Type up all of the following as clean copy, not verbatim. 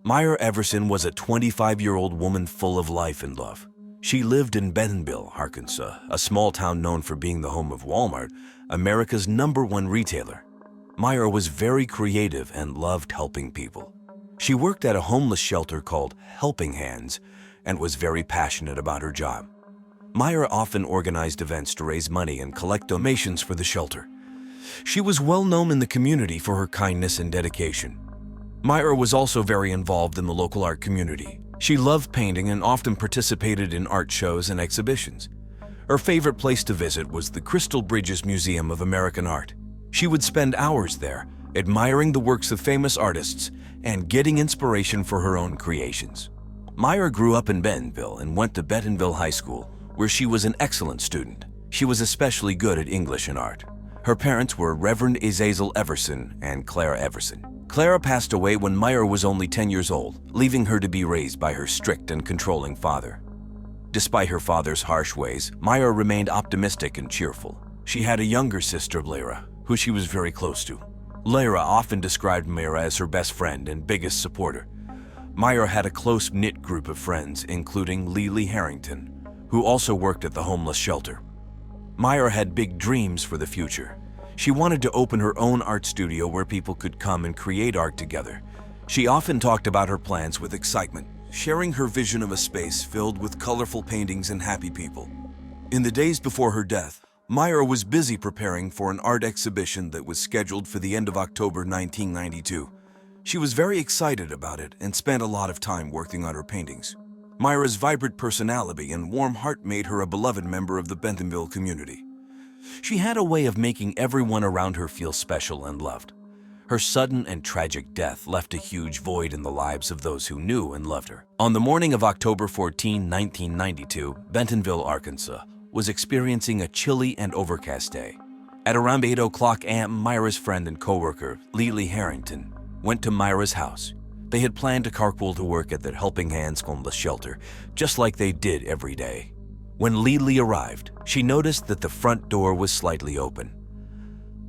Myra Everson was a 25-year-old woman full of life and love. She lived in Bentonville, Arkansas, a small town known for being the home of Walmart, America's #1 retailer. Myra was very creative and loved helping people. She worked at a homeless shelter called Helping Hands and was very passionate about her job. Myra often organized events to raise money and collect donations for the shelter. She was well known in the community for her kindness and dedication. Myra was also very involved in the local art community. She loved painting and often participated in art shows and exhibitions. Her favorite place to visit was the Crystal Bridges Museum of American Art. She would spend hours there, admiring the works of famous artists and getting inspiration for her own creations. Myra grew up in Bentonville and went to Bentonville High School, where she was an excellent student. She was especially good at English and art. Her parents were Reverend Azazel Everson and Clara Everson. Clara passed away when Myra was only 10 years old, leaving her to be raised by her strict and controlling father. Despite her father's harsh ways, Myra remained optimistic and cheerful. She had a younger sister, Lyra, who she was very close to. Lyra often described Myra as her best friend and biggest supporter. Myra had a close-knit group of friends, including Lily Harrington, who also worked at the homeless shelter. Myra had big dreams for the future. She wanted to open her own art studio where people could come and create art together. She often talked about her plans with excitement, sharing her vision of a space filled with colorful paintings and happy people. In the days before her death, Myra was busy preparing for an art exhibition that was scheduled for the end of October 1992. She was very excited about it and spent a lot of time working on her paintings. Myra's vibrant personality and warm heart made her a beloved member of the Bentonville community. She had a way of making everyone around her feel special and loved. Her sudden and tragic death left a huge void in the lives of those who knew and loved her. On the morning of October 14, 1992, Bentonville, Arkansas, was experiencing a chilly and overcast day. At around 8:00 a.m., Myra's friend and coworker, Lily Harrington, went to Myra's house. They had planned to carpool to work at the Helping Hands homeless shelter, just like they did every day. When Lily arrived, she noticed that the front door was slightly open.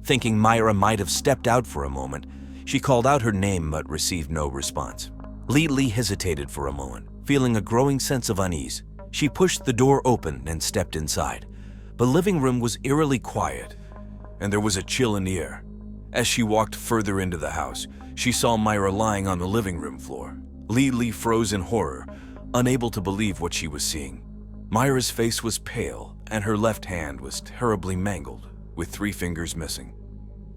Thinking Myra might have stepped out for a moment, she called out her name but received no response. Lily hesitated for a moment, feeling a growing sense of unease. She pushed the door open and stepped inside. The living room was eerily quiet, and there was a chill in the air. As she walked further into the house, she saw Myra lying on the living room floor. Lily froze in horror, unable to believe what she was seeing. Myra's face was pale, and her left hand was terribly mangled, with 3 fingers missing.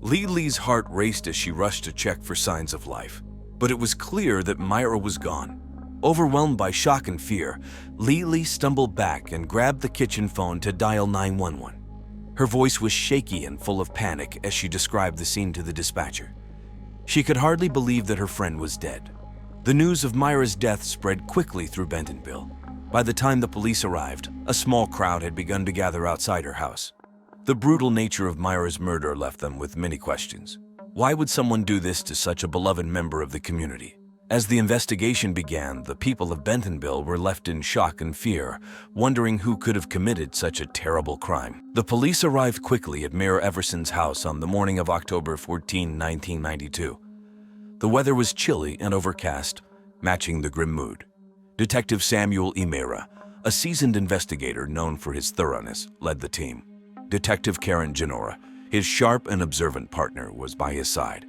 Lily's heart raced as she rushed to check for signs of life, but it was clear that Myra was gone. Overwhelmed by shock and fear, Lily stumbled back and grabbed the kitchen phone to dial 911. Her voice was shaky and full of panic as she described the scene to the dispatcher. She could hardly believe that her friend was dead. The news of Myra's death spread quickly through Bentonville. By the time the police arrived, a small crowd had begun to gather outside her house. The brutal nature of Myra's murder left them with many questions. Why would someone do this to such a beloved member of the community? As the investigation began, the people of Bentonville were left in shock and fear, wondering who could have committed such a terrible crime. The police arrived quickly at Myra Everson's house on the morning of October 14, 1992. The weather was chilly and overcast, matching the grim mood. Detective Samuel E. Myra, a seasoned investigator known for his thoroughness, led the team. Detective Karen Genora, his sharp and observant partner, was by his side.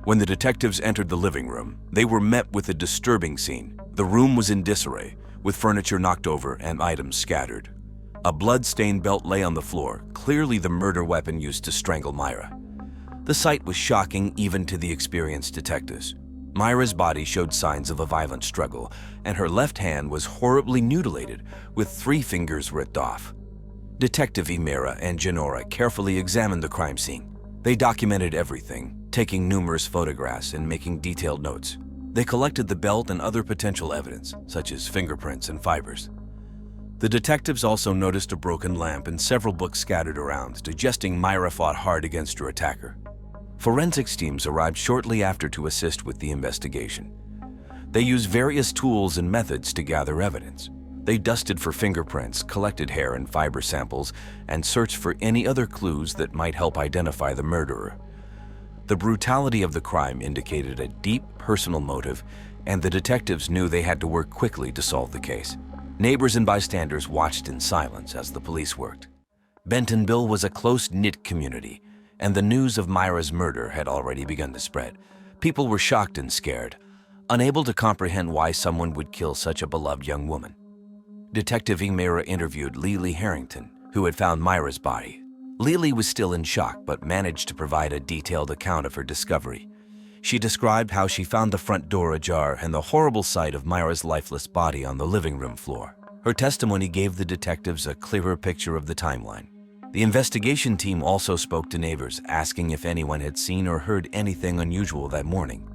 When the detectives entered the living room, they were met with a disturbing scene. The room was in disarray, with furniture knocked over and items scattered. A blood-stained belt lay on the floor, clearly the murder weapon used to strangle Myra. The sight was shocking even to the experienced detectives. Myra's body showed signs of a violent struggle, and her left hand was horribly mutilated, with 3 fingers ripped off. Detective Myra and Genora carefully examined the crime scene. They documented everything, taking numerous photographs and making detailed notes. They collected the belt and other potential evidence, such as fingerprints and fibers. The detectives also noticed a broken lamp and several books scattered around, suggesting Myra fought hard against her attacker. Forensics teams arrived shortly after to assist with the investigation. They used various tools and methods to gather evidence. They dusted for fingerprints, collected hair and fiber samples, and searched for any other clues that might help identify the murderer. The brutality of the crime indicated a deep personal motive, and the detectives knew they had to work quickly to solve the case. Neighbors and bystanders watched in silence as the police worked. Bentonville was a close-knit community, and the news of Myra's murder had already begun to spread. People were shocked and scared, unable to comprehend why someone would kill such a beloved young woman. Detective Myra interviewed Lily Harrington, who had found Myra's body. Lily was still in shock, but managed to provide a detailed account of her discovery. She described how she found the front door ajar and the horrible sight of Myra's lifeless body on the living room floor. Her testimony gave the detectives a clearer picture of the timeline. The investigation team also spoke to neighbors, asking if anyone had seen or heard anything unusual that morning.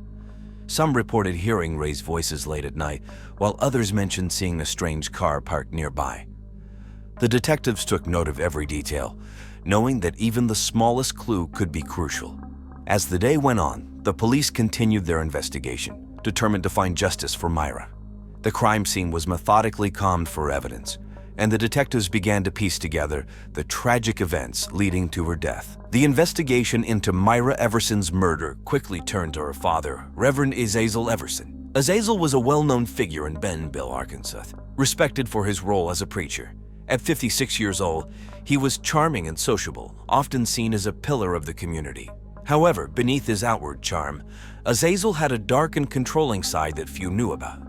Some reported hearing raised voices late at night, while others mentioned seeing a strange car parked nearby. The detectives took note of every detail, knowing that even the smallest clue could be crucial. As the day went on, the police continued their investigation, determined to find justice for Myra. The crime scene was methodically combed for evidence, and the detectives began to piece together the tragic events leading to her death. The investigation into Myra Everson's murder quickly turned to her father, Reverend Azazel Everson. Azazel was a well-known figure in Bentonville, Arkansas, respected for his role as a preacher. At 56 years old, he was charming and sociable, often seen as a pillar of the community. However, beneath his outward charm, Azazel had a dark and controlling side that few knew about.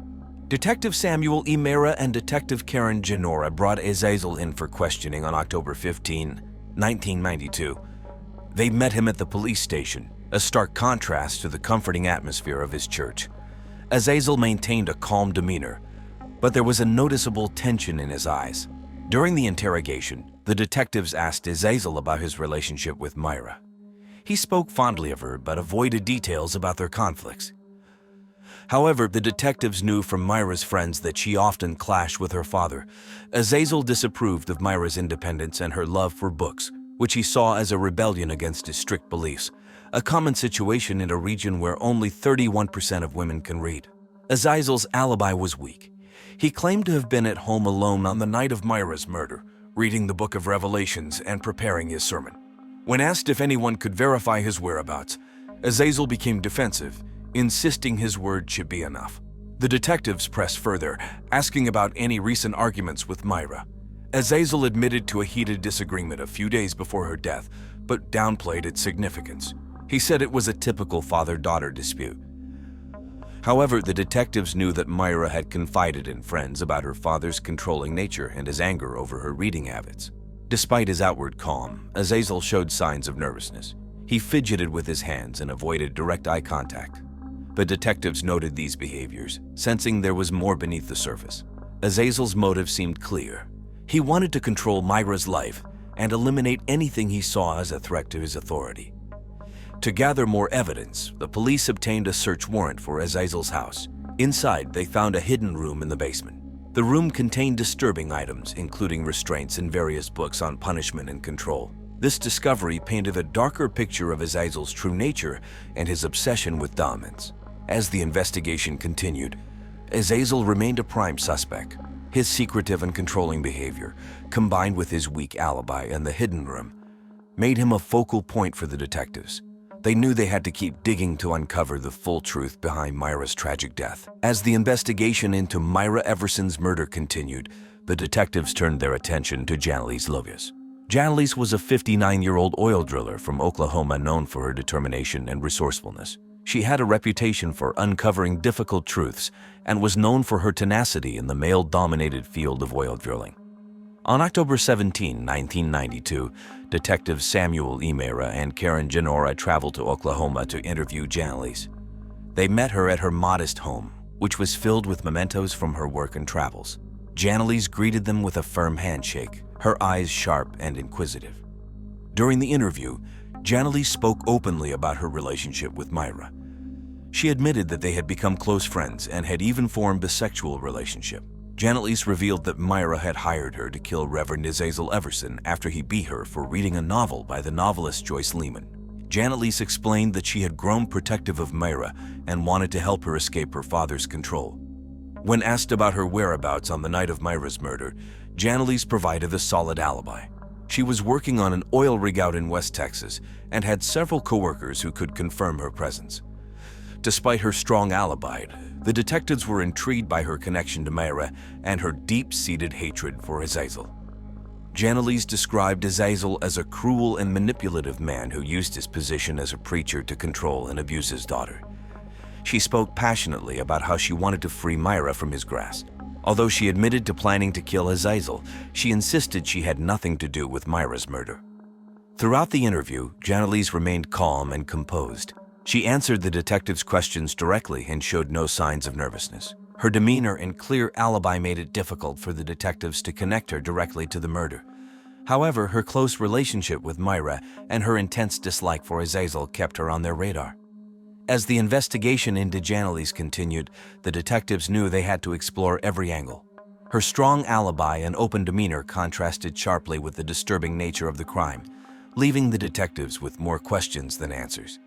Detective Samuel E. Myra and Detective Karen Genora brought Azazel in for questioning on October 15, 1992. They met him at the police station, a stark contrast to the comforting atmosphere of his church. Azazel maintained a calm demeanor, but there was a noticeable tension in his eyes. During the interrogation, the detectives asked Azazel about his relationship with Myra. He spoke fondly of her, but avoided details about their conflicts. However, the detectives knew from Myra's friends that she often clashed with her father. Azazel disapproved of Myra's independence and her love for books, which he saw as a rebellion against his strict beliefs, a common situation in a region where only 31% of women can read. Azazel's alibi was weak. He claimed to have been at home alone on the night of Myra's murder, reading the Book of Revelations and preparing his sermon. When asked if anyone could verify his whereabouts, Azazel became defensive, insisting his word should be enough. The detectives pressed further, asking about any recent arguments with Myra. Azazel admitted to a heated disagreement a few days before her death, but downplayed its significance. He said it was a typical father-daughter dispute. However, the detectives knew that Myra had confided in friends about her father's controlling nature and his anger over her reading habits. Despite his outward calm, Azazel showed signs of nervousness. He fidgeted with his hands and avoided direct eye contact. The detectives noted these behaviors, sensing there was more beneath the surface. Azazel's motive seemed clear. He wanted to control Myra's life and eliminate anything he saw as a threat to his authority. To gather more evidence, the police obtained a search warrant for Azazel's house. Inside, they found a hidden room in the basement. The room contained disturbing items, including restraints and various books on punishment and control. This discovery painted a darker picture of Azazel's true nature and his obsession with dominance. As the investigation continued, Azazel remained a prime suspect. His secretive and controlling behavior, combined with his weak alibi and the hidden room, made him a focal point for the detectives. They knew they had to keep digging to uncover the full truth behind Myra's tragic death. As the investigation into Myra Everson's murder continued, the detectives turned their attention to Janet Bosco. Janet was a 59-year-old oil driller from Oklahoma known for her determination and resourcefulness. She had a reputation for uncovering difficult truths and was known for her tenacity in the male-dominated field of oil drilling. On October 17, 1992, Detectives Samuel E. Myra and Karen Genora traveled to Oklahoma to interview Janet. They met her at her modest home, which was filled with mementos from her work and travels. Janet greeted them with a firm handshake, her eyes sharp and inquisitive. During the interview, Janet spoke openly about her relationship with Myra. She admitted that they had become close friends and had even formed a sexual relationship. Janet revealed that Myra had hired her to kill Reverend Azazel Everson after he beat her for reading a novel by the novelist Joyce Lehman. Janet explained that she had grown protective of Myra and wanted to help her escape her father's control. When asked about her whereabouts on the night of Myra's murder, Janet provided a solid alibi. She was working on an oil rig out in West Texas and had several coworkers who could confirm her presence. Despite her strong alibi, the detectives were intrigued by her connection to Myra and her deep-seated hatred for Azazel. Janelise described Azazel as a cruel and manipulative man who used his position as a preacher to control and abuse his daughter. She spoke passionately about how she wanted to free Myra from his grasp. Although she admitted to planning to kill Azazel, she insisted she had nothing to do with Myra's murder. Throughout the interview, Janelise remained calm and composed. She answered the detectives' questions directly and showed no signs of nervousness. Her demeanor and clear alibi made it difficult for the detectives to connect her directly to the murder. However, her close relationship with Myra and her intense dislike for Azazel kept her on their radar. As the investigation into Janelise continued, the detectives knew they had to explore every angle. Her strong alibi and open demeanor contrasted sharply with the disturbing nature of the crime, leaving the detectives with more questions than answers.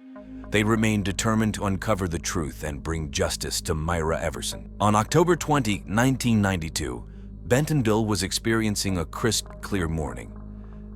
They remained determined to uncover the truth and bring justice to Myra Everson. On October 20, 1992, Bentonville was experiencing a crisp, clear morning.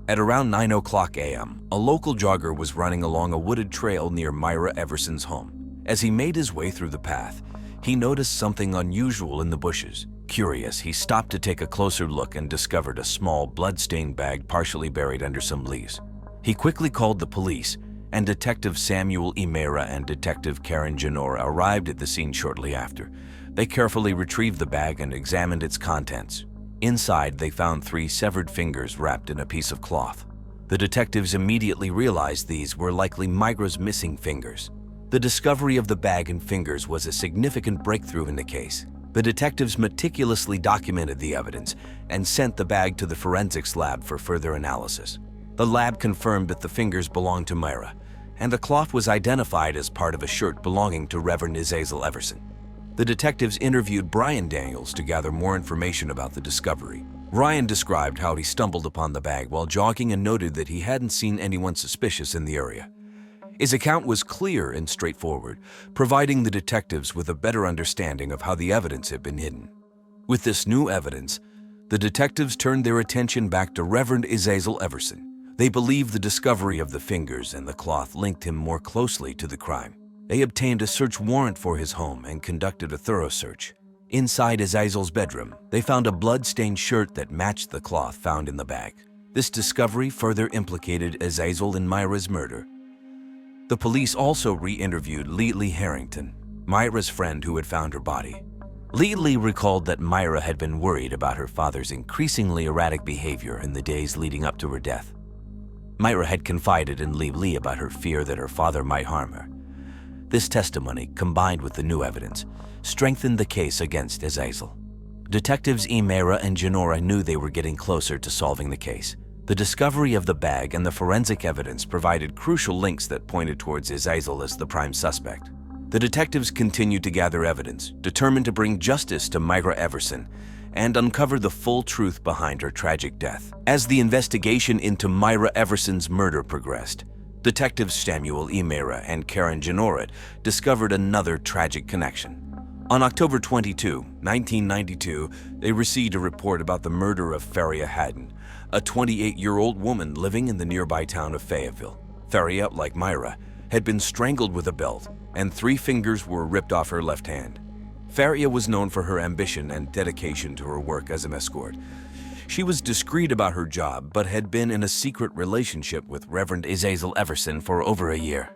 At around 9:00 a.m., a local jogger was running along a wooded trail near Myra Everson's home. As he made his way through the path, he noticed something unusual in the bushes. Curious, he stopped to take a closer look and discovered a small, blood-stained bag partially buried under some leaves. He quickly called the police, and Detective Samuel E. Myra and Detective Karen Janora arrived at the scene shortly after. They carefully retrieved the bag and examined its contents. Inside, they found 3 severed fingers wrapped in a piece of cloth. The detectives immediately realized these were likely Myra's missing fingers. The discovery of the bag and fingers was a significant breakthrough in the case. The detectives meticulously documented the evidence and sent the bag to the forensics lab for further analysis. The lab confirmed that the fingers belonged to Myra, and the cloth was identified as part of a shirt belonging to Reverend Azazel Everson. The detectives interviewed Brian Daniels to gather more information about the discovery. Ryan described how he stumbled upon the bag while jogging and noted that he hadn't seen anyone suspicious in the area. His account was clear and straightforward, providing the detectives with a better understanding of how the evidence had been hidden. With this new evidence, the detectives turned their attention back to Reverend Azazel Everson. They believed the discovery of the fingers and the cloth linked him more closely to the crime. They obtained a search warrant for his home and conducted a thorough search. Inside Azazel's bedroom, they found a blood-stained shirt that matched the cloth found in the bag. This discovery further implicated Azazel in Myra's murder. The police also re-interviewed Lee Harrington, Myra's friend who had found her body. Lee recalled that Myra had been worried about her father's increasingly erratic behavior in the days leading up to her death. Myra had confided in Lee about her fear that her father might harm her. This testimony, combined with the new evidence, strengthened the case against Azazel. Detectives Myra and Janora knew they were getting closer to solving the case. The discovery of the bag and the forensic evidence provided crucial links that pointed towards Azazel as the prime suspect. The detectives continued to gather evidence, determined to bring justice to Myra Everson and uncover the full truth behind her tragic death. As the investigation into Myra Everson's murder progressed, Detectives Samuel E. Myra and Karen Janora discovered another tragic connection. On October 22, 1992, they received a report about the murder of Faria Haddon, a 28-year-old woman living in the nearby town of Fayetteville. Faria, like Myra, had been strangled with a belt, and 3 fingers were ripped off her left hand. Faria was known for her ambition and dedication to her work as an escort. She was discreet about her job, but had been in a secret relationship with Reverend Azazel Everson for over a year.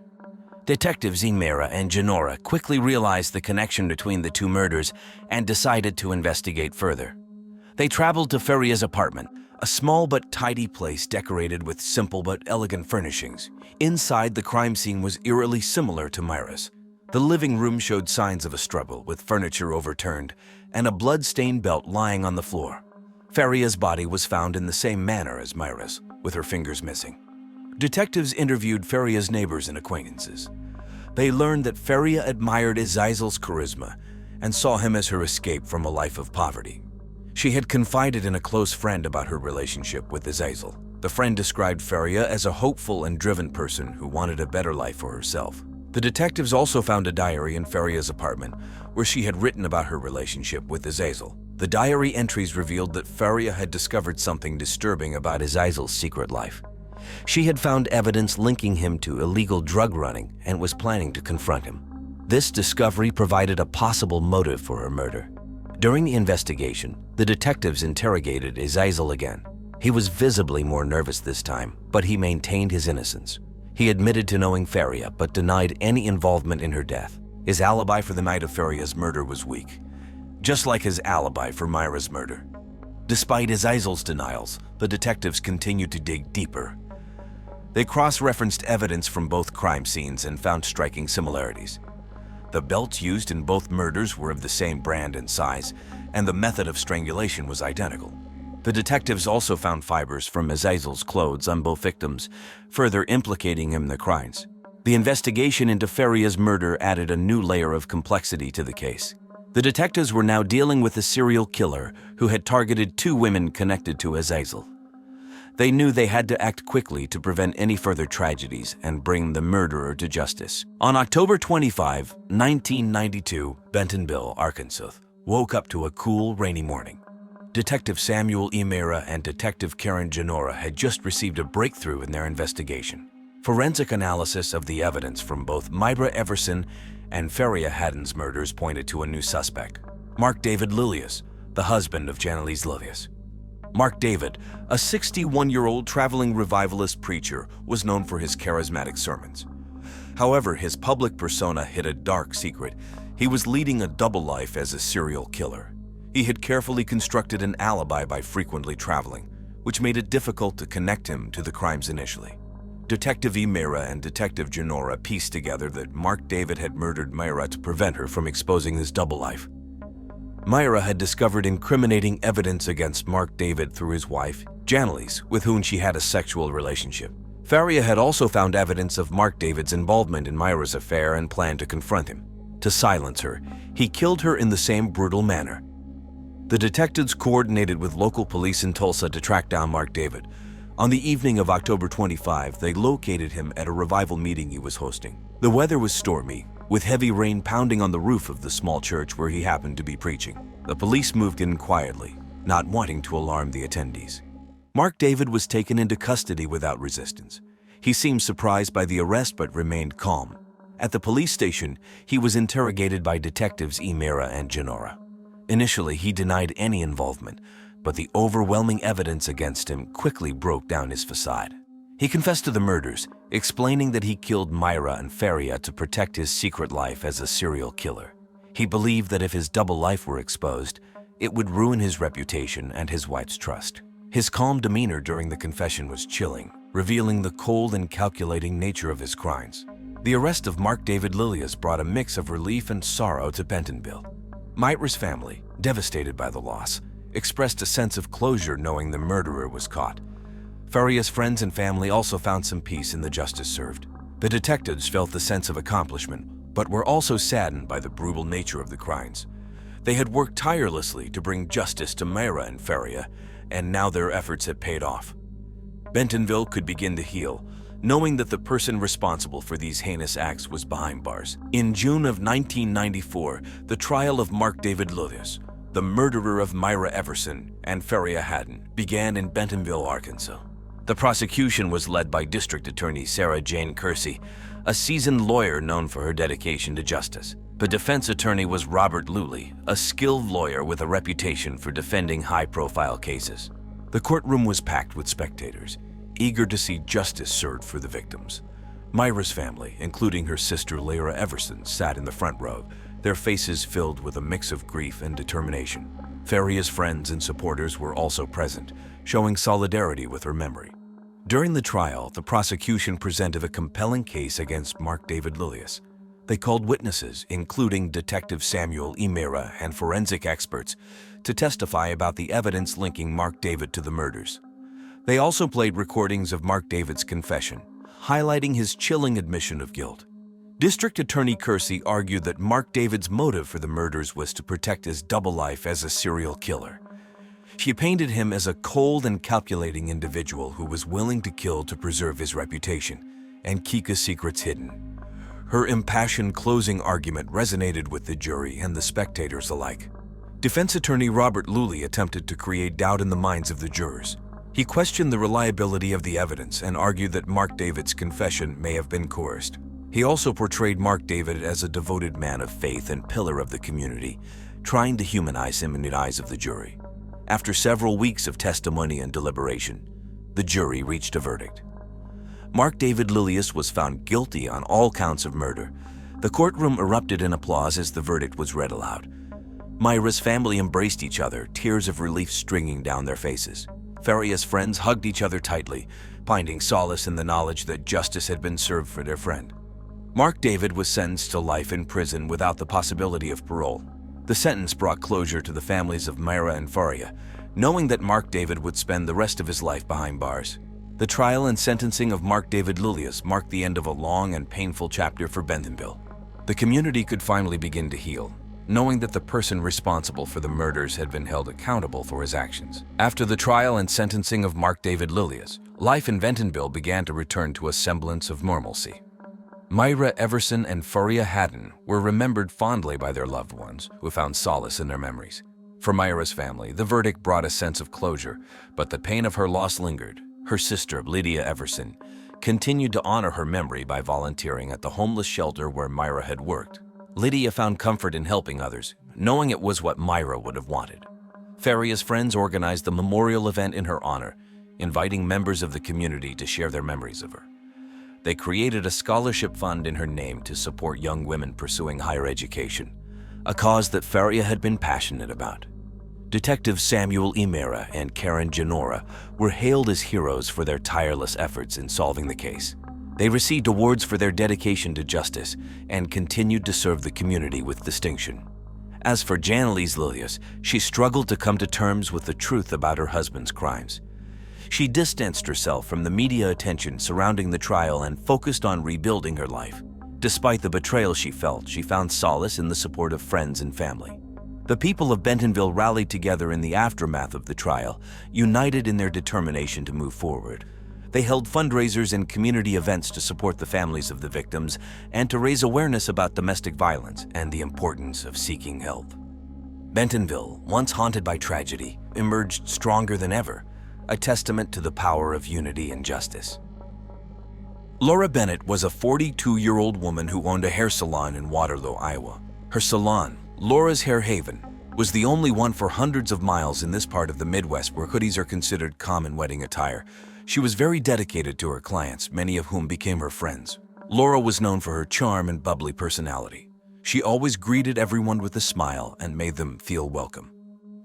Detectives Myra and Janora quickly realized the connection between the 2 murders and decided to investigate further. They traveled to Faria's apartment, a small but tidy place decorated with simple but elegant furnishings. Inside, the crime scene was eerily similar to Myra's. The living room showed signs of a struggle, with furniture overturned and a blood-stained belt lying on the floor. Faria's body was found in the same manner as Myra's, with her fingers missing. Detectives interviewed Faria's neighbors and acquaintances. They learned that Faria admired Azazel's charisma and saw him as her escape from a life of poverty. She had confided in a close friend about her relationship with Azazel. The friend described Faria as a hopeful and driven person who wanted a better life for herself. The detectives also found a diary in Faria's apartment where she had written about her relationship with Azazel. The diary entries revealed that Faria had discovered something disturbing about Azazel's secret life. She had found evidence linking him to illegal drug running and was planning to confront him. This discovery provided a possible motive for her murder. During the investigation, the detectives interrogated Azazel again. He was visibly more nervous this time, but he maintained his innocence. He admitted to knowing Faria, but denied any involvement in her death. His alibi for the night of Faria's murder was weak, just like his alibi for Myra's murder. Despite Azazel's denials, the detectives continued to dig deeper. They cross-referenced evidence from both crime scenes and found striking similarities. The belts used in both murders were of the same brand and size, and the method of strangulation was identical. The detectives also found fibers from Azazel's clothes on both victims, further implicating him in the crimes. The investigation into Faria's murder added a new layer of complexity to the case. The detectives were now dealing with a serial killer who had targeted 2 women connected to Azazel. They knew they had to act quickly to prevent any further tragedies and bring the murderer to justice. On October 25, 1992, Bentonville, Arkansas, woke up to a cool, rainy morning. Detective Samuel E. Myra and Detective Karen Janora had just received a breakthrough in their investigation. Forensic analysis of the evidence from both Myra Everson and Faria Haddon's murders pointed to a new suspect, Mark David Lilius, the husband of Janet Lulgany. Mark David, a 61-year-old traveling revivalist preacher, was known for his charismatic sermons. However, his public persona hid a dark secret. He was leading a double life as a serial killer. He had carefully constructed an alibi by frequently traveling, which made it difficult to connect him to the crimes initially. Detective E. Myra and Detective Janora pieced together that Mark David had murdered Myra to prevent her from exposing his double life. Myra had discovered incriminating evidence against Mark David through his wife, Janet, with whom she had a sexual relationship. Faria had also found evidence of Mark David's involvement in Myra's affair and planned to confront him. To silence her, he killed her in the same brutal manner. The detectives coordinated with local police in Tulsa to track down Mark David. On the evening of October 25, they located him at a revival meeting he was hosting. The weather was stormy, with heavy rain pounding on the roof of the small church where he happened to be preaching. The police moved in quietly, not wanting to alarm the attendees. Mark David was taken into custody without resistance. He seemed surprised by the arrest but remained calm. At the police station, he was interrogated by detectives E. Myra and Janora. Initially, he denied any involvement, but the overwhelming evidence against him quickly broke down his facade. He confessed to the murders, explaining that he killed Myra and Faria to protect his secret life as a serial killer. He believed that if his double life were exposed, it would ruin his reputation and his wife's trust. His calm demeanor during the confession was chilling, revealing the cold and calculating nature of his crimes. The arrest of Mark David Lilius brought a mix of relief and sorrow to Bentonville. Myra's family, devastated by the loss, expressed a sense of closure knowing the murderer was caught. Faria's friends and family also found some peace in the justice served. The detectives felt the sense of accomplishment, but were also saddened by the brutal nature of the crimes. They had worked tirelessly to bring justice to Myra and Faria, and now their efforts had paid off. Bentonville could begin to heal, knowing that the person responsible for these heinous acts was behind bars. In June of 1994, the trial of Mark David Lilius, the murderer of Myra Everson and Faria Haddon, began in Bentonville, Arkansas. The prosecution was led by District Attorney Sarah Jane Kersey, a seasoned lawyer known for her dedication to justice. The defense attorney was Robert Luley, a skilled lawyer with a reputation for defending high-profile cases. The courtroom was packed with spectators, eager to see justice served for the victims. Myra's family, including her sister Myra Everson, sat in the front row, their faces filled with a mix of grief and determination. Faria's friends and supporters were also present, showing solidarity with her memory. During the trial, the prosecution presented a compelling case against Mark David Lilius. They called witnesses, including Detective Samuel E. Myra and forensic experts, to testify about the evidence linking Mark David to the murders. They also played recordings of Mark David's confession, highlighting his chilling admission of guilt. District Attorney Kersey argued that Mark David's motive for the murders was to protect his double life as a serial killer. She painted him as a cold and calculating individual who was willing to kill to preserve his reputation and keep his secrets hidden. Her impassioned closing argument resonated with the jury and the spectators alike. Defense attorney Robert Lulie attempted to create doubt in the minds of the jurors. He questioned the reliability of the evidence and argued that Mark David's confession may have been coerced. He also portrayed Mark David as a devoted man of faith and pillar of the community, trying to humanize him in the eyes of the jury. After several weeks of testimony and deliberation, the jury reached a verdict. Mark David Lullius was found guilty on all counts of murder. The courtroom erupted in applause as the verdict was read aloud. Myra's family embraced each other, tears of relief stringing down their faces. Faria's friends hugged each other tightly, finding solace in the knowledge that justice had been served for their friend. Mark David was sentenced to life in prison without the possibility of parole. The sentence brought closure to the families of Myra and Faria, knowing that Mark David would spend the rest of his life behind bars. The trial and sentencing of Mark David Lullius marked the end of a long and painful chapter for Bentonville. The community could finally begin to heal, knowing that the person responsible for the murders had been held accountable for his actions. After the trial and sentencing of Mark David Lullius, life in Bentonville began to return to a semblance of normalcy. Myra Everson and Faria Haddon were remembered fondly by their loved ones, who found solace in their memories. For Myra's family, the verdict brought a sense of closure, but the pain of her loss lingered. Her sister, Lydia Everson, continued to honor her memory by volunteering at the homeless shelter where Myra had worked. Lydia found comfort in helping others, knowing it was what Myra would have wanted. Faria's friends organized a memorial event in her honor, inviting members of the community to share their memories of her. They created a scholarship fund in her name to support young women pursuing higher education, a cause that Faria had been passionate about. Detectives Samuel Imera and Karen Genora were hailed as heroes for their tireless efforts in solving the case. They received awards for their dedication to justice and continued to serve the community with distinction. As for Jan Lulgany, she struggled to come to terms with the truth about her husband's crimes. She distanced herself from the media attention surrounding the trial and focused on rebuilding her life. Despite the betrayal she felt, she found solace in the support of friends and family. The people of Bentonville rallied together in the aftermath of the trial, united in their determination to move forward. They held fundraisers and community events to support the families of the victims and to raise awareness about domestic violence and the importance of seeking help. Bentonville, once haunted by tragedy, emerged stronger than ever, a testament to the power of unity and justice. Laura Bennett was a 42-year-old woman who owned a hair salon in Waterloo, Iowa. Her salon, Laura's Hair Haven, was the only one for hundreds of miles in this part of the Midwest where hoodies are considered common wedding attire. She was very dedicated to her clients, many of whom became her friends. Laura was known for her charm and bubbly personality. She always greeted everyone with a smile and made them feel welcome.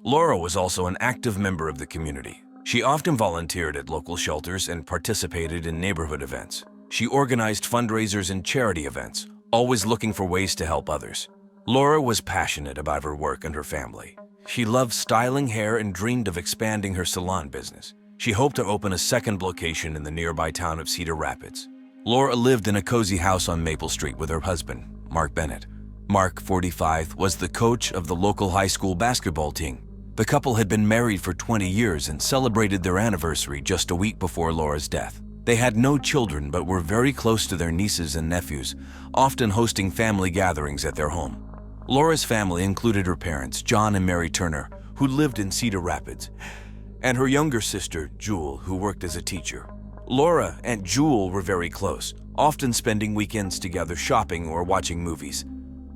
Laura was also an active member of the community. She often volunteered at local shelters and participated in neighborhood events. She organized fundraisers and charity events, always looking for ways to help others. Laura was passionate about her work and her family. She loved styling hair and dreamed of expanding her salon business. She hoped to open a second location in the nearby town of Cedar Rapids. Laura lived in a cozy house on Maple Street with her husband, Mark Bennett. Mark, 45, was the coach of the local high school basketball team. The couple had been married for 20 years and celebrated their anniversary just a week before Laura's death. They had no children but were very close to their nieces and nephews, often hosting family gatherings at their home. Laura's family included her parents, John and Mary Turner, who lived in Cedar Rapids, and her younger sister, Jewel, who worked as a teacher. Laura and Jewel were very close, often spending weekends together shopping or watching movies.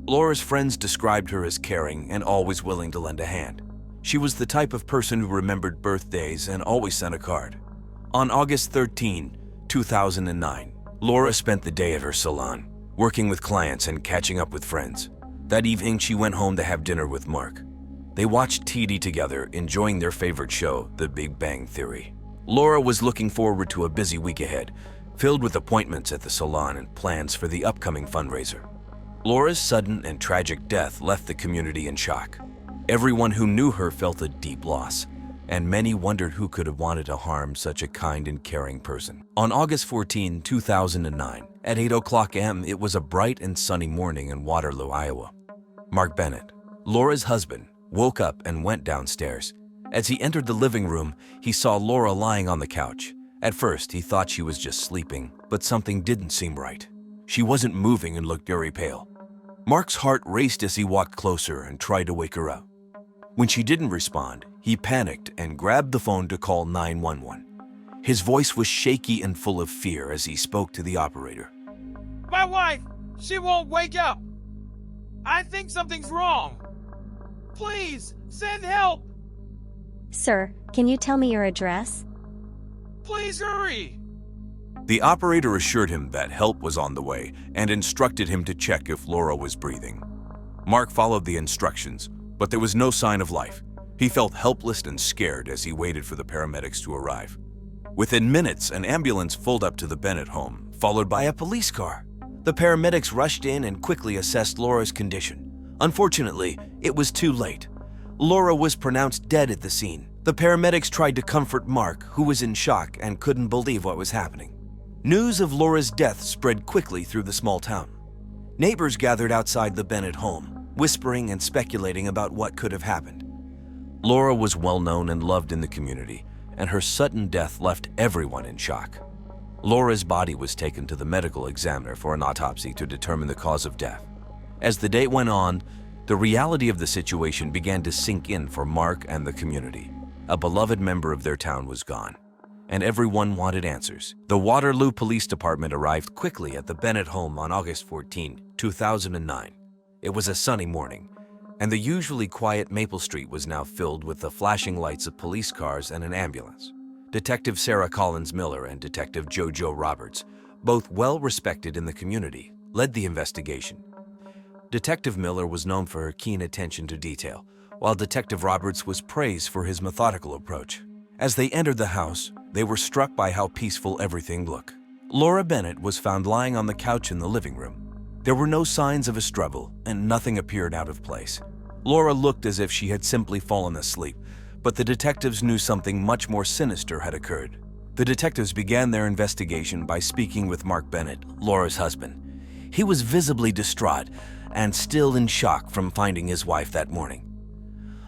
Laura's friends described her as caring and always willing to lend a hand. She was the type of person who remembered birthdays and always sent a card. On August 13, 2009, Laura spent the day at her salon, working with clients and catching up with friends. That evening, she went home to have dinner with Mark. They watched TV together, enjoying their favorite show, The Big Bang Theory. Laura was looking forward to a busy week ahead, filled with appointments at the salon and plans for the upcoming fundraiser. Laura's sudden and tragic death left the community in shock. Everyone who knew her felt a deep loss, and many wondered who could have wanted to harm such a kind and caring person. On August 14, 2009, at 8:00 a.m., it was a bright and sunny morning in Waterloo, Iowa. Mark Bennett, Laura's husband, woke up and went downstairs. As he entered the living room, he saw Laura lying on the couch. At first, he thought she was just sleeping, but something didn't seem right. She wasn't moving and looked very pale. Mark's heart raced as he walked closer and tried to wake her up. When she didn't respond, he panicked and grabbed the phone to call 911. His voice was shaky and full of fear as he spoke to the operator. My wife, she won't wake up. I think something's wrong. Please, send help. Sir, can you tell me your address? Please hurry. The operator assured him that help was on the way and instructed him to check if Laura was breathing. Mark followed the instructions, but there was no sign of life. He felt helpless and scared as he waited for the paramedics to arrive. Within minutes, an ambulance pulled up to the Bennett home, followed by a police car. The paramedics rushed in and quickly assessed Laura's condition. Unfortunately, it was too late. Laura was pronounced dead at the scene. The paramedics tried to comfort Mark, who was in shock and couldn't believe what was happening. News of Laura's death spread quickly through the small town. Neighbors gathered outside the Bennett home, whispering and speculating about what could have happened. Laura was well known and loved in the community, and her sudden death left everyone in shock. Laura's body was taken to the medical examiner for an autopsy to determine the cause of death. As the day went on, the reality of the situation began to sink in for Mark and the community. A beloved member of their town was gone, and everyone wanted answers. The Waterloo Police Department arrived quickly at the Bennett home on August 14, 2009. It was a sunny morning, and the usually quiet Maple Street was now filled with the flashing lights of police cars and an ambulance. Detective Sarah Collins Miller and Detective Joe Roberts, both well-respected in the community, led the investigation. Detective Miller was known for her keen attention to detail, while Detective Roberts was praised for his methodical approach. As they entered the house, they were struck by how peaceful everything looked. Laura Bennett was found lying on the couch in the living room. There were no signs of a struggle, and nothing appeared out of place. Laura looked as if she had simply fallen asleep, but the detectives knew something much more sinister had occurred. The detectives began their investigation by speaking with Mark Bennett, Laura's husband. He was visibly distraught and still in shock from finding his wife that morning.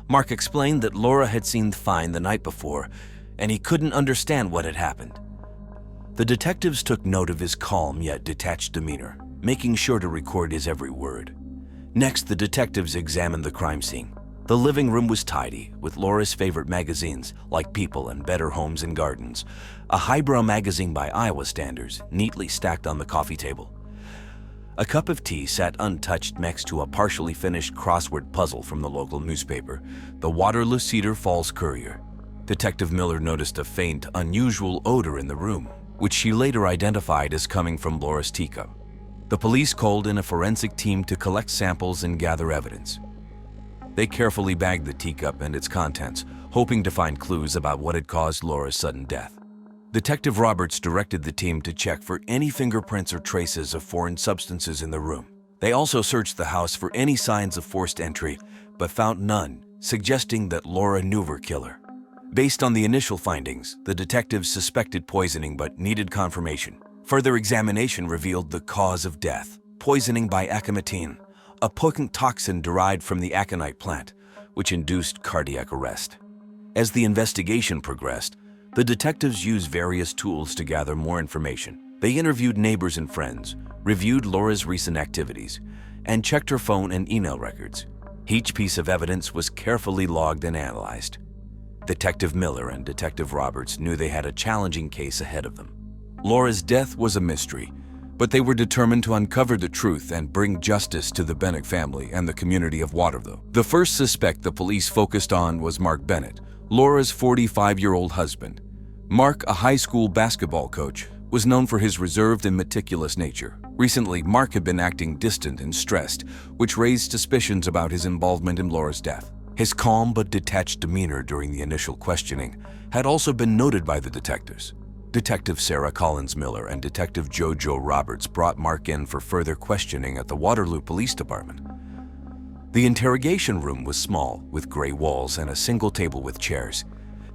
Mark explained that Laura had seemed fine the night before, and he couldn't understand what had happened. The detectives took note of his calm yet detached demeanor, making sure to record his every word. Next, the detectives examined the crime scene. The living room was tidy, with Laura's favorite magazines, like People and Better Homes and Gardens, a highbrow magazine by Iowa standards, neatly stacked on the coffee table. A cup of tea sat untouched next to a partially finished crossword puzzle from the local newspaper, the Waterloo Cedar Falls Courier. Detective Miller noticed a faint, unusual odor in the room, which she later identified as coming from Laura's teacup. The police called in a forensic team to collect samples and gather evidence. They carefully bagged the teacup and its contents, hoping to find clues about what had caused Laura's sudden death. Detective Roberts directed the team to check for any fingerprints or traces of foreign substances in the room. They also searched the house for any signs of forced entry, but found none, suggesting that Laura knew her killer. Based on the initial findings, the detectives suspected poisoning but needed confirmation. Further examination revealed the cause of death, poisoning by aconitine, a potent toxin derived from the aconite plant, which induced cardiac arrest. As the investigation progressed, the detectives used various tools to gather more information. They interviewed neighbors and friends, reviewed Laura's recent activities, and checked her phone and email records. Each piece of evidence was carefully logged and analyzed. Detective Miller and Detective Roberts knew they had a challenging case ahead of them. Laura's death was a mystery, but they were determined to uncover the truth and bring justice to the Bennett family and the community of Waterloo. The first suspect the police focused on was Mark Bennett, Laura's 45-year-old husband. Mark, a high school basketball coach, was known for his reserved and meticulous nature. Recently, Mark had been acting distant and stressed, which raised suspicions about his involvement in Laura's death. His calm but detached demeanor during the initial questioning had also been noted by the detectives. Detective Sarah Collins Miller and Detective Joe Roberts brought Mark in for further questioning at the Waterloo Police Department. The interrogation room was small, with gray walls and a single table with chairs.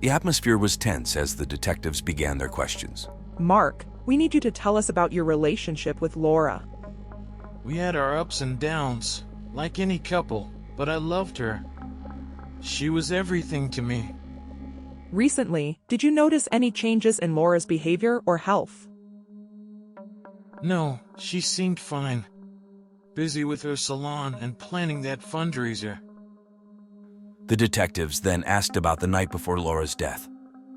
The atmosphere was tense as the detectives began their questions. Mark, we need you to tell us about your relationship with Laura. We had our ups and downs, like any couple, but I loved her. She was everything to me. Recently, did you notice any changes in Laura's behavior or health? No, she seemed fine. Busy with her salon and planning that fundraiser. The detectives then asked about the night before Laura's death.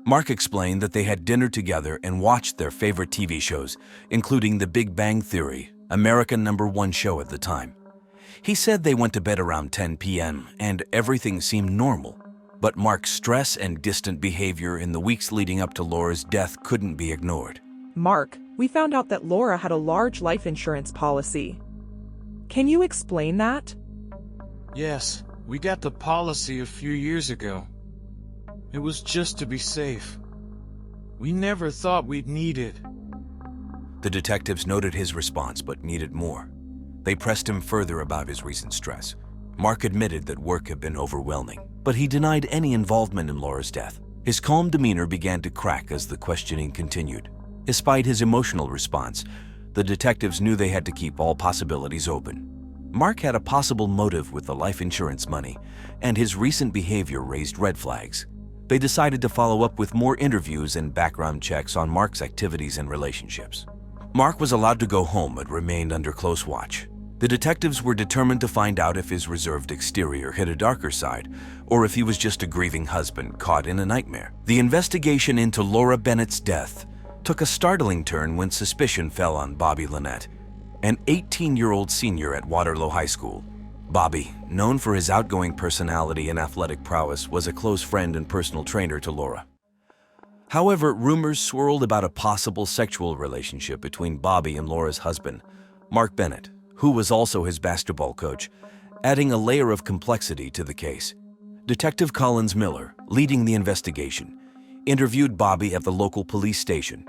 Mark explained that they had dinner together and watched their favorite TV shows, including The Big Bang Theory, American #1 show at the time. He said they went to bed around 10 p.m. and everything seemed normal. But Mark's stress and distant behavior in the weeks leading up to Laura's death couldn't be ignored. Mark, we found out that Laura had a large life insurance policy. Can you explain that? Yes, we got the policy a few years ago. It was just to be safe. We never thought we'd need it. The detectives noted his response but needed more. They pressed him further about his recent stress. Mark admitted that work had been overwhelming, but he denied any involvement in Laura's death. His calm demeanor began to crack as the questioning continued. Despite his emotional response, the detectives knew they had to keep all possibilities open. Mark had a possible motive with the life insurance money, and his recent behavior raised red flags. They decided to follow up with more interviews and background checks on Mark's activities and relationships. Mark was allowed to go home but remained under close watch. The detectives were determined to find out if his reserved exterior hid a darker side, or if he was just a grieving husband caught in a nightmare. The investigation into Laura Bennett's death took a startling turn when suspicion fell on Bobby Lynette, an 18-year-old senior at Waterloo High School. Bobby, known for his outgoing personality and athletic prowess, was a close friend and personal trainer to Laura. However, rumors swirled about a possible sexual relationship between Bobby and Laura's husband, Mark Bennett, who was also his basketball coach, adding a layer of complexity to the case. Detective Collins Miller, leading the investigation, interviewed Bobby at the local police station.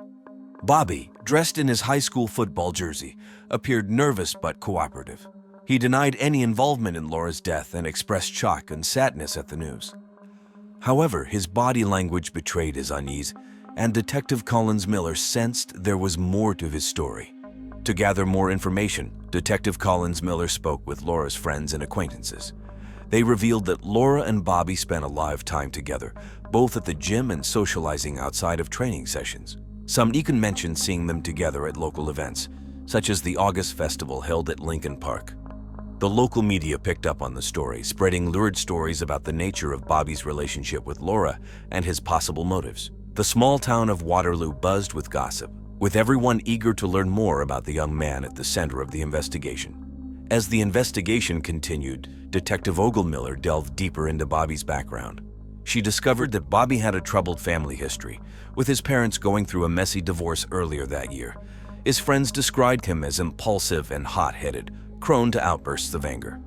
Bobby, dressed in his high school football jersey, appeared nervous but cooperative. He denied any involvement in Laura's death and expressed shock and sadness at the news. However, his body language betrayed his unease, and Detective Collins Miller sensed there was more to his story. To gather more information, Detective Collins Miller spoke with Laura's friends and acquaintances. They revealed that Laura and Bobby spent a lot of time together, both at the gym and socializing outside of training sessions. Some even mentioned seeing them together at local events, such as the August Festival held at Lincoln Park. The local media picked up on the story, spreading lurid stories about the nature of Bobby's relationship with Laura and his possible motives. The small town of Waterloo buzzed with gossip, with everyone eager to learn more about the young man at the center of the investigation. As the investigation continued, Detective Ogle-Miller delved deeper into Bobby's background. She discovered that Bobby had a troubled family history, with his parents going through a messy divorce earlier that year. His friends described him as impulsive and hot-headed, prone to outbursts of anger.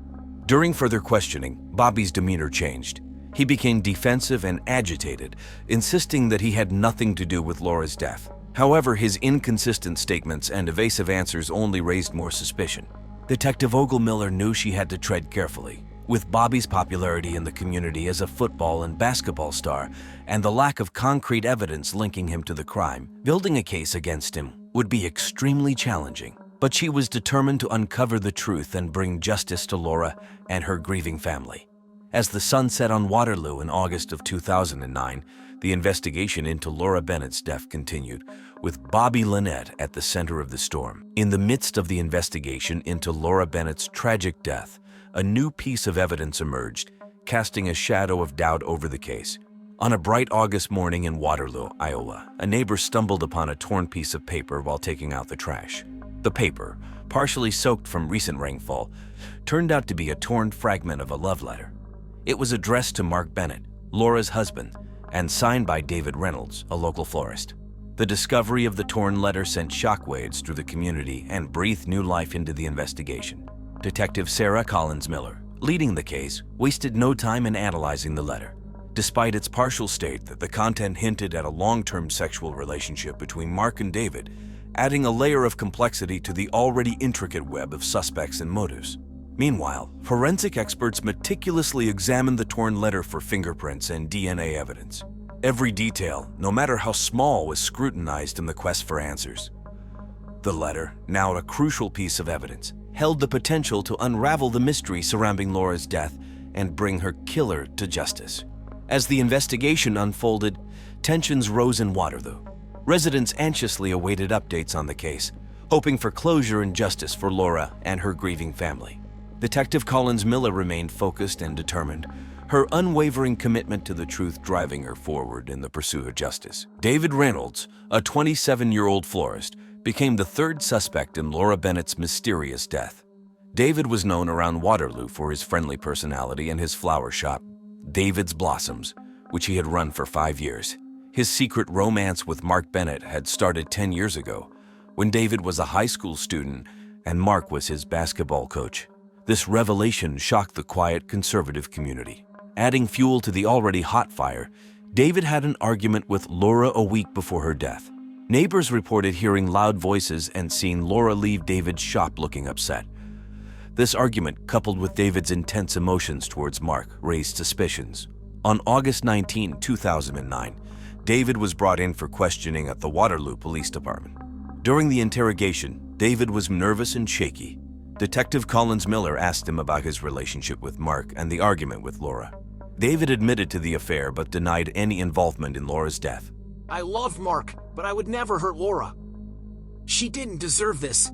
During further questioning, Bobby's demeanor changed. He became defensive and agitated, insisting that he had nothing to do with Laura's death. However, his inconsistent statements and evasive answers only raised more suspicion. Detective Ogle-Miller knew she had to tread carefully. With Bobby's popularity in the community as a football and basketball star and the lack of concrete evidence linking him to the crime, building a case against him would be extremely challenging. But she was determined to uncover the truth and bring justice to Laura and her grieving family. As the sun set on Waterloo in August of 2009, the investigation into Laura Bennett's death continued, with Bobby Lynette at the center of the storm. In the midst of the investigation into Laura Bennett's tragic death, a new piece of evidence emerged, casting a shadow of doubt over the case. On a bright August morning in Waterloo, Iowa, a neighbor stumbled upon a torn piece of paper while taking out the trash. The paper, partially soaked from recent rainfall, turned out to be a torn fragment of a love letter. It was addressed to Mark Bennett, Laura's husband, and signed by David Reynolds, a local florist. The discovery of the torn letter sent shockwaves through the community and breathed new life into the investigation. Detective Sarah Collins Miller, leading the case, wasted no time in analyzing the letter. Despite its partial state that the content hinted at a long-term sexual relationship between Mark and David, adding a layer of complexity to the already intricate web of suspects and motives. Meanwhile, forensic experts meticulously examined the torn letter for fingerprints and DNA evidence. Every detail, no matter how small, was scrutinized in the quest for answers. The letter, now a crucial piece of evidence, held the potential to unravel the mystery surrounding Laura's death and bring her killer to justice. As the investigation unfolded, tensions rose in Waterloo. Residents anxiously awaited updates on the case, hoping for closure and justice for Laura and her grieving family. Detective Collins Miller remained focused and determined, her unwavering commitment to the truth driving her forward in the pursuit of justice. David Reynolds, a 27-year-old florist, became the third suspect in Laura Bennett's mysterious death. David was known around Waterloo for his friendly personality and his flower shop, David's Blossoms, which he had run for 5 years. His secret romance with Mark Bennett had started 10 years ago, when David was a high school student and Mark was his basketball coach. This revelation shocked the quiet conservative community. Adding fuel to the already hot fire, David had an argument with Laura a week before her death. Neighbors reported hearing loud voices and seeing Laura leave David's shop looking upset. This argument, coupled with David's intense emotions towards Mark, raised suspicions. On August 19, 2009, David was brought in for questioning at the Waterloo Police Department. During the interrogation, David was nervous and shaky. Detective Collins Miller asked him about his relationship with Mark and the argument with Laura. David admitted to the affair but denied any involvement in Laura's death. I love Mark, but I would never hurt Laura. She didn't deserve this.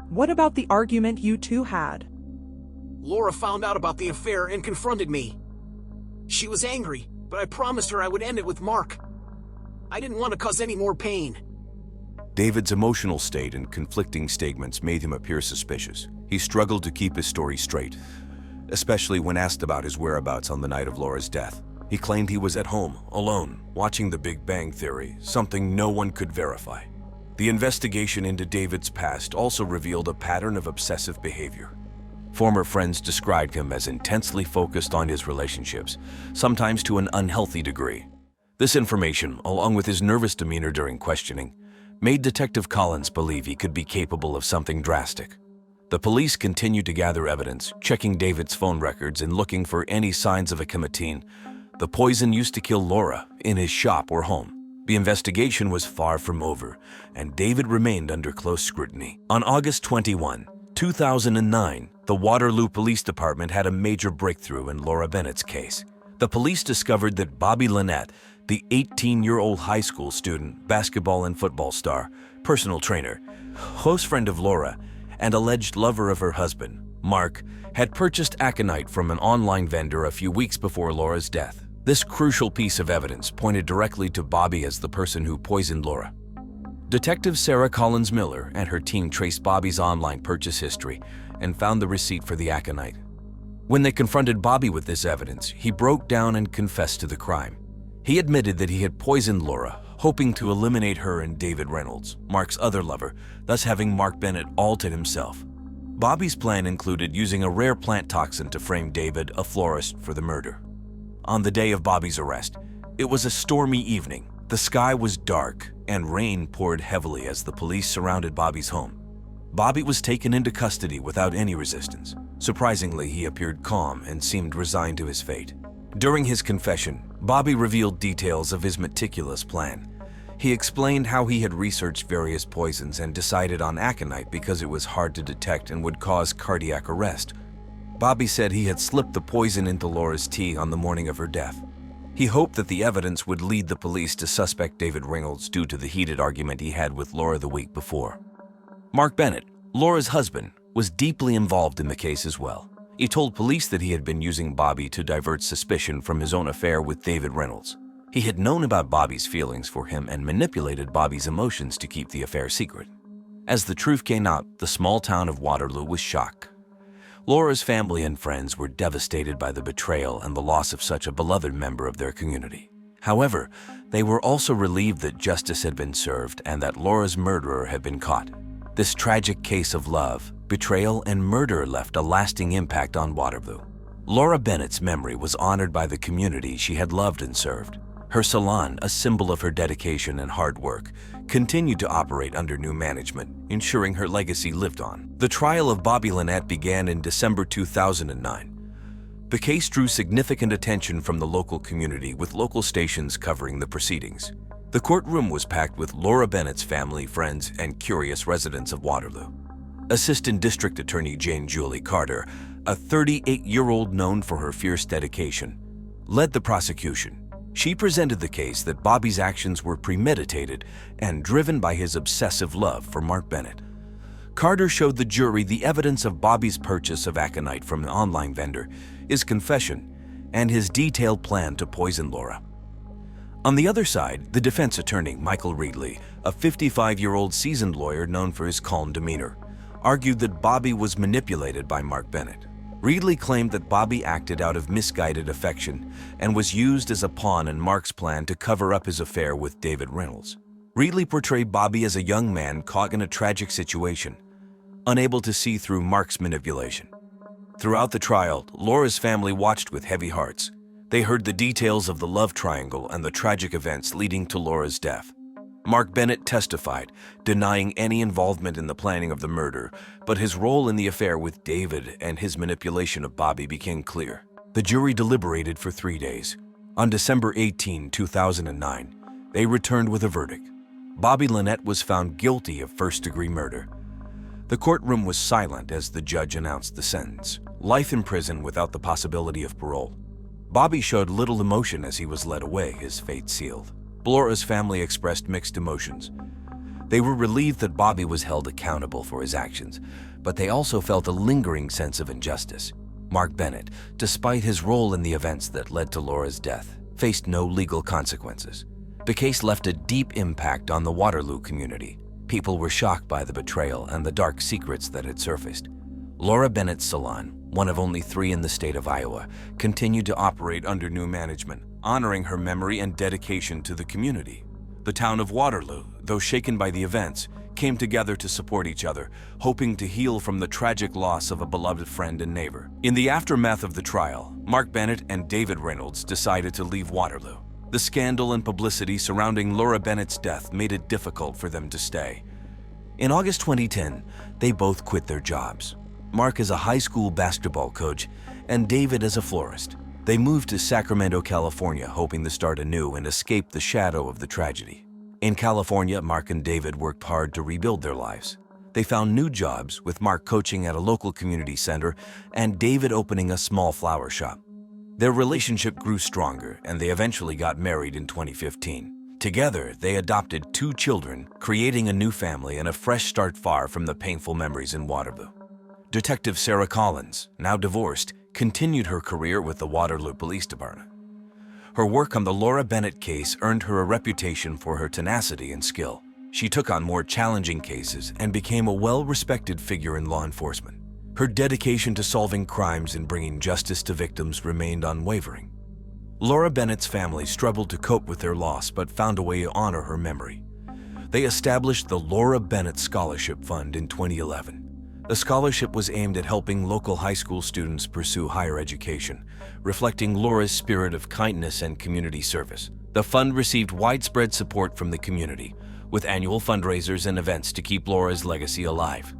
What about the argument you two had? Laura found out about the affair and confronted me. She was angry, but I promised her I would end it with Mark. I didn't want to cause any more pain. David's emotional state and conflicting statements made him appear suspicious. He struggled to keep his story straight, especially when asked about his whereabouts on the night of Laura's death. He claimed he was at home, alone, watching The Big Bang Theory, something no one could verify. The investigation into David's past also revealed a pattern of obsessive behavior. Former friends described him as intensely focused on his relationships, sometimes to an unhealthy degree. This information, along with his nervous demeanor during questioning, made Detective Collins believe he could be capable of something drastic. The police continued to gather evidence, checking David's phone records and looking for any signs of a chemotine, the poison used to kill Laura, in his shop or home. The investigation was far from over, and David remained under close scrutiny. On August 21, 2009, the Waterloo Police Department had a major breakthrough in Laura Bennett's case. The police discovered that Bobby Lynette, the 18-year-old high school student, basketball and football star, personal trainer, close friend of Laura, and alleged lover of her husband, Mark, had purchased aconite from an online vendor a few weeks before Laura's death. This crucial piece of evidence pointed directly to Bobby as the person who poisoned Laura. Detective Sarah Collins Miller and her team traced Bobby's online purchase history and found the receipt for the aconite. When they confronted Bobby with this evidence, he broke down and confessed to the crime. He admitted that he had poisoned Laura, hoping to eliminate her and David Reynolds, Mark's other lover, thus having Mark Bennett all to himself. Bobby's plan included using a rare plant toxin to frame David, a florist, for the murder. On the day of Bobby's arrest, it was a stormy evening. The sky was dark and rain poured heavily as the police surrounded Bobby's home. Bobby was taken into custody without any resistance. Surprisingly, he appeared calm and seemed resigned to his fate. During his confession, Bobby revealed details of his meticulous plan. He explained how he had researched various poisons and decided on aconite because it was hard to detect and would cause cardiac arrest. Bobby said he had slipped the poison into Laura's tea on the morning of her death. He hoped that the evidence would lead the police to suspect David Reynolds due to the heated argument he had with Laura the week before. Mark Bennett, Laura's husband, was deeply involved in the case as well. He told police that he had been using Bobby to divert suspicion from his own affair with David Reynolds. He had known about Bobby's feelings for him and manipulated Bobby's emotions to keep the affair secret. As the truth came out, the small town of Waterloo was shocked. Laura's family and friends were devastated by the betrayal and the loss of such a beloved member of their community. However, they were also relieved that justice had been served and that Laura's murderer had been caught. This tragic case of love, betrayal, and murder left a lasting impact on Waterloo. Laura Bennett's memory was honored by the community she had loved and served. Her salon, a symbol of her dedication and hard work, continued to operate under new management, ensuring her legacy lived on. The trial of Bobby Lynette began in December 2009. The case drew significant attention from the local community, with local stations covering the proceedings. The courtroom was packed with Laura Bennett's family, friends, and curious residents of Waterloo. Assistant District Attorney Jane Julie Carter, a 38-year-old known for her fierce dedication, led the prosecution. She presented the case that Bobby's actions were premeditated and driven by his obsessive love for Mark Bennett. Carter showed the jury the evidence of Bobby's purchase of aconite from an online vendor, his confession, and his detailed plan to poison Laura. On the other side, the defense attorney, Michael Reedley, a 55-year-old seasoned lawyer known for his calm demeanor, argued that Bobby was manipulated by Mark Bennett. Reedley claimed that Bobby acted out of misguided affection and was used as a pawn in Mark's plan to cover up his affair with David Reynolds. Reedley portrayed Bobby as a young man caught in a tragic situation, unable to see through Mark's manipulation. Throughout the trial, Laura's family watched with heavy hearts. They heard the details of the love triangle and the tragic events leading to Laura's death. Mark Bennett testified, denying any involvement in the planning of the murder, but his role in the affair with David and his manipulation of Bobby became clear. The jury deliberated for 3 days. On December 18, 2009, they returned with a verdict. Bobby Lynette was found guilty of first-degree murder. The courtroom was silent as the judge announced the sentence: life in prison without the possibility of parole. Bobby showed little emotion as he was led away, his fate sealed. Laura's family expressed mixed emotions. They were relieved that Bobby was held accountable for his actions, but they also felt a lingering sense of injustice. Mark Bennett, despite his role in the events that led to Laura's death, faced no legal consequences. The case left a deep impact on the Waterloo community. People were shocked by the betrayal and the dark secrets that had surfaced. Laura Bennett's salon, one of only 3 in the state of Iowa, continued to operate under new management, honoring her memory and dedication to the community. The town of Waterloo, though shaken by the events, came together to support each other, hoping to heal from the tragic loss of a beloved friend and neighbor. In the aftermath of the trial, Mark Bennett and David Reynolds decided to leave Waterloo. The scandal and publicity surrounding Laura Bennett's death made it difficult for them to stay. In August 2010, they both quit their jobs. Mark as a high school basketball coach and David as a florist. They moved to Sacramento, California, hoping to start anew and escape the shadow of the tragedy. In California, Mark and David worked hard to rebuild their lives. They found new jobs, with Mark coaching at a local community center and David opening a small flower shop. Their relationship grew stronger, and they eventually got married in 2015. Together, they adopted 2 children, creating a new family and a fresh start far from the painful memories in Waterloo. Detective Sarah Collins, now divorced, continued her career with the Waterloo Police Department. Her work on the Laura Bennett case earned her a reputation for her tenacity and skill. She took on more challenging cases and became a well-respected figure in law enforcement. Her dedication to solving crimes and bringing justice to victims remained unwavering. Laura Bennett's family struggled to cope with their loss but found a way to honor her memory. They established the Laura Bennett Scholarship Fund in 2011. The scholarship was aimed at helping local high school students pursue higher education, reflecting Laura's spirit of kindness and community service. The fund received widespread support from the community, with annual fundraisers and events to keep Laura's legacy alive.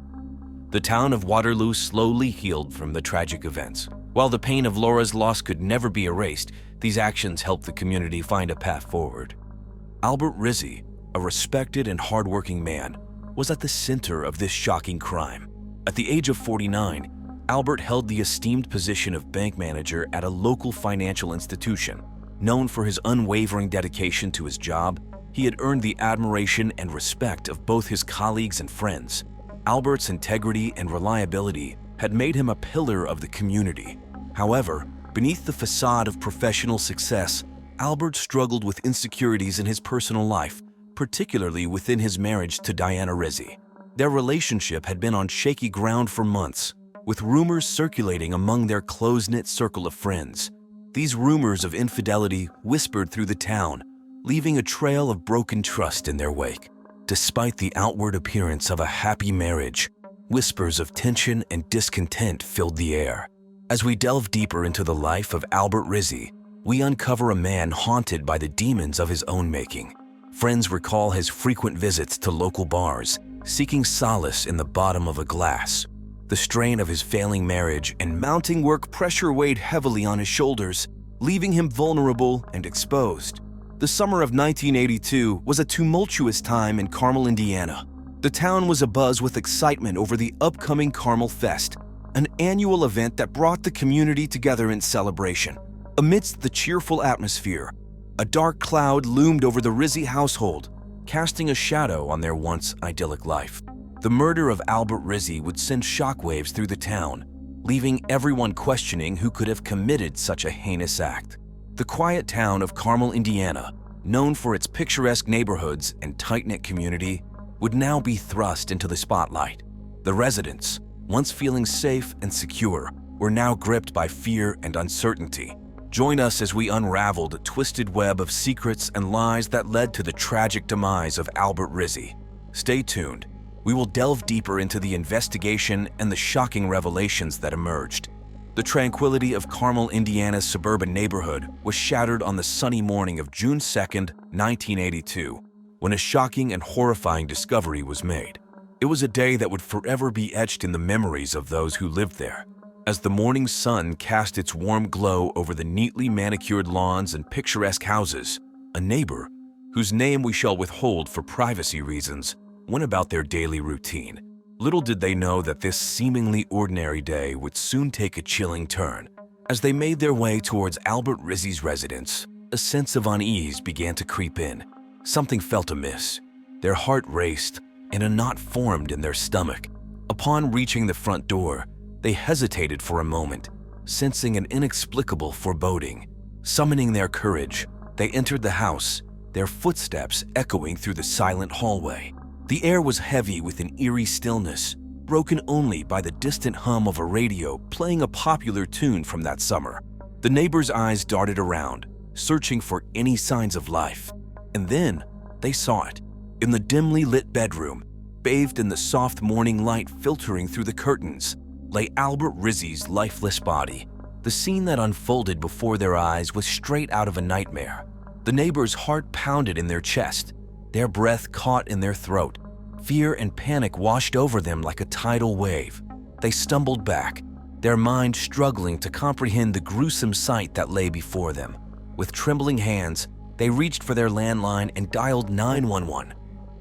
The town of Waterloo slowly healed from the tragic events. While the pain of Laura's loss could never be erased, these actions helped the community find a path forward. Albert Rizzy, a respected and hardworking man, was at the center of this shocking crime. At the age of 49, Albert held the esteemed position of bank manager at a local financial institution. Known for his unwavering dedication to his job, he had earned the admiration and respect of both his colleagues and friends. Albert's integrity and reliability had made him a pillar of the community. However, beneath the facade of professional success, Albert struggled with insecurities in his personal life, particularly within his marriage to Diana Rizzy. Their relationship had been on shaky ground for months, with rumors circulating among their close-knit circle of friends. These rumors of infidelity whispered through the town, leaving a trail of broken trust in their wake. Despite the outward appearance of a happy marriage, whispers of tension and discontent filled the air. As we delve deeper into the life of Albert Rizzy, we uncover a man haunted by the demons of his own making. Friends recall his frequent visits to local bars, seeking solace in the bottom of a glass. The strain of his failing marriage and mounting work pressure weighed heavily on his shoulders, leaving him vulnerable and exposed. The summer of 1982 was a tumultuous time in Carmel, Indiana. The town was abuzz with excitement over the upcoming Carmel Fest, an annual event that brought the community together in celebration. Amidst the cheerful atmosphere, a dark cloud loomed over the Rizzy household, casting a shadow on their once idyllic life. The murder of Albert Rizzy would send shockwaves through the town, leaving everyone questioning who could have committed such a heinous act. The quiet town of Carmel, Indiana, known for its picturesque neighborhoods and tight-knit community, would now be thrust into the spotlight. The residents, once feeling safe and secure, were now gripped by fear and uncertainty. Join us as we unravel the twisted web of secrets and lies that led to the tragic demise of Albert Rizzy. Stay tuned. We will delve deeper into the investigation and the shocking revelations that emerged. The tranquility of Carmel, Indiana's suburban neighborhood was shattered on the sunny morning of June 2, 1982, when a shocking and horrifying discovery was made. It was a day that would forever be etched in the memories of those who lived there. As the morning sun cast its warm glow over the neatly manicured lawns and picturesque houses, a neighbor, whose name we shall withhold for privacy reasons, went about their daily routine. Little did they know that this seemingly ordinary day would soon take a chilling turn. As they made their way towards Albert Rizzy's residence, a sense of unease began to creep in. Something felt amiss. Their heart raced, and a knot formed in their stomach. Upon reaching the front door, they hesitated for a moment, sensing an inexplicable foreboding. Summoning their courage, they entered the house, their footsteps echoing through the silent hallway. The air was heavy with an eerie stillness, broken only by the distant hum of a radio playing a popular tune from that summer. The neighbors' eyes darted around, searching for any signs of life. And then they saw it. In the dimly lit bedroom, bathed in the soft morning light filtering through the curtains, lay Albert Rizzy's lifeless body. The scene that unfolded before their eyes was straight out of a nightmare. The neighbors' heart pounded in their chest, their breath caught in their throat. Fear and panic washed over them like a tidal wave. They stumbled back, their minds struggling to comprehend the gruesome sight that lay before them. With trembling hands, they reached for their landline and dialed 911,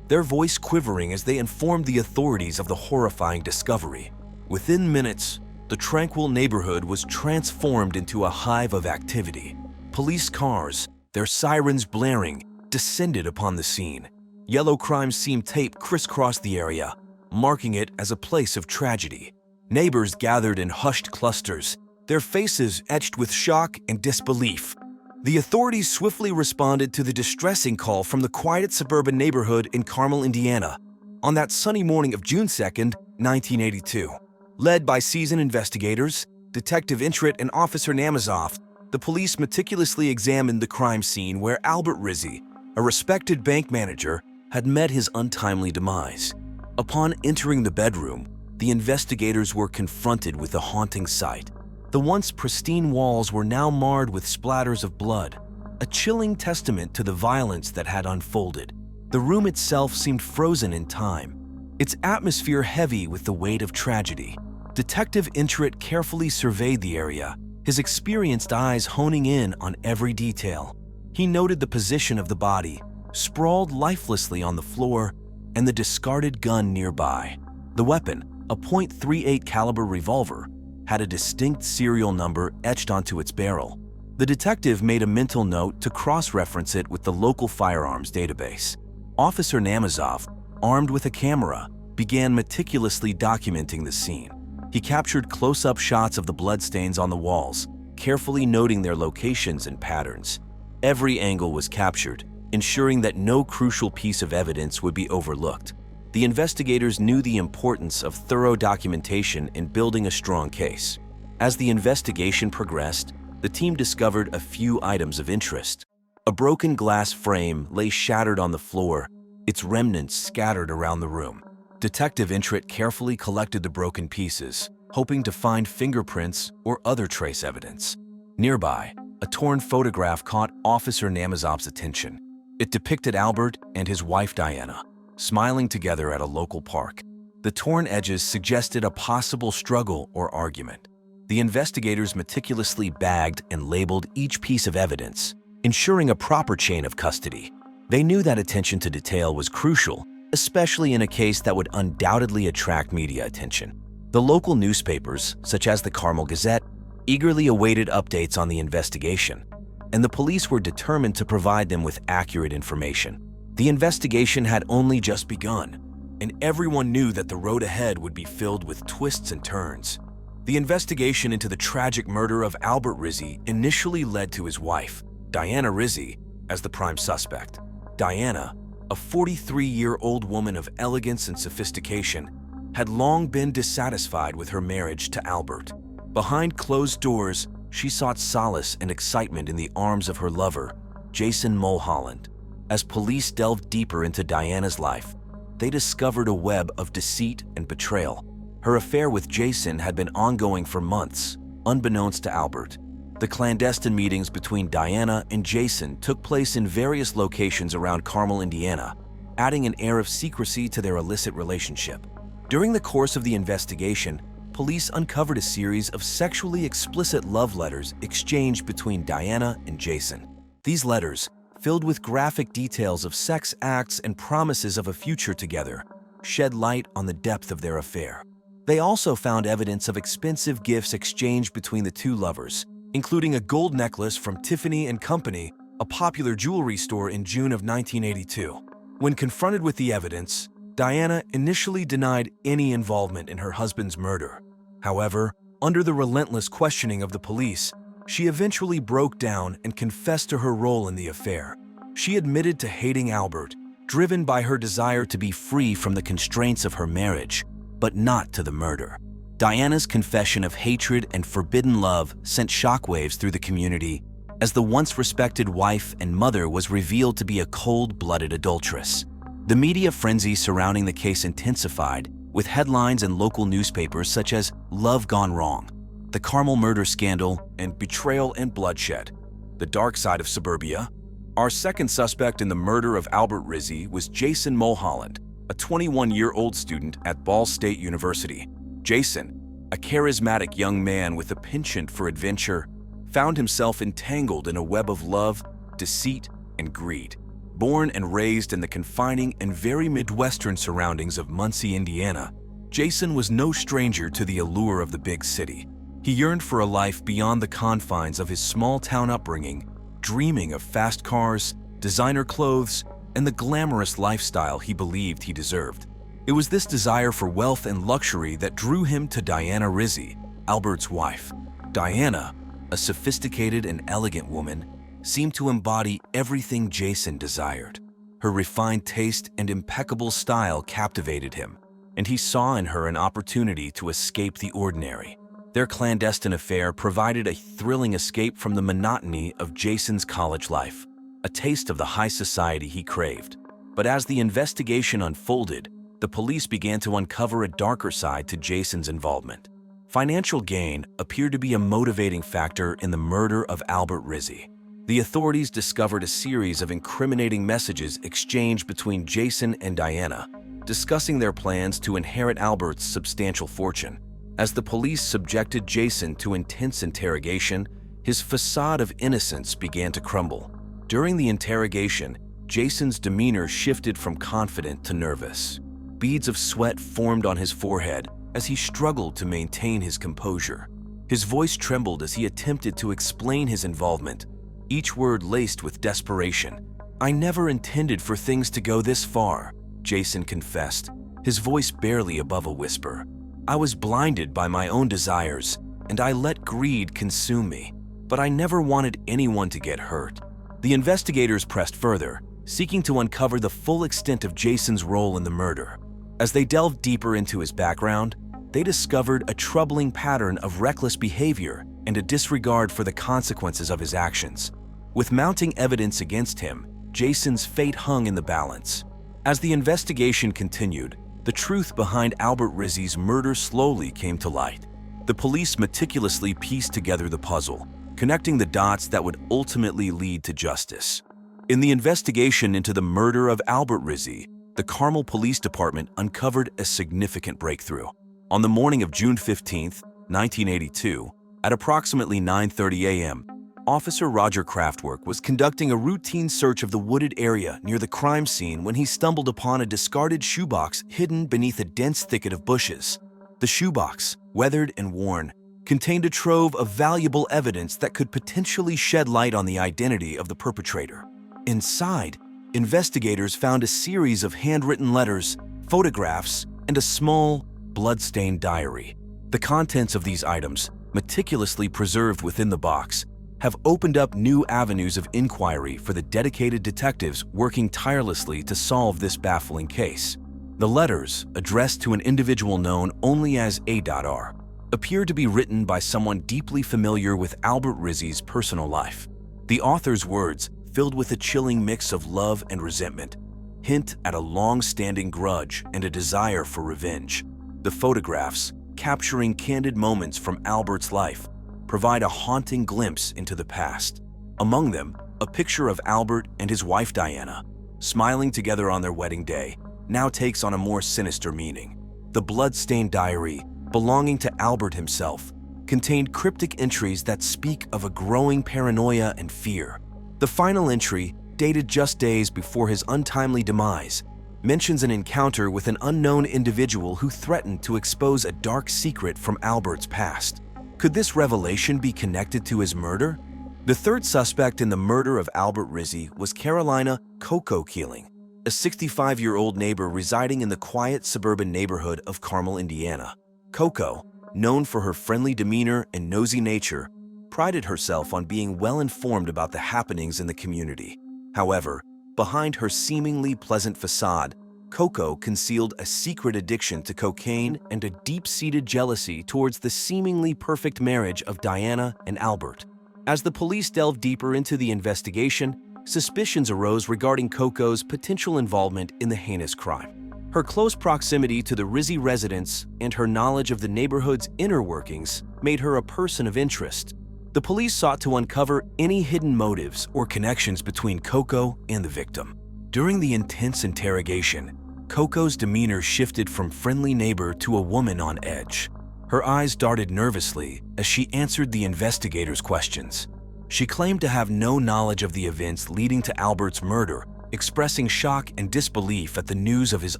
their voice quivering as they informed the authorities of the horrifying discovery. Within minutes, the tranquil neighborhood was transformed into a hive of activity. Police cars, their sirens blaring, descended upon the scene. Yellow crime scene tape crisscrossed the area, marking it as a place of tragedy. Neighbors gathered in hushed clusters, their faces etched with shock and disbelief. The authorities swiftly responded to the distressing call from the quiet suburban neighborhood in Carmel, Indiana, on that sunny morning of June 2, 1982. Led by seasoned investigators, Detective Intrit and Officer Namazov, the police meticulously examined the crime scene where Albert Rizzy, a respected bank manager, had met his untimely demise. Upon entering the bedroom, the investigators were confronted with a haunting sight. The once pristine walls were now marred with splatters of blood, a chilling testament to the violence that had unfolded. The room itself seemed frozen in time, its atmosphere heavy with the weight of tragedy. Detective Intrit carefully surveyed the area, his experienced eyes honing in on every detail. He noted the position of the body, sprawled lifelessly on the floor, and the discarded gun nearby. The weapon, a .38 caliber revolver, had a distinct serial number etched onto its barrel. The detective made a mental note to cross-reference it with the local firearms database. Officer Namazov, armed with a camera, began meticulously documenting the scene. He captured close-up shots of the bloodstains on the walls, carefully noting their locations and patterns. Every angle was captured, ensuring that no crucial piece of evidence would be overlooked. The investigators knew the importance of thorough documentation in building a strong case. As the investigation progressed, the team discovered a few items of interest. A broken glass frame lay shattered on the floor, its remnants scattered around the room. Detective Intrit carefully collected the broken pieces, hoping to find fingerprints or other trace evidence. Nearby, a torn photograph caught Officer Namazov's attention. It depicted Albert and his wife Diana, smiling together at a local park. The torn edges suggested a possible struggle or argument. The investigators meticulously bagged and labeled each piece of evidence, ensuring a proper chain of custody. They knew that attention to detail was crucial, especially in a case that would undoubtedly attract media attention. The local newspapers, such as the Carmel Gazette, eagerly awaited updates on the investigation, and the police were determined to provide them with accurate information. The investigation had only just begun, and everyone knew that the road ahead would be filled with twists and turns. The investigation into the tragic murder of Albert Rizzy initially led to his wife, Diana Rizzy, as the prime suspect. Diana, a 43-year-old woman of elegance and sophistication, had long been dissatisfied with her marriage to Albert. Behind closed doors, she sought solace and excitement in the arms of her lover, Jason Mulholland. As police delved deeper into Diana's life, they discovered a web of deceit and betrayal. Her affair with Jason had been ongoing for months, unbeknownst to Albert. The clandestine meetings between Diana and Jason took place in various locations around Carmel, Indiana, adding an air of secrecy to their illicit relationship. During the course of the investigation, police uncovered a series of sexually explicit love letters exchanged between Diana and Jason. These letters, filled with graphic details of sex acts and promises of a future together, shed light on the depth of their affair. They also found evidence of expensive gifts exchanged between the two lovers, including a gold necklace from Tiffany & Company, a popular jewelry store in June of 1982. When confronted with the evidence, Diana initially denied any involvement in her husband's murder. However, under the relentless questioning of the police, she eventually broke down and confessed to her role in the affair. She admitted to hating Albert, driven by her desire to be free from the constraints of her marriage, but not to the murder. Diana's confession of hatred and forbidden love sent shockwaves through the community, as the once respected wife and mother was revealed to be a cold-blooded adulteress. The media frenzy surrounding the case intensified, with headlines in local newspapers such as "Love Gone Wrong," "The Carmel Murder Scandal," and "Betrayal and Bloodshed." The dark side of suburbia. Our second suspect in the murder of Albert Rizzy was Jason Mulholland, a 21-year-old student at Ball State University. Jason, a charismatic young man with a penchant for adventure, found himself entangled in a web of love, deceit, and greed. Born and raised in the confining and very Midwestern surroundings of Muncie, Indiana, Jason was no stranger to the allure of the big city. He yearned for a life beyond the confines of his small-town upbringing, dreaming of fast cars, designer clothes, and the glamorous lifestyle he believed he deserved. It was this desire for wealth and luxury that drew him to Diana Rizzy, Albert's wife. Diana, a sophisticated and elegant woman, seemed to embody everything Jason desired. Her refined taste and impeccable style captivated him, and he saw in her an opportunity to escape the ordinary. Their clandestine affair provided a thrilling escape from the monotony of Jason's college life, a taste of the high society he craved. But as the investigation unfolded, the police began to uncover a darker side to Jason's involvement. Financial gain appeared to be a motivating factor in the murder of Albert Rizzy. The authorities discovered a series of incriminating messages exchanged between Jason and Diana, discussing their plans to inherit Albert's substantial fortune. As the police subjected Jason to intense interrogation, his facade of innocence began to crumble. During the interrogation, Jason's demeanor shifted from confident to nervous. Beads of sweat formed on his forehead as he struggled to maintain his composure. His voice trembled as he attempted to explain his involvement, each word laced with desperation. "I never intended for things to go this far," Jason confessed, his voice barely above a whisper. "I was blinded by my own desires, and I let greed consume me, but I never wanted anyone to get hurt." The investigators pressed further, seeking to uncover the full extent of Jason's role in the murder. As they delved deeper into his background, they discovered a troubling pattern of reckless behavior and a disregard for the consequences of his actions. With mounting evidence against him, Jason's fate hung in the balance. As the investigation continued, the truth behind Albert Rizzy's murder slowly came to light. The police meticulously pieced together the puzzle, connecting the dots that would ultimately lead to justice. In the investigation into the murder of Albert Rizzy, the Carmel Police Department uncovered a significant breakthrough. On the morning of June 15, 1982, at approximately 9:30 a.m., Officer Roger Kraftwerk was conducting a routine search of the wooded area near the crime scene when he stumbled upon a discarded shoebox hidden beneath a dense thicket of bushes. The shoebox, weathered and worn, contained a trove of valuable evidence that could potentially shed light on the identity of the perpetrator. Inside, investigators found a series of handwritten letters, photographs, and a small, blood-stained diary. The contents of these items, meticulously preserved within the box, have opened up new avenues of inquiry for the dedicated detectives working tirelessly to solve this baffling case. The letters, addressed to an individual known only as A.R., appear to be written by someone deeply familiar with Albert Rizzy's personal life. The author's words, filled with a chilling mix of love and resentment, hint at a long-standing grudge and a desire for revenge. The photographs, capturing candid moments from Albert's life, provide a haunting glimpse into the past. Among them, a picture of Albert and his wife Diana, smiling together on their wedding day, now takes on a more sinister meaning. The blood-stained diary, belonging to Albert himself, contained cryptic entries that speak of a growing paranoia and fear. The final entry, dated just days before his untimely demise, mentions an encounter with an unknown individual who threatened to expose a dark secret from Albert's past. Could this revelation be connected to his murder? The third suspect in the murder of Albert Rizzy was Carolina Coco Keeling, a 65-year-old neighbor residing in the quiet suburban neighborhood of Carmel, Indiana. Coco, known for her friendly demeanor and nosy nature, prided herself on being well-informed about the happenings in the community. However, behind her seemingly pleasant facade, Coco concealed a secret addiction to cocaine and a deep-seated jealousy towards the seemingly perfect marriage of Diana and Albert. As the police delved deeper into the investigation, suspicions arose regarding Coco's potential involvement in the heinous crime. Her close proximity to the Rizzy residence and her knowledge of the neighborhood's inner workings made her a person of interest. The police sought to uncover any hidden motives or connections between Coco and the victim. During the intense interrogation, Coco's demeanor shifted from friendly neighbor to a woman on edge. Her eyes darted nervously as she answered the investigators' questions. She claimed to have no knowledge of the events leading to Albert's murder, expressing shock and disbelief at the news of his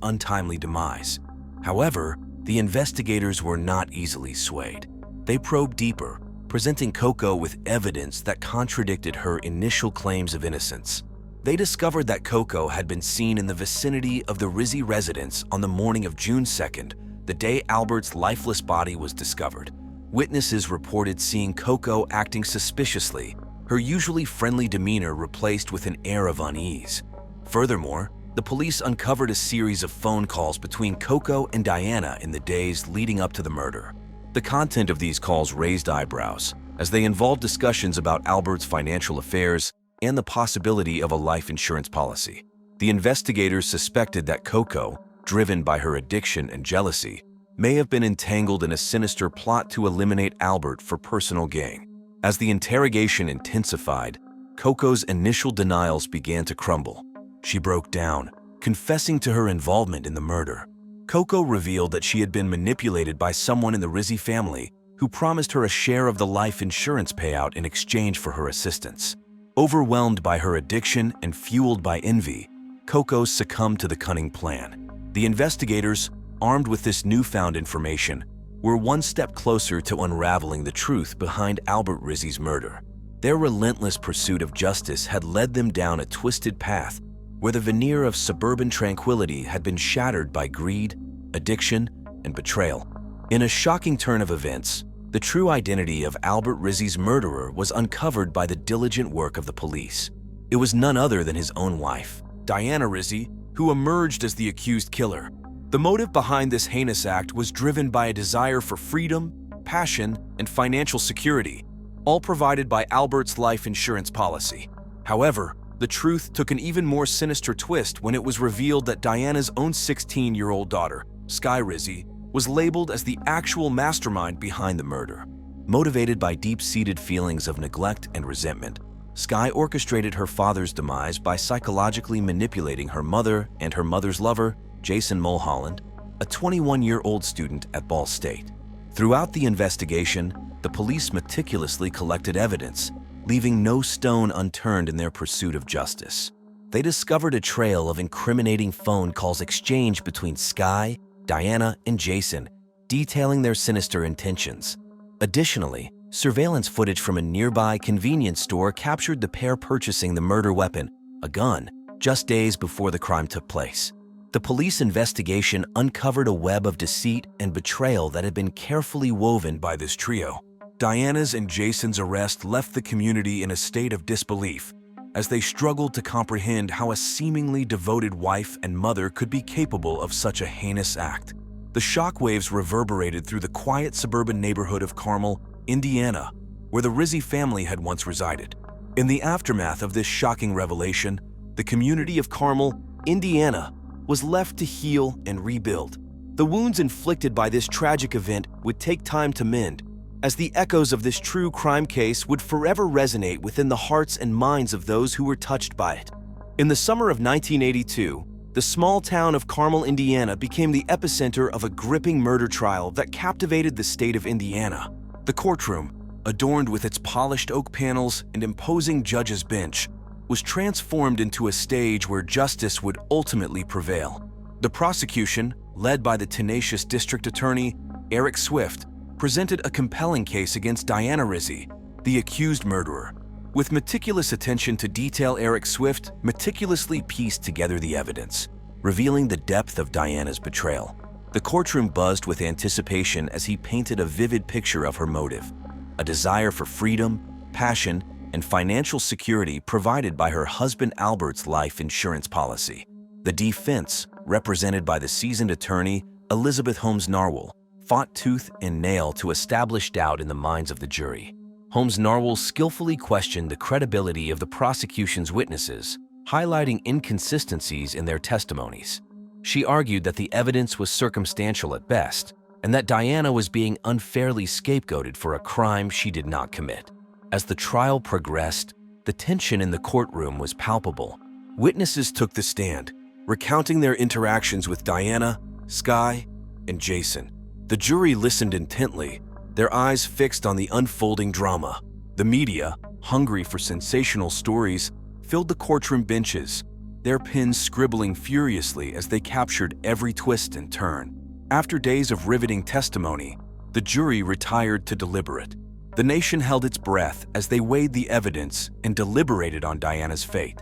untimely demise. However, the investigators were not easily swayed. They probed deeper, presenting Coco with evidence that contradicted her initial claims of innocence. They discovered that Coco had been seen in the vicinity of the Rizzy residence on the morning of June 2nd, the day Albert's lifeless body was discovered. Witnesses reported seeing Coco acting suspiciously, her usually friendly demeanor replaced with an air of unease. Furthermore, the police uncovered a series of phone calls between Coco and Diana in the days leading up to the murder. The content of these calls raised eyebrows, as they involved discussions about Albert's financial affairs and the possibility of a life insurance policy. The investigators suspected that Coco, driven by her addiction and jealousy, may have been entangled in a sinister plot to eliminate Albert for personal gain. As the interrogation intensified, Coco's initial denials began to crumble. She broke down, confessing to her involvement in the murder. Coco revealed that she had been manipulated by someone in the Rizzy family who promised her a share of the life insurance payout in exchange for her assistance. Overwhelmed by her addiction and fueled by envy, Coco succumbed to the cunning plan. The investigators, armed with this newfound information, were one step closer to unraveling the truth behind Albert Rizzy's murder. Their relentless pursuit of justice had led them down a twisted path where the veneer of suburban tranquility had been shattered by greed, addiction, and betrayal. In a shocking turn of events, the true identity of Albert Rizzy's murderer was uncovered by the diligent work of the police. It was none other than his own wife, Diana Rizzy, who emerged as the accused killer. The motive behind this heinous act was driven by a desire for freedom, passion, and financial security, all provided by Albert's life insurance policy. However, the truth took an even more sinister twist when it was revealed that Diana's own 16-year-old daughter, Sky Rizzy, was labeled as the actual mastermind behind the murder. Motivated by deep-seated feelings of neglect and resentment, Sky orchestrated her father's demise by psychologically manipulating her mother and her mother's lover, Jason Mulholland, a 21-year-old student at Ball State. Throughout the investigation, the police meticulously collected evidence, leaving no stone unturned in their pursuit of justice. They discovered a trail of incriminating phone calls exchanged between Sky, Diana, and Jason, detailing their sinister intentions. Additionally, surveillance footage from a nearby convenience store captured the pair purchasing the murder weapon, a gun, just days before the crime took place. The police investigation uncovered a web of deceit and betrayal that had been carefully woven by this trio. Diana's and Jason's arrest left the community in a state of disbelief, as they struggled to comprehend how a seemingly devoted wife and mother could be capable of such a heinous act. The shockwaves reverberated through the quiet suburban neighborhood of Carmel, Indiana, where the Rizzy family had once resided. In the aftermath of this shocking revelation, the community of Carmel, Indiana, was left to heal and rebuild. The wounds inflicted by this tragic event would take time to mend, as the echoes of this true crime case would forever resonate within the hearts and minds of those who were touched by it. In the summer of 1982, the small town of Carmel, Indiana became the epicenter of a gripping murder trial that captivated the state of Indiana. The courtroom, adorned with its polished oak panels and imposing judge's bench, was transformed into a stage where justice would ultimately prevail. The prosecution, led by the tenacious district attorney, Eric Swift, presented a compelling case against Diana Rizzy, the accused murderer. With meticulous attention to detail, Eric Swift meticulously pieced together the evidence, revealing the depth of Diana's betrayal. The courtroom buzzed with anticipation as he painted a vivid picture of her motive, a desire for freedom, passion, and financial security provided by her husband Albert's life insurance policy. The defense, represented by the seasoned attorney Elizabeth Holmes Narwhal, fought tooth and nail to establish doubt in the minds of the jury. Holmes Narwhal skillfully questioned the credibility of the prosecution's witnesses, highlighting inconsistencies in their testimonies. She argued that the evidence was circumstantial at best, and that Diana was being unfairly scapegoated for a crime she did not commit. As the trial progressed, the tension in the courtroom was palpable. Witnesses took the stand, recounting their interactions with Diana, Sky, and Jason. The jury listened intently, their eyes fixed on the unfolding drama. The media, hungry for sensational stories, filled the courtroom benches, their pens scribbling furiously as they captured every twist and turn. After days of riveting testimony, the jury retired to deliberate. The nation held its breath as they weighed the evidence and deliberated on Diana's fate.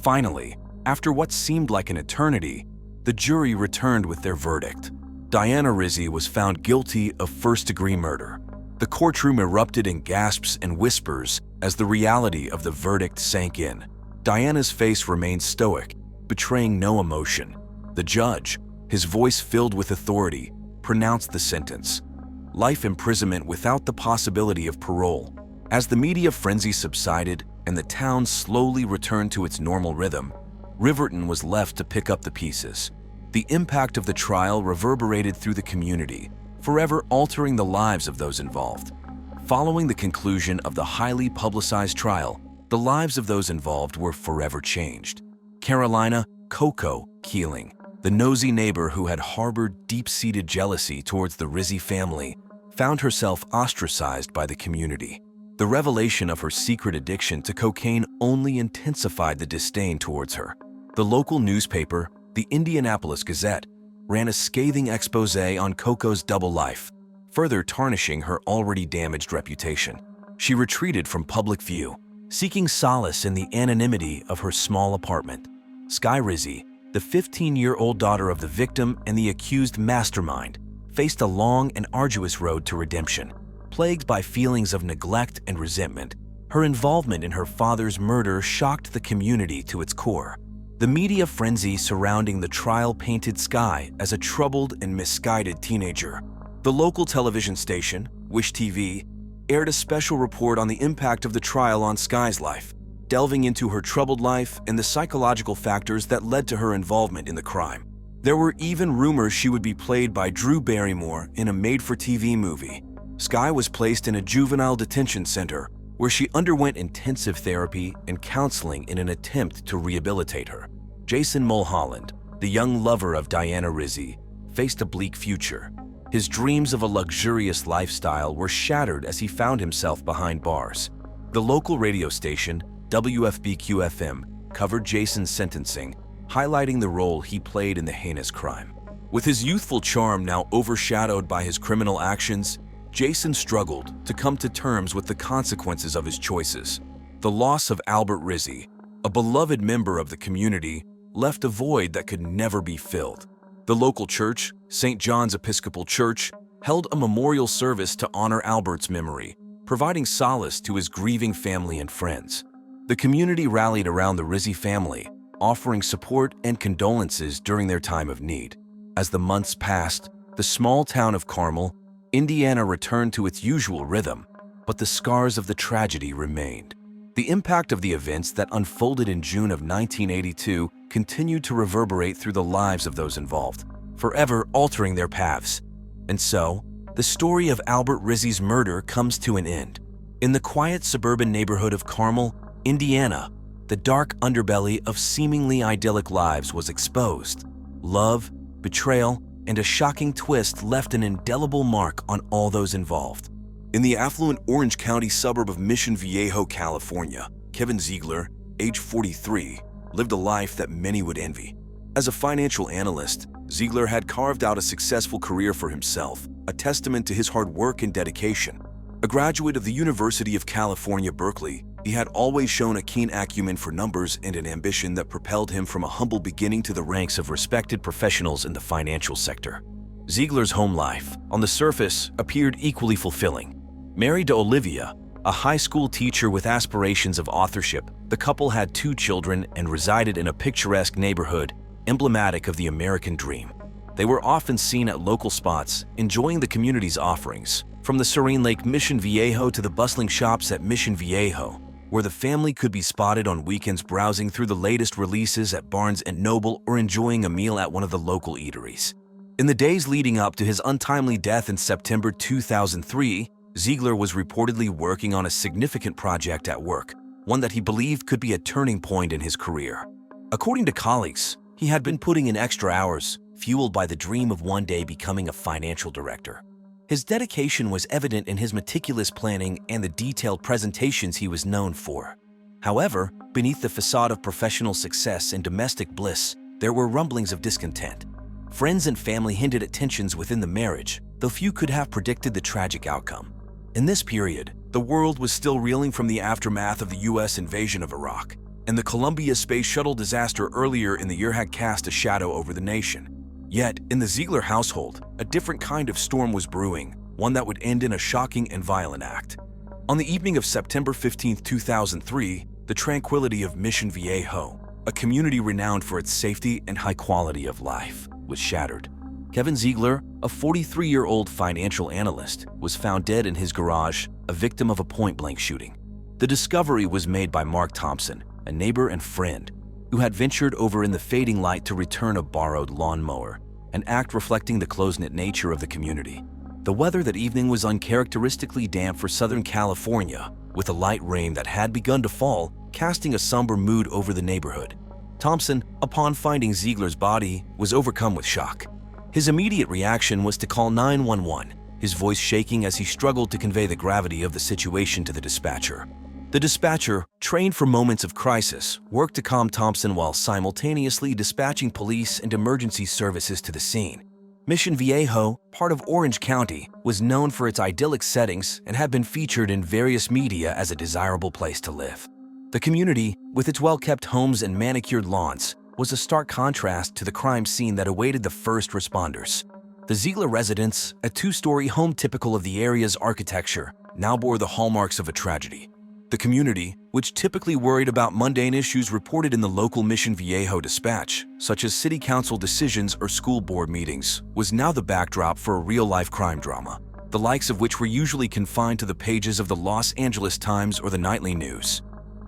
Finally, after what seemed like an eternity, the jury returned with their verdict. Diana Rizzy was found guilty of first-degree murder. The courtroom erupted in gasps and whispers as the reality of the verdict sank in. Diana's face remained stoic, betraying no emotion. The judge, his voice filled with authority, pronounced the sentence: life imprisonment without the possibility of parole. As the media frenzy subsided and the town slowly returned to its normal rhythm, Riverton was left to pick up the pieces. The impact of the trial reverberated through the community, forever altering the lives of those involved. Following the conclusion of the highly publicized trial, the lives of those involved were forever changed. Carolina Coco Keeling, the nosy neighbor who had harbored deep-seated jealousy towards the Rizzy family, found herself ostracized by the community. The revelation of her secret addiction to cocaine only intensified the disdain towards her. The local newspaper, the Indianapolis Gazette, ran a scathing expose on Coco's double life, further tarnishing her already damaged reputation. She retreated from public view, seeking solace in the anonymity of her small apartment. Sky Rizzy, the 15-year-old daughter of the victim and the accused Mastermind, faced a long and arduous road to redemption. Plagued by feelings of neglect and resentment, her involvement in her father's murder shocked the community to its core. The media frenzy surrounding the trial painted Sky as a troubled and misguided teenager. The local television station, Wish TV, aired a special report on the impact of the trial on Sky's life, delving into her troubled life and the psychological factors that led to her involvement in the crime. There were even rumors she would be played by Drew Barrymore in a made-for-TV movie. Sky was placed in a juvenile detention center where she underwent intensive therapy and counseling in an attempt to rehabilitate her. Jason Mulholland, the young lover of Diana Rizzy, faced a bleak future. His dreams of a luxurious lifestyle were shattered as he found himself behind bars. The local radio station, WFBQ-FM, covered Jason's sentencing, highlighting the role he played in the heinous crime. With his youthful charm now overshadowed by his criminal actions, Jason struggled to come to terms with the consequences of his choices. The loss of Albert Rizzy, a beloved member of the community, left a void that could never be filled. The local church, St. John's Episcopal Church, held a memorial service to honor Albert's memory, providing solace to his grieving family and friends. The community rallied around the Rizzy family, offering support and condolences during their time of need. As the months passed, the small town of Carmel, Indiana returned to its usual rhythm, but the scars of the tragedy remained. The impact of the events that unfolded in June of 1982 continued to reverberate through the lives of those involved, forever altering their paths. And so, the story of Albert Rizzy's murder comes to an end. In the quiet suburban neighborhood of Carmel, Indiana, the dark underbelly of seemingly idyllic lives was exposed. Love, betrayal, and a shocking twist left an indelible mark on all those involved. In the affluent Orange County suburb of Mission Viejo, California, Kevin Ziegler, age 43, lived a life that many would envy. As a financial analyst, Ziegler had carved out a successful career for himself, a testament to his hard work and dedication. A graduate of the University of California, Berkeley, he had always shown a keen acumen for numbers and an ambition that propelled him from a humble beginning to the ranks of respected professionals in the financial sector. Ziegler's home life, on the surface, appeared equally fulfilling. Married to Olivia, a high school teacher with aspirations of authorship, the couple had 2 children and resided in a picturesque neighborhood emblematic of the American dream. They were often seen at local spots, enjoying the community's offerings, from the serene Lake Mission Viejo to the bustling shops at Mission Viejo, where the family could be spotted on weekends browsing through the latest releases at Barnes & Noble or enjoying a meal at one of the local eateries. In the days leading up to his untimely death in September 2003, Ziegler was reportedly working on a significant project at work, one that he believed could be a turning point in his career. According to colleagues, he had been putting in extra hours, fueled by the dream of one day becoming a financial director. His dedication was evident in his meticulous planning and the detailed presentations he was known for. However, beneath the facade of professional success and domestic bliss, there were rumblings of discontent. Friends and family hinted at tensions within the marriage, though few could have predicted the tragic outcome. In this period, the world was still reeling from the aftermath of the U.S. invasion of Iraq, and the Columbia Space Shuttle disaster earlier in the year had cast a shadow over the nation. Yet, in the Ziegler household, a different kind of storm was brewing, one that would end in a shocking and violent act. On the evening of September 15, 2003, the tranquility of Mission Viejo, a community renowned for its safety and high quality of life, was shattered. Kevin Ziegler, a 43-year-old financial analyst, was found dead in his garage, a victim of a point-blank shooting. The discovery was made by Mark Thompson, a neighbor and friend, who had ventured over in the fading light to return a borrowed lawnmower, an act reflecting the close-knit nature of the community. The weather that evening was uncharacteristically damp for Southern California, with a light rain that had begun to fall, casting a somber mood over the neighborhood. Thompson, upon finding Ziegler's body, was overcome with shock. His immediate reaction was to call 911, his voice shaking as he struggled to convey the gravity of the situation to the dispatcher. The dispatcher, trained for moments of crisis, worked to calm Thompson while simultaneously dispatching police and emergency services to the scene. Mission Viejo, part of Orange County, was known for its idyllic settings and had been featured in various media as a desirable place to live. The community, with its well-kept homes and manicured lawns, was a stark contrast to the crime scene that awaited the first responders. The Ziegler residence, a 2-story home typical of the area's architecture, now bore the hallmarks of a tragedy. The community, which typically worried about mundane issues reported in the local Mission Viejo dispatch, such as city council decisions or school board meetings, was now the backdrop for a real-life crime drama, the likes of which were usually confined to the pages of the Los Angeles Times or the nightly news.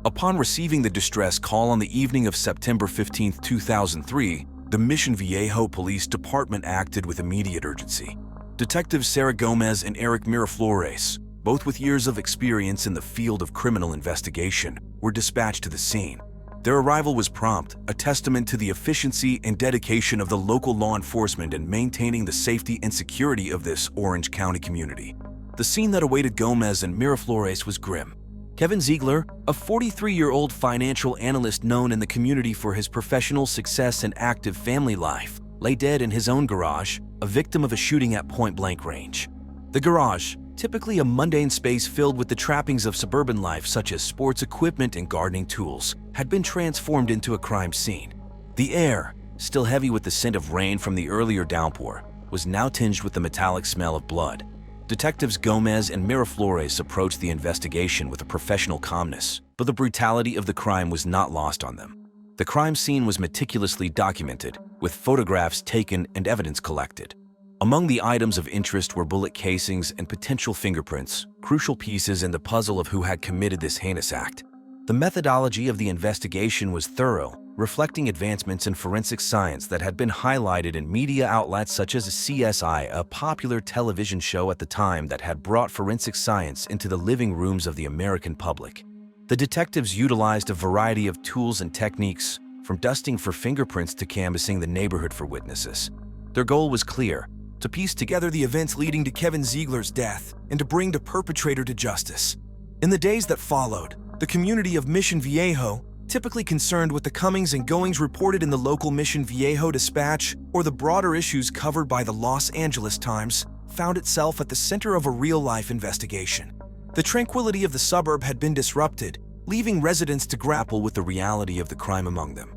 Upon receiving the distress call on the evening of September 15, 2003, the Mission Viejo Police Department acted with immediate urgency. Detectives Sarah Gomez and Eric Miraflores, both with years of experience in the field of criminal investigation, were dispatched to the scene. Their arrival was prompt, a testament to the efficiency and dedication of the local law enforcement in maintaining the safety and security of this Orange County community. The scene that awaited Gomez and Miraflores was grim. Kevin Ziegler, a 43-year-old financial analyst known in the community for his professional success and active family life, lay dead in his own garage, a victim of a shooting at point-blank range. The garage, typically a mundane space filled with the trappings of suburban life such as sports equipment and gardening tools, had been transformed into a crime scene. The air, still heavy with the scent of rain from the earlier downpour, was now tinged with the metallic smell of blood. Detectives Gomez and Miraflores approached the investigation with a professional calmness, but the brutality of the crime was not lost on them. The crime scene was meticulously documented, with photographs taken and evidence collected. Among the items of interest were bullet casings and potential fingerprints, crucial pieces in the puzzle of who had committed this heinous act. The methodology of the investigation was thorough, reflecting advancements in forensic science that had been highlighted in media outlets such as CSI, a popular television show at the time that had brought forensic science into the living rooms of the American public. The detectives utilized a variety of tools and techniques, from dusting for fingerprints to canvassing the neighborhood for witnesses. Their goal was clear: to piece together the events leading to Kevin Ziegler's death and to bring the perpetrator to justice. In the days that followed, the community of Mission Viejo, typically concerned with the comings and goings reported in the local Mission Viejo Dispatch or the broader issues covered by the Los Angeles Times, found itself at the center of a real-life investigation. The tranquility of the suburb had been disrupted, leaving residents to grapple with the reality of the crime among them.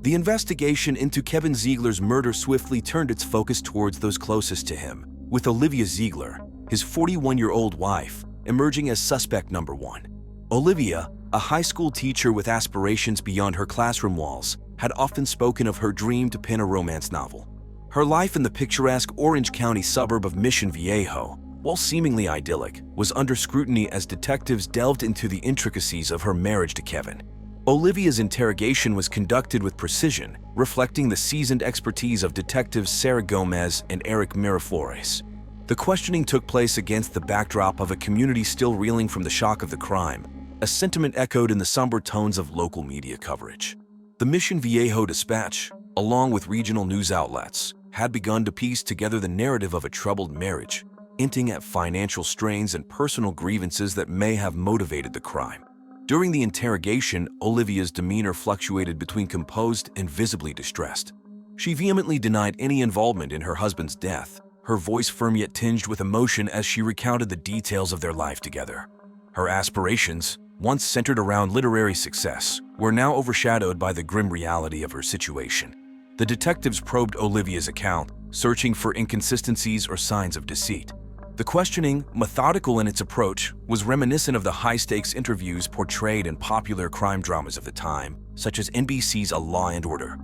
The investigation into Kevin Ziegler's murder swiftly turned its focus towards those closest to him, with Olivia Ziegler, his 41-year-old wife, emerging as suspect number one. Olivia, a high school teacher with aspirations beyond her classroom walls, had often spoken of her dream to pen a romance novel. Her life in the picturesque Orange County suburb of Mission Viejo, while seemingly idyllic, was under scrutiny as detectives delved into the intricacies of her marriage to Kevin. Olivia's interrogation was conducted with precision, reflecting the seasoned expertise of detectives Sarah Gomez and Eric Miraflores. The questioning took place against the backdrop of a community still reeling from the shock of the crime, a sentiment echoed in the somber tones of local media coverage. The Mission Viejo Dispatch, along with regional news outlets, had begun to piece together the narrative of a troubled marriage, hinting at financial strains and personal grievances that may have motivated the crime. During the interrogation, Olivia's demeanor fluctuated between composed and visibly distressed. She vehemently denied any involvement in her husband's death, her voice firm yet tinged with emotion as she recounted the details of their life together. Her aspirations, once centered around literary success, were now overshadowed by the grim reality of her situation. The detectives probed Olivia's account, searching for inconsistencies or signs of deceit. The questioning, methodical in its approach, was reminiscent of the high-stakes interviews portrayed in popular crime dramas of the time, such as NBC's A Law and Order.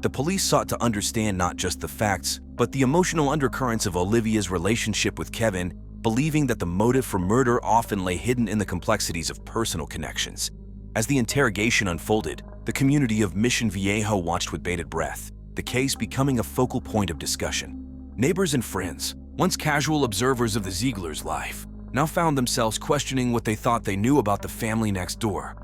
The police sought to understand not just the facts, but the emotional undercurrents of Olivia's relationship with Kevin, believing that the motive for murder often lay hidden in the complexities of personal connections. As the interrogation unfolded, the community of Mission Viejo watched with bated breath, the case becoming a focal point of discussion. Neighbors and friends, once casual observers of the Ziegler's life, now found themselves questioning what they thought they knew about the family next door.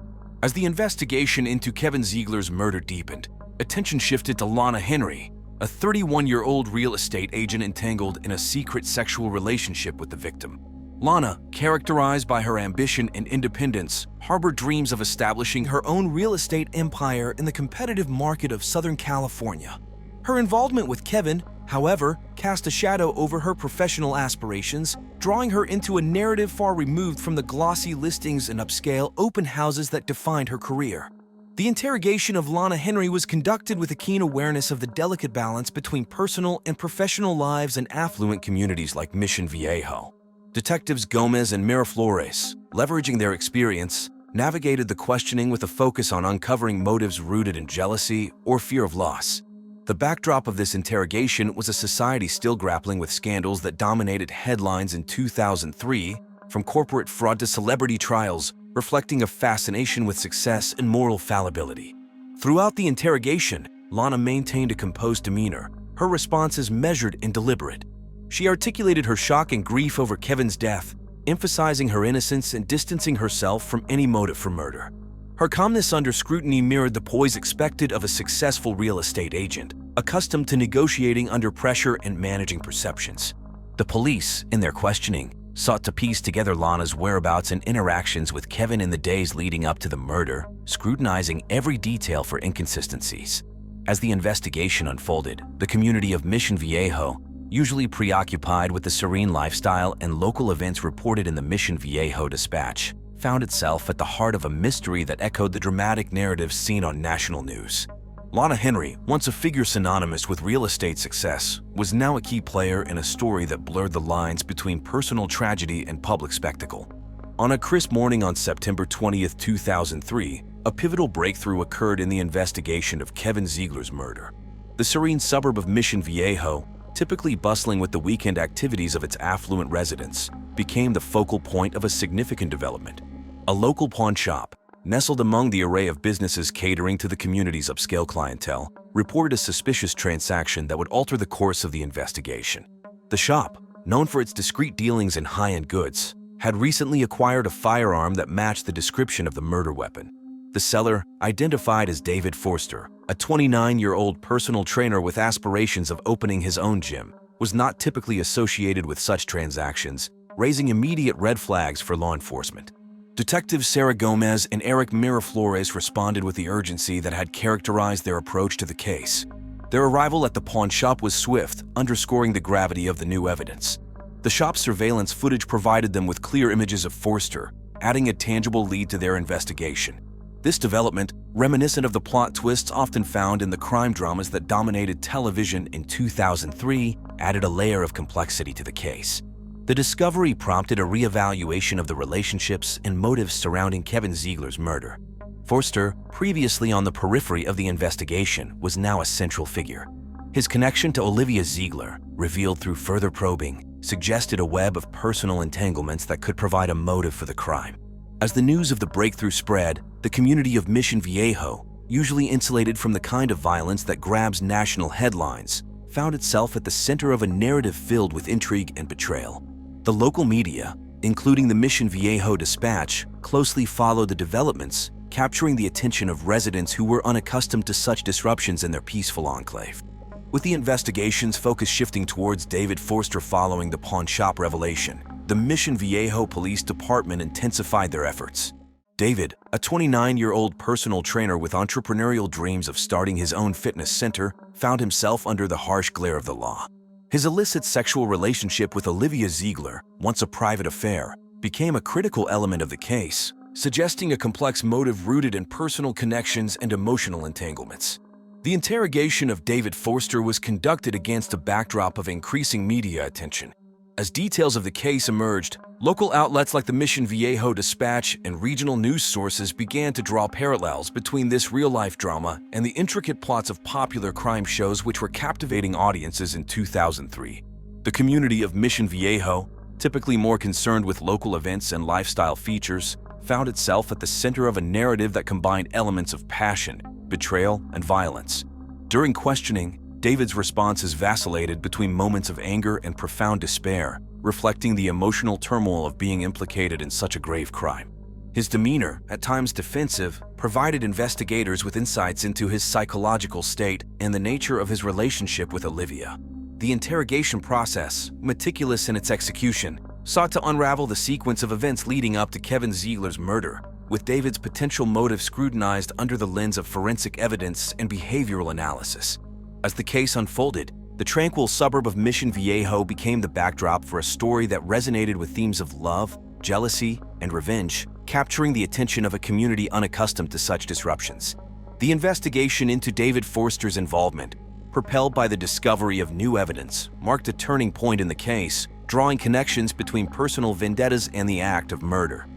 As the investigation into Kevin Ziegler's murder deepened, attention shifted to Lana Henry, a 31-year-old real estate agent entangled in a secret sexual relationship with the victim. Lana, characterized by her ambition and independence, harbored dreams of establishing her own real estate empire in the competitive market of Southern California. Her involvement with Kevin, however, cast a shadow over her professional aspirations, drawing her into a narrative far removed from the glossy listings and upscale open houses that defined her career. The interrogation of Lana Henry was conducted with a keen awareness of the delicate balance between personal and professional lives in affluent communities like Mission Viejo. Detectives Gomez and Miraflores, leveraging their experience, navigated the questioning with a focus on uncovering motives rooted in jealousy or fear of loss. The backdrop of this interrogation was a society still grappling with scandals that dominated headlines in 2003, from corporate fraud to celebrity trials, reflecting a fascination with success and moral fallibility. Throughout the interrogation, Lana maintained a composed demeanor, her responses measured and deliberate. She articulated her shock and grief over Kevin's death, emphasizing her innocence and distancing herself from any motive for murder. Her calmness under scrutiny mirrored the poise expected of a successful real estate agent, accustomed to negotiating under pressure and managing perceptions. The police, in their questioning, sought to piece together Lana's whereabouts and interactions with Kevin in the days leading up to the murder, scrutinizing every detail for inconsistencies. As the investigation unfolded, the community of Mission Viejo, usually preoccupied with the serene lifestyle and local events reported in the Mission Viejo Dispatch, found itself at the heart of a mystery that echoed the dramatic narratives seen on national news. Lana Henry, once a figure synonymous with real estate success, was now a key player in a story that blurred the lines between personal tragedy and public spectacle. On a crisp morning on September 20, 2003, a pivotal breakthrough occurred in the investigation of Kevin Ziegler's murder. The serene suburb of Mission Viejo, typically bustling with the weekend activities of its affluent residents, became the focal point of a significant development. A local pawn shop, nestled among the array of businesses catering to the community's upscale clientele, reported a suspicious transaction that would alter the course of the investigation. The shop, known for its discreet dealings in high-end goods, had recently acquired a firearm that matched the description of the murder weapon. The seller, identified as David Forster, a 29-year-old personal trainer with aspirations of opening his own gym, was not typically associated with such transactions, raising immediate red flags for law enforcement. Detectives Sarah Gomez and Eric Miraflores responded with the urgency that had characterized their approach to the case. Their arrival at the pawn shop was swift, underscoring the gravity of the new evidence. The shop's surveillance footage provided them with clear images of Forster, adding a tangible lead to their investigation. This development, reminiscent of the plot twists often found in the crime dramas that dominated television in 2003, added a layer of complexity to the case. The discovery prompted a reevaluation of the relationships and motives surrounding Kevin Ziegler's murder. Forster, previously on the periphery of the investigation, was now a central figure. His connection to Olivia Ziggler, revealed through further probing, suggested a web of personal entanglements that could provide a motive for the crime. As the news of the breakthrough spread, the community of Mission Viejo, usually insulated from the kind of violence that grabs national headlines, found itself at the center of a narrative filled with intrigue and betrayal. The local media, including the Mission Viejo Dispatch, closely followed the developments, capturing the attention of residents who were unaccustomed to such disruptions in their peaceful enclave. With the investigation's focus shifting towards David Forster following the pawn shop revelation, the Mission Viejo Police Department intensified their efforts. David, a 29-year-old personal trainer with entrepreneurial dreams of starting his own fitness center, found himself under the harsh glare of the law. His illicit sexual relationship with Olivia Ziegler, once a private affair, became a critical element of the case, suggesting a complex motive rooted in personal connections and emotional entanglements. The interrogation of David Forster was conducted against a backdrop of increasing media attention. As details of the case emerged, local outlets like the Mission Viejo Dispatch and regional news sources began to draw parallels between this real-life drama and the intricate plots of popular crime shows which were captivating audiences in 2003. The community of Mission Viejo, typically more concerned with local events and lifestyle features, found itself at the center of a narrative that combined elements of passion, betrayal, and violence. During questioning, David's responses vacillated between moments of anger and profound despair, reflecting the emotional turmoil of being implicated in such a grave crime. His demeanor, at times defensive, provided investigators with insights into his psychological state and the nature of his relationship with Olivia. The interrogation process, meticulous in its execution, sought to unravel the sequence of events leading up to Kevin Ziegler's murder, with David's potential motive scrutinized under the lens of forensic evidence and behavioral analysis. As the case unfolded, the tranquil suburb of Mission Viejo became the backdrop for a story that resonated with themes of love, jealousy, and revenge, capturing the attention of a community unaccustomed to such disruptions. The investigation into David Forster's involvement, propelled by the discovery of new evidence, marked a turning point in the case, drawing connections between personal vendettas and the act of murder.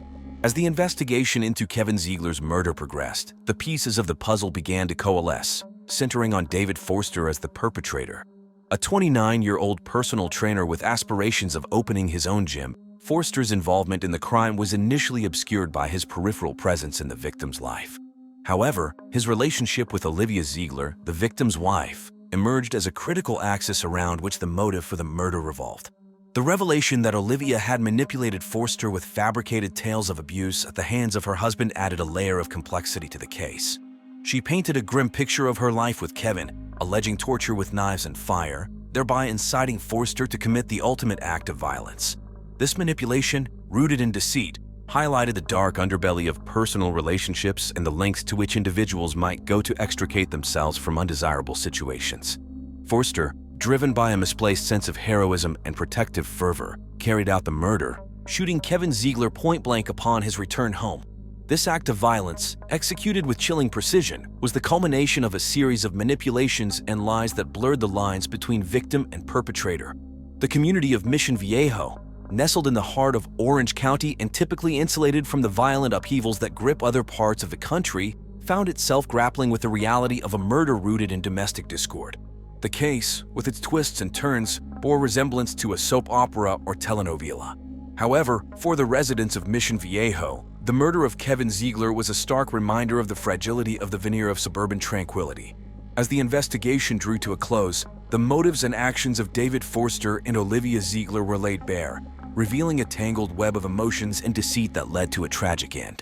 As the investigation into Kevin Ziegler's murder progressed, the pieces of the puzzle began to coalesce, centering on David Forster as the perpetrator. A 29-year-old personal trainer with aspirations of opening his own gym, Forster's involvement in the crime was initially obscured by his peripheral presence in the victim's life. However, his relationship with Olivia Ziegler, the victim's wife, emerged as a critical axis around which the motive for the murder revolved. The revelation that Olivia had manipulated Forster with fabricated tales of abuse at the hands of her husband added a layer of complexity to the case. She painted a grim picture of her life with Kevin, alleging torture with knives and fire, thereby inciting Forster to commit the ultimate act of violence. This manipulation, rooted in deceit, highlighted the dark underbelly of personal relationships and the lengths to which individuals might go to extricate themselves from undesirable situations. Forster, driven by a misplaced sense of heroism and protective fervor, carried out the murder, shooting Kevin Ziegler point-blank upon his return home. This act of violence, executed with chilling precision, was the culmination of a series of manipulations and lies that blurred the lines between victim and perpetrator. The community of Mission Viejo, nestled in the heart of Orange County and typically insulated from the violent upheavals that grip other parts of the country, found itself grappling with the reality of a murder rooted in domestic discord. The case, with its twists and turns, bore resemblance to a soap opera or telenovela. However, for the residents of Mission Viejo, the murder of Kevin Ziegler was a stark reminder of the fragility of the veneer of suburban tranquility. As the investigation drew to a close, the motives and actions of David Forster and Olivia Ziegler were laid bare, revealing a tangled web of emotions and deceit that led to a tragic end.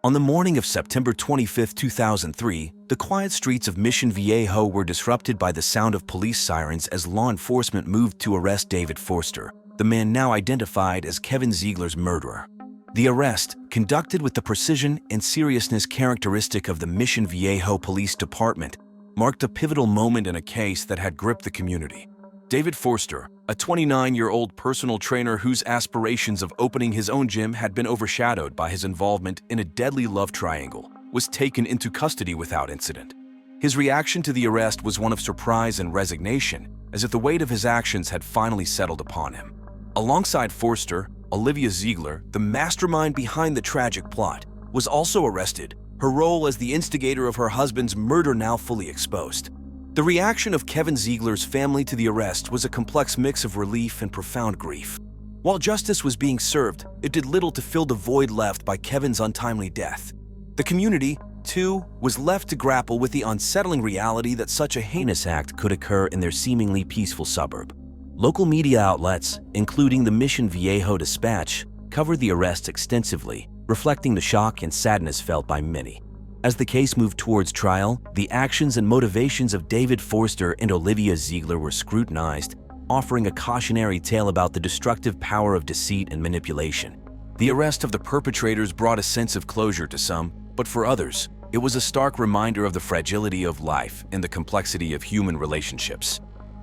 On the morning of September 25, 2003, the quiet streets of Mission Viejo were disrupted by the sound of police sirens as law enforcement moved to arrest David Forster, the man now identified as Kevin Ziegler's murderer. The arrest, conducted with the precision and seriousness characteristic of the Mission Viejo Police Department, marked a pivotal moment in a case that had gripped the community. David Forster, a 29-year-old personal trainer whose aspirations of opening his own gym had been overshadowed by his involvement in a deadly love triangle, was taken into custody without incident. His reaction to the arrest was one of surprise and resignation, as if the weight of his actions had finally settled upon him. Alongside Forster, Olivia Ziegler, the mastermind behind the tragic plot, was also arrested, her role as the instigator of her husband's murder now fully exposed. The reaction of Kevin Ziegler's family to the arrest was a complex mix of relief and profound grief. While justice was being served, it did little to fill the void left by Kevin's untimely death. The community, too, was left to grapple with the unsettling reality that such a heinous act could occur in their seemingly peaceful suburb. Local media outlets, including the Mission Viejo Dispatch, covered the arrest extensively, reflecting the shock and sadness felt by many. As the case moved towards trial, the actions and motivations of David Forster and Olivia Ziegler were scrutinized, offering a cautionary tale about the destructive power of deceit and manipulation. The arrest of the perpetrators brought a sense of closure to some, but for others, it was a stark reminder of the fragility of life and the complexity of human relationships.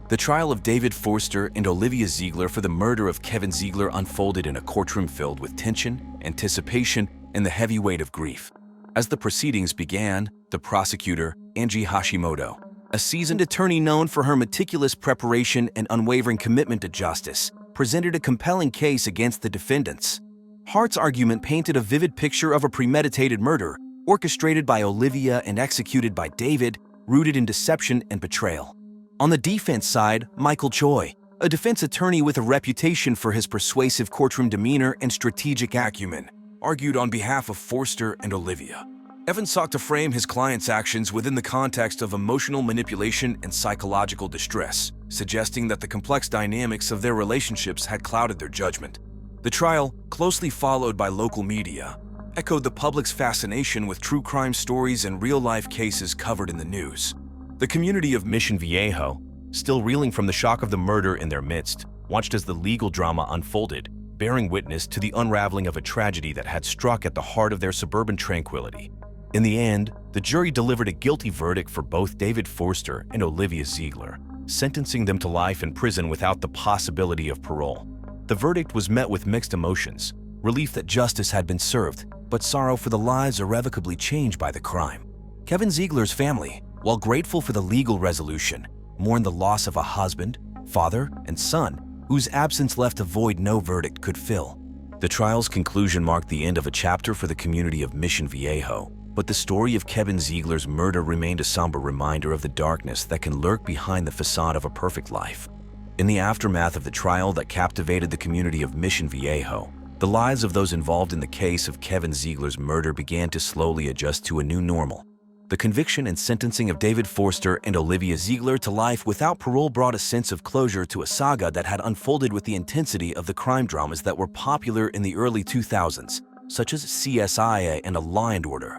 The trial of David Forster and Olivia Ziegler for the murder of Kevin Ziegler unfolded in a courtroom filled with tension, anticipation, and the heavy weight of grief. As the proceedings began, the prosecutor, Angie Hashimoto, a seasoned attorney known for her meticulous preparation and unwavering commitment to justice, presented a compelling case against the defendants. Hart's argument painted a vivid picture of a premeditated murder, orchestrated by Olivia and executed by David, rooted in deception and betrayal. On the defense side, Michael Choi, a defense attorney with a reputation for his persuasive courtroom demeanor and strategic acumen, argued on behalf of Forster and Olivia. Evans sought to frame his client's actions within the context of emotional manipulation and psychological distress, suggesting that the complex dynamics of their relationships had clouded their judgment. The trial, closely followed by local media, echoed the public's fascination with true crime stories and real-life cases covered in the news. The community of Mission Viejo, still reeling from the shock of the murder in their midst, watched as the legal drama unfolded, bearing witness to the unraveling of a tragedy that had struck at the heart of their suburban tranquility. In the end, the jury delivered a guilty verdict for both David Forster and Olivia Ziegler, sentencing them to life in prison without the possibility of parole. The verdict was met with mixed emotions, relief that justice had been served, but sorrow for the lives irrevocably changed by the crime. Kevin Ziegler's family, while grateful for the legal resolution, mourned the loss of a husband, father, and son, whose absence left a void no verdict could fill. The trial's conclusion marked the end of a chapter for the community of Mission Viejo, but the story of Kevin Ziegler's murder remained a somber reminder of the darkness that can lurk behind the facade of a perfect life. In the aftermath of the trial that captivated the community of Mission Viejo, the lives of those involved in the case of Kevin Ziegler's murder began to slowly adjust to a new normal. The conviction and sentencing of David Forster and Olivia Ziegler to life without parole brought a sense of closure to a saga that had unfolded with the intensity of the crime dramas that were popular in the early 2000s, such as CSI and A Law and Order.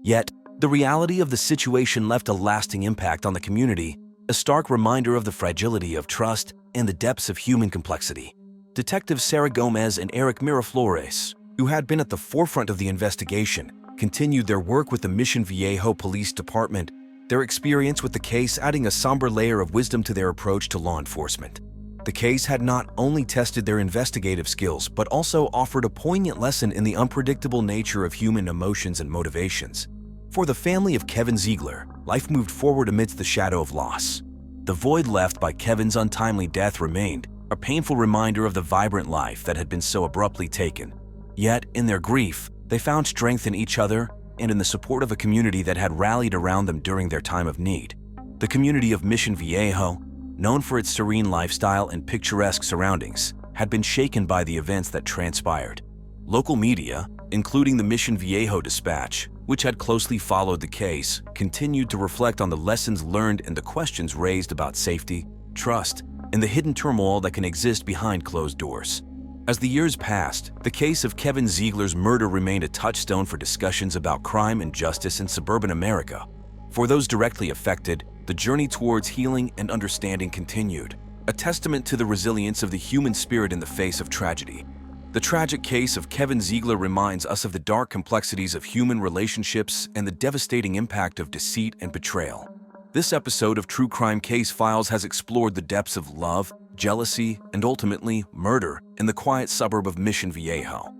Yet, the reality of the situation left a lasting impact on the community, a stark reminder of the fragility of trust and the depths of human complexity. Detectives Sarah Gomez and Eric Miraflores, who had been at the forefront of the investigation, continued their work with the Mission Viejo Police Department, their experience with the case adding a somber layer of wisdom to their approach to law enforcement. The case had not only tested their investigative skills, but also offered a poignant lesson in the unpredictable nature of human emotions and motivations. For the family of Kevin Ziegler, life moved forward amidst the shadow of loss. The void left by Kevin's untimely death remained, a painful reminder of the vibrant life that had been so abruptly taken. Yet, in their grief, they found strength in each other and in the support of a community that had rallied around them during their time of need. The community of Mission Viejo, known for its serene lifestyle and picturesque surroundings, had been shaken by the events that transpired. Local media, including the Mission Viejo Dispatch, which had closely followed the case, continued to reflect on the lessons learned and the questions raised about safety, trust, and the hidden turmoil that can exist behind closed doors. As the years passed, the case of Kevin Ziegler's murder remained a touchstone for discussions about crime and justice in suburban America. For those directly affected, the journey towards healing and understanding continued, a testament to the resilience of the human spirit in the face of tragedy. The tragic case of Kevin Ziegler reminds us of the dark complexities of human relationships and the devastating impact of deceit and betrayal. This episode of True Crime Case Files has explored the depths of love, jealousy, and ultimately murder in the quiet suburb of Mission Viejo.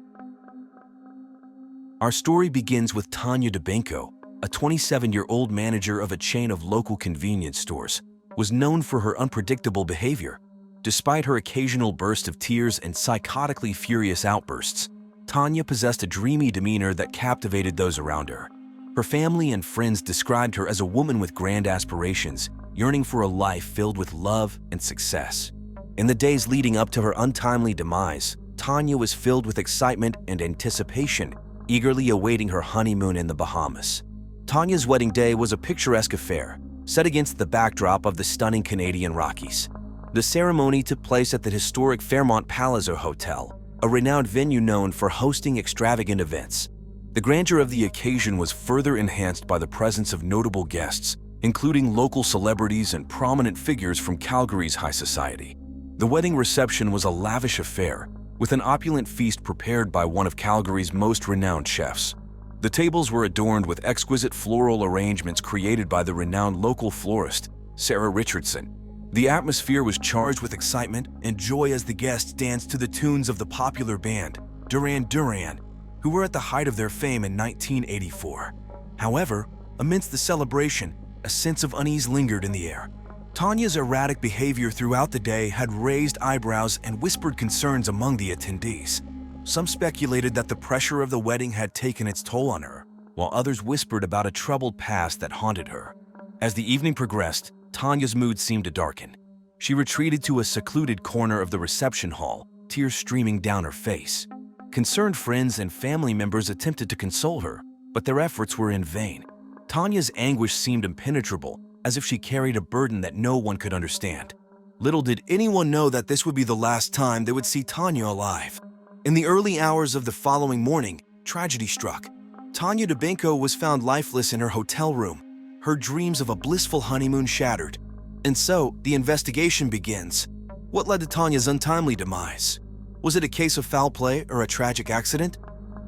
Our story begins with Tanya Deeno, a 27-year-old manager of a chain of local convenience stores, was known for her unpredictable behavior. Despite her occasional burst of tears and psychotically furious outbursts, Tanya possessed a dreamy demeanor that captivated those around her. Her family and friends described her as a woman with grand aspirations, yearning for a life filled with love and success. In the days leading up to her untimely demise, Tanya was filled with excitement and anticipation, eagerly awaiting her honeymoon in the Bahamas. Tanya's wedding day was a picturesque affair, set against the backdrop of the stunning Canadian Rockies. The ceremony took place at the historic Fairmont Palazzo Hotel, a renowned venue known for hosting extravagant events. The grandeur of the occasion was further enhanced by the presence of notable guests, including local celebrities and prominent figures from Calgary's high society. The wedding reception was a lavish affair, with an opulent feast prepared by one of Calgary's most renowned chefs. The tables were adorned with exquisite floral arrangements created by the renowned local florist, Sarah Richardson. The atmosphere was charged with excitement and joy as the guests danced to the tunes of the popular band, Duran Duran, who were at the height of their fame in 1984. However, amidst the celebration, a sense of unease lingered in the air. Tanya's erratic behavior throughout the day had raised eyebrows and whispered concerns among the attendees. Some speculated that the pressure of the wedding had taken its toll on her, while others whispered about a troubled past that haunted her. As the evening progressed, Tanya's mood seemed to darken. She retreated to a secluded corner of the reception hall, tears streaming down her face. Concerned friends and family members attempted to console her, but their efforts were in vain. Tanya's anguish seemed impenetrable, as if she carried a burden that no one could understand. Little did anyone know that this would be the last time they would see Tanya alive. In the early hours of the following morning, tragedy struck. Tanya Deeno was found lifeless in her hotel room, her dreams of a blissful honeymoon shattered. And so, the investigation begins. What led to Tanya's untimely demise? Was it a case of foul play or a tragic accident?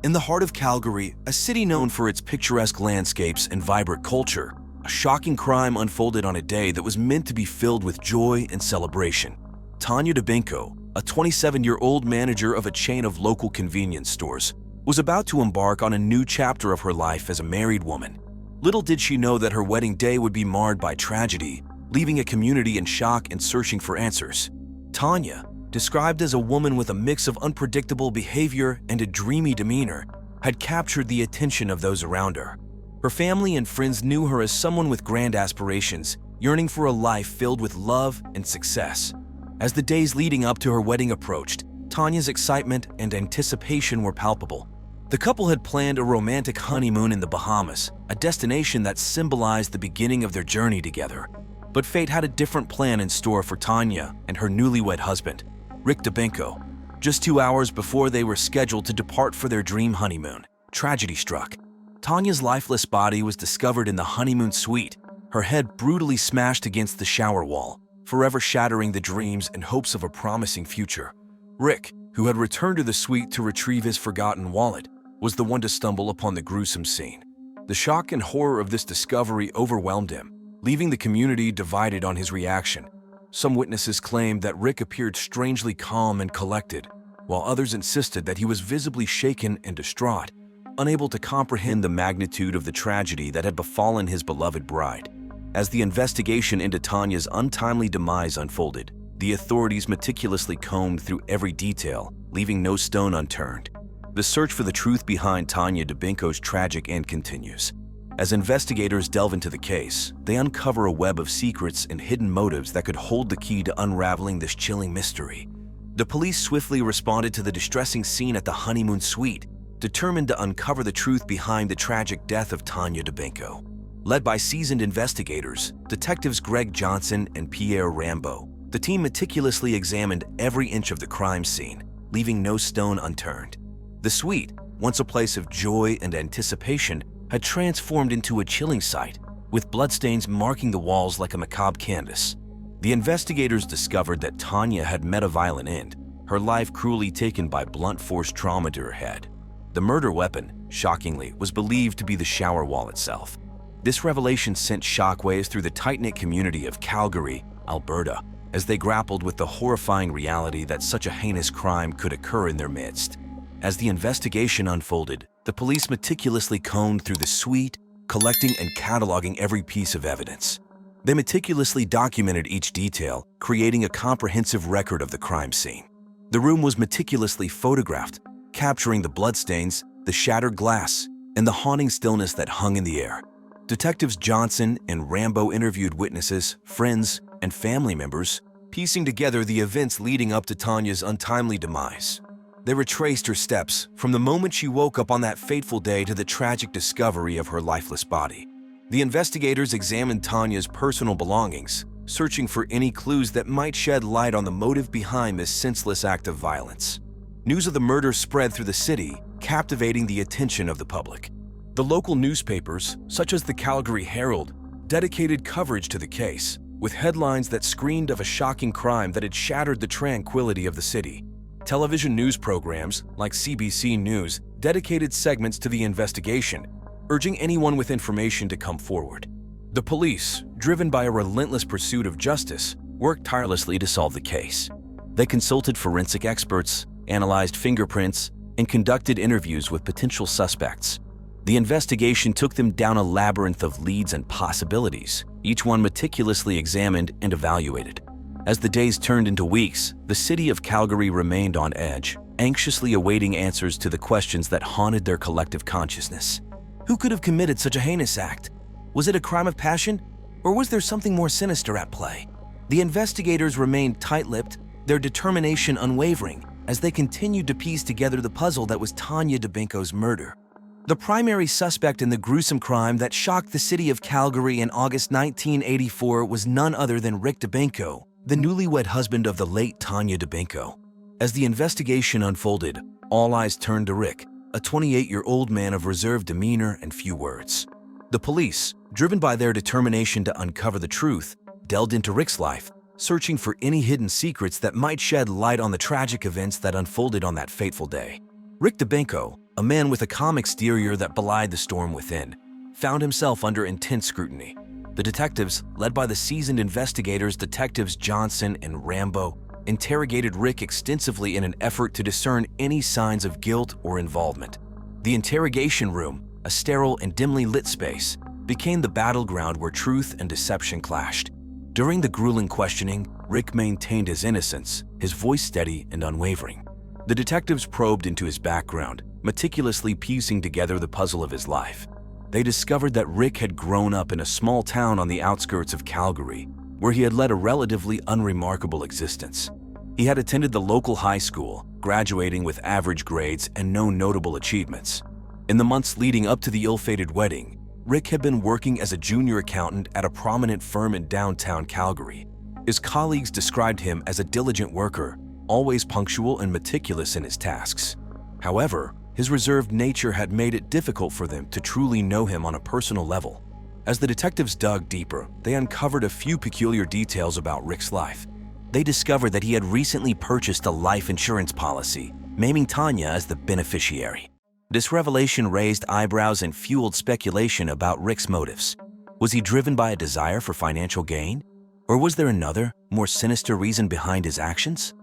In the heart of Calgary, a city known for its picturesque landscapes and vibrant culture, a shocking crime unfolded on a day that was meant to be filled with joy and celebration. Tanya Deeno, a 27-year-old manager of a chain of local convenience stores, was about to embark on a new chapter of her life as a married woman. Little did she know that her wedding day would be marred by tragedy, leaving a community in shock and searching for answers. Tanya, described as a woman with a mix of unpredictable behavior and a dreamy demeanor, had captured the attention of those around her. Her family and friends knew her as someone with grand aspirations, yearning for a life filled with love and success. As the days leading up to her wedding approached, Tanya's excitement and anticipation were palpable. The couple had planned a romantic honeymoon in the Bahamas, a destination that symbolized the beginning of their journey together. But fate had a different plan in store for Tanya and her newlywed husband, Rick Deeno. Just 2 hours before they were scheduled to depart for their dream honeymoon, tragedy struck. Tanya's lifeless body was discovered in the honeymoon suite, her head brutally smashed against the shower wall, forever shattering the dreams and hopes of a promising future. Rick, who had returned to the suite to retrieve his forgotten wallet, was the one to stumble upon the gruesome scene. The shock and horror of this discovery overwhelmed him, leaving the community divided on his reaction. some witnesses claimed that Rick appeared strangely calm and collected, while others insisted that he was visibly shaken and distraught, unable to comprehend the magnitude of the tragedy that had befallen his beloved bride. As the investigation into Tanya's untimely demise unfolded, the authorities meticulously combed through every detail, leaving no stone unturned. The search for the truth behind Tanya Dubinko's tragic end continues. As investigators delve into the case, they uncover a web of secrets and hidden motives that could hold the key to unraveling this chilling mystery. The police swiftly responded to the distressing scene at the honeymoon suite, determined to uncover the truth behind the tragic death of Tanya Dubinko. Led by seasoned investigators, detectives Greg Johnson and Pierre Rambo, the team meticulously examined every inch of the crime scene, leaving no stone unturned. The suite, once a place of joy and anticipation, had transformed into a chilling sight, with bloodstains marking the walls like a macabre canvas. The investigators discovered that Tanya had met a violent end, her life cruelly taken by blunt force trauma to her head. The murder weapon, shockingly, was believed to be the shower wall itself. This revelation sent shockwaves through the tight-knit community of Calgary, Alberta, as they grappled with the horrifying reality that such a heinous crime could occur in their midst. As the investigation unfolded, the police meticulously combed through the suite, collecting and cataloging every piece of evidence. They meticulously documented each detail, creating a comprehensive record of the crime scene. The room was meticulously photographed, capturing the bloodstains, the shattered glass, and the haunting stillness that hung in the air. Detectives Johnson and Rambo interviewed witnesses, friends, and family members, piecing together the events leading up to Tanya's untimely demise. They retraced her steps from the moment she woke up on that fateful day to the tragic discovery of her lifeless body. The investigators examined Tanya's personal belongings, searching for any clues that might shed light on the motive behind this senseless act of violence. News of the murder spread through the city, captivating the attention of the public. The local newspapers, such as the Calgary Herald, dedicated coverage to the case, with headlines that screamed of a shocking crime that had shattered the tranquility of the city. Television news programs, like CBC News, dedicated segments to the investigation, urging anyone with information to come forward. The police, driven by a relentless pursuit of justice, worked tirelessly to solve the case. They consulted forensic experts, analyzed fingerprints, and conducted interviews with potential suspects. The investigation took them down a labyrinth of leads and possibilities, each one meticulously examined and evaluated. As the days turned into weeks, the city of Calgary remained on edge, anxiously awaiting answers to the questions that haunted their collective consciousness. Who could have committed such a heinous act? Was it a crime of passion, or was there something more sinister at play? The investigators remained tight-lipped, their determination unwavering, as they continued to piece together the puzzle that was Tanya Dubinko's murder. The primary suspect in the gruesome crime that shocked the city of Calgary in August 1984 was none other than Rick Dubinko, the newlywed husband of the late Tanya Dubinko. As the investigation unfolded, all eyes turned to Rick, a 28-year-old man of reserved demeanor and few words. The police, driven by their determination to uncover the truth, delved into Rick's life, searching for any hidden secrets that might shed light on the tragic events that unfolded on that fateful day. Rick Dubinko, a man with a calm exterior that belied the storm within, found himself under intense scrutiny. The detectives, led by the seasoned investigators Detectives Johnson and Rambo, interrogated Rick extensively in an effort to discern any signs of guilt or involvement. The interrogation room, a sterile and dimly lit space, became the battleground where truth and deception clashed. During the grueling questioning, Rick maintained his innocence, his voice steady and unwavering. The detectives probed into his background, meticulously piecing together the puzzle of his life. They discovered that Rick had grown up in a small town on the outskirts of Calgary, where he had led a relatively unremarkable existence. He had attended the local high school, graduating with average grades and no notable achievements. In the months leading up to the ill-fated wedding, Rick had been working as a junior accountant at a prominent firm in downtown Calgary. His colleagues described him as a diligent worker, always punctual and meticulous in his tasks. However, his reserved nature had made it difficult for them to truly know him on a personal level. As the detectives dug deeper, they uncovered a few peculiar details about Rick's life. They discovered that he had recently purchased a life insurance policy, naming Tanya as the beneficiary. This revelation raised eyebrows and fueled speculation about Rick's motives. Was he driven by a desire for financial gain? Or was there another, more sinister reason behind his actions?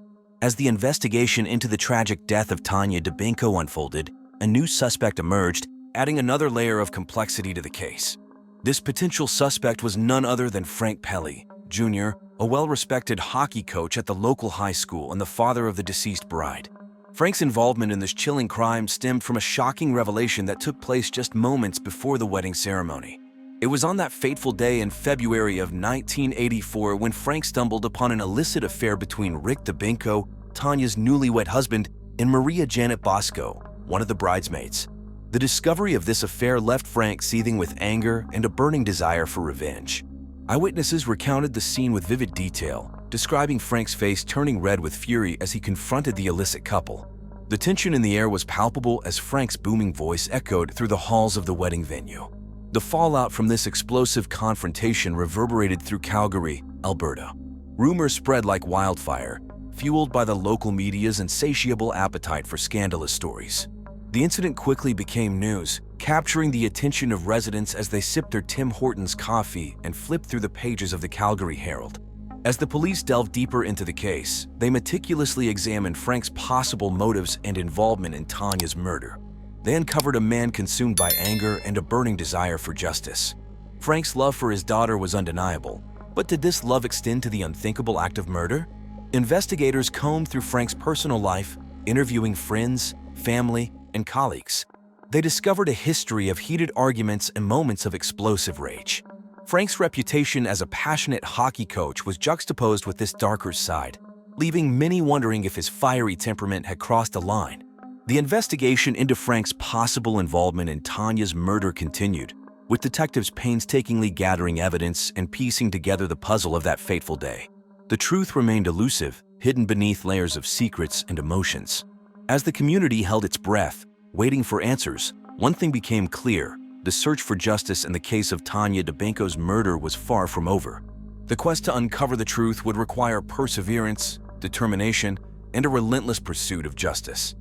As the investigation into the tragic death of Tanya Deeno unfolded, a new suspect emerged, adding another layer of complexity to the case. This potential suspect was none other than Frank Pelly, Jr., a well-respected hockey coach at the local high school and the father of the deceased bride. Frank's involvement in this chilling crime stemmed from a shocking revelation that took place just moments before the wedding ceremony. It was on that fateful day in February of 1984 when Frank stumbled upon an illicit affair between Rick Deeno, Tanya's newlywed husband, and Maria Janet Bosco, one of the bridesmaids. The discovery of this affair left Frank seething with anger and a burning desire for revenge. Eyewitnesses recounted the scene with vivid detail, describing Frank's face turning red with fury as he confronted the illicit couple. The tension in the air was palpable as Frank's booming voice echoed through the halls of the wedding venue. The fallout from this explosive confrontation reverberated through Calgary, Alberta. Rumors spread like wildfire, fueled by the local media's insatiable appetite for scandalous stories. The incident quickly became news, capturing the attention of residents as they sipped their Tim Hortons coffee and flipped through the pages of the Calgary Herald. As the police delved deeper into the case, they meticulously examined Frank's possible motives and involvement in Tanya's murder. They uncovered a man consumed by anger and a burning desire for justice. Frank's love for his daughter was undeniable, but did this love extend to the unthinkable act of murder? Investigators combed through Frank's personal life, interviewing friends, family, and colleagues. They discovered a history of heated arguments and moments of explosive rage. Frank's reputation as a passionate hockey coach was juxtaposed with this darker side, leaving many wondering if his fiery temperament had crossed a line. The investigation into Frank's possible involvement in Tanya's murder continued, with detectives painstakingly gathering evidence and piecing together the puzzle of that fateful day. The truth remained elusive, hidden beneath layers of secrets and emotions. As the community held its breath, waiting for answers, one thing became clear: the search for justice in the case of Tanya Deeno's murder was far from over. The quest to uncover the truth would require perseverance, determination, and a relentless pursuit of justice.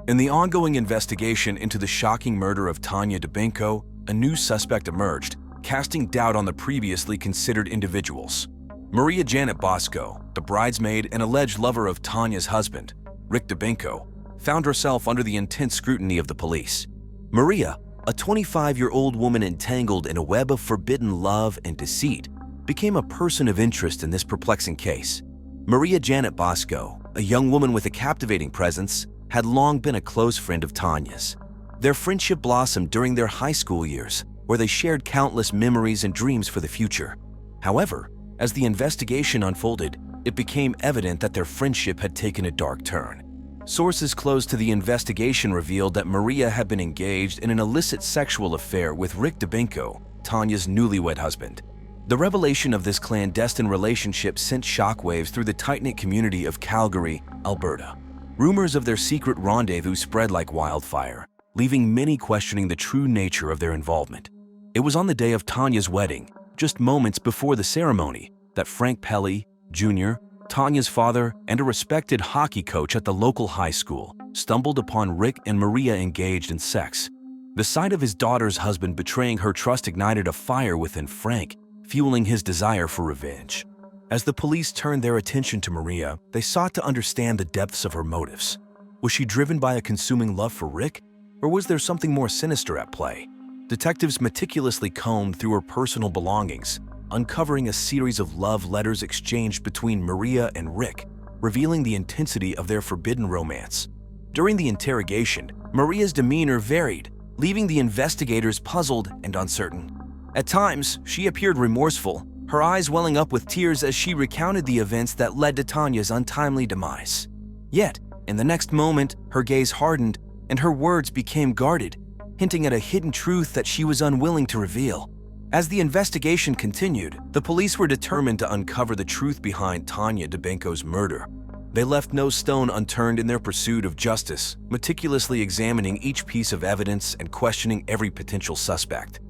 In the ongoing investigation into the shocking murder of Tanya Deeno, a new suspect emerged, casting doubt on the previously considered individuals. Maria Janet Bosco, the bridesmaid and alleged lover of Tanya's husband, Rick Deeno, found herself under the intense scrutiny of the police. Maria, a 25-year-old woman entangled in a web of forbidden love and deceit, became a person of interest in this perplexing case. Maria Janet Bosco, a young woman with a captivating presence, had long been a close friend of Tanya's. Their friendship blossomed during their high school years, where they shared countless memories and dreams for the future. However, as the investigation unfolded, it became evident that their friendship had taken a dark turn. Sources close to the investigation revealed that Maria had been engaged in an illicit sexual affair with Rick Deeno, Tanya's newlywed husband. The revelation of this clandestine relationship sent shockwaves through the tight-knit community of Calgary, Alberta. Rumors of their secret rendezvous spread like wildfire, leaving many questioning the true nature of their involvement. It was on the day of Tanya's wedding, just moments before the ceremony, that Frank Pelly, Jr., Tanya's father, and a respected hockey coach at the local high school, stumbled upon Rick and Maria engaged in sex. The sight of his daughter's husband betraying her trust ignited a fire within Frank, fueling his desire for revenge. As the police turned their attention to Maria, they sought to understand the depths of her motives. Was she driven by a consuming love for Rick, or was there something more sinister at play? Detectives meticulously combed through her personal belongings, uncovering a series of love letters exchanged between Maria and Rick, revealing the intensity of their forbidden romance. During the interrogation, Maria's demeanor varied, leaving the investigators puzzled and uncertain. At times, she appeared remorseful, her eyes welling up with tears as she recounted the events that led to Tanya's untimely demise. Yet, in the next moment, her gaze hardened and her words became guarded, hinting at a hidden truth that she was unwilling to reveal. As the investigation continued, the police were determined to uncover the truth behind Tanya Deeno's murder. They left no stone unturned in their pursuit of justice, meticulously examining each piece of evidence and questioning every potential suspect.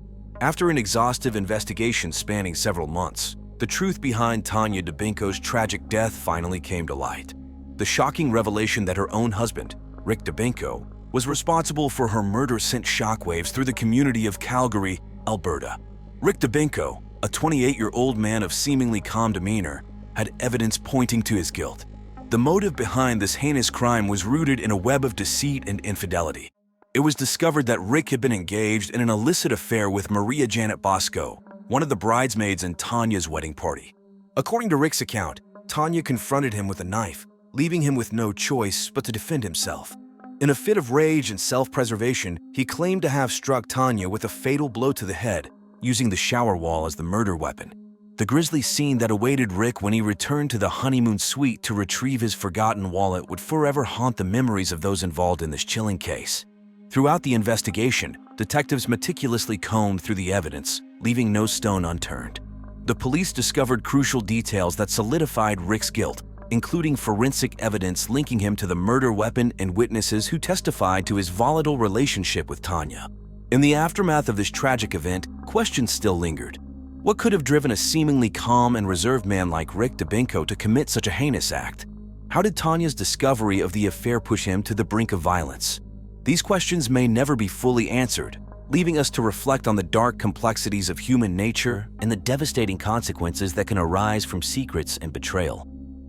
After an exhaustive investigation spanning several months, the truth behind Tanya Deeno's tragic death finally came to light. The shocking revelation that her own husband, Rick Deeno, was responsible for her murder sent shockwaves through the community of Calgary, Alberta. Rick Deeno, a 28-year-old man of seemingly calm demeanor, had evidence pointing to his guilt. The motive behind this heinous crime was rooted in a web of deceit and infidelity. It was discovered that Rick had been engaged in an illicit affair with Maria Janet Bosco, one of the bridesmaids in Tanya's wedding party. According to Rick's account, Tanya confronted him with a knife, leaving him with no choice but to defend himself. In a fit of rage and self-preservation, he claimed to have struck Tanya with a fatal blow to the head, using the shower wall as the murder weapon. The grisly scene that awaited Rick when he returned to the honeymoon suite to retrieve his forgotten wallet would forever haunt the memories of those involved in this chilling case. Throughout the investigation, detectives meticulously combed through the evidence, leaving no stone unturned. The police discovered crucial details that solidified Rick's guilt, including forensic evidence linking him to the murder weapon and witnesses who testified to his volatile relationship with Tanya. In the aftermath of this tragic event, questions still lingered. What could have driven a seemingly calm and reserved man like Rick Dubinko to commit such a heinous act? How did Tanya's discovery of the affair push him to the brink of violence? These questions may never be fully answered, leaving us to reflect on the dark complexities of human nature and the devastating consequences that can arise from secrets and betrayal.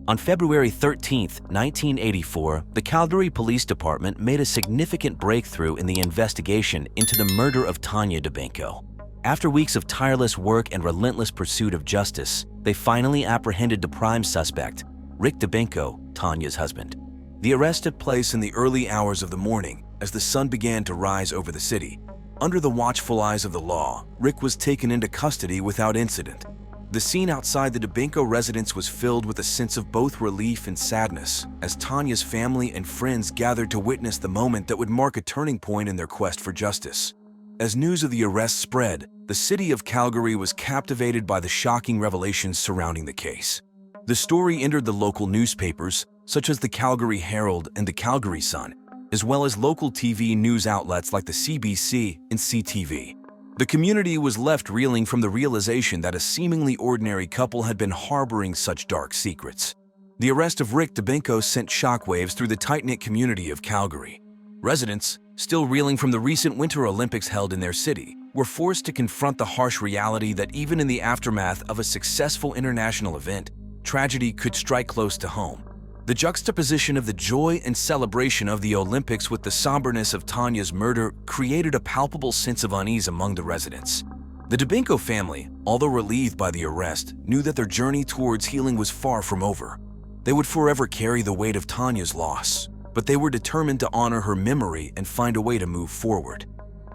On February 13, 1984, the Calgary Police Department made a significant breakthrough in the investigation into the murder of Tanya Dubinko. After weeks of tireless work and relentless pursuit of justice, they finally apprehended the prime suspect, Rick Dubinko, Tanya's husband. The arrest took place in the early hours of the morning as the sun began to rise over the city. Under the watchful eyes of the law, Rick was taken into custody without incident. The scene outside the Dubinko residence was filled with a sense of both relief and sadness as Tanya's family and friends gathered to witness the moment that would mark a turning point in their quest for justice. As news of the arrest spread, the city of Calgary was captivated by the shocking revelations surrounding the case. The story entered the local newspapers, such as the Calgary Herald and the Calgary Sun, as well as local TV news outlets like the CBC and CTV. The community was left reeling from the realization that a seemingly ordinary couple had been harboring such dark secrets. The arrest of Rick Dubinko sent shockwaves through the tight-knit community of Calgary. Residents, still reeling from the recent Winter Olympics held in their city, were forced to confront the harsh reality that even in the aftermath of a successful international event, tragedy could strike close to home. The juxtaposition of the joy and celebration of the Olympics with the somberness of Tanya's murder created a palpable sense of unease among the residents. The Dubinko family, although relieved by the arrest, knew that their journey towards healing was far from over. They would forever carry the weight of Tanya's loss, but they were determined to honor her memory and find a way to move forward.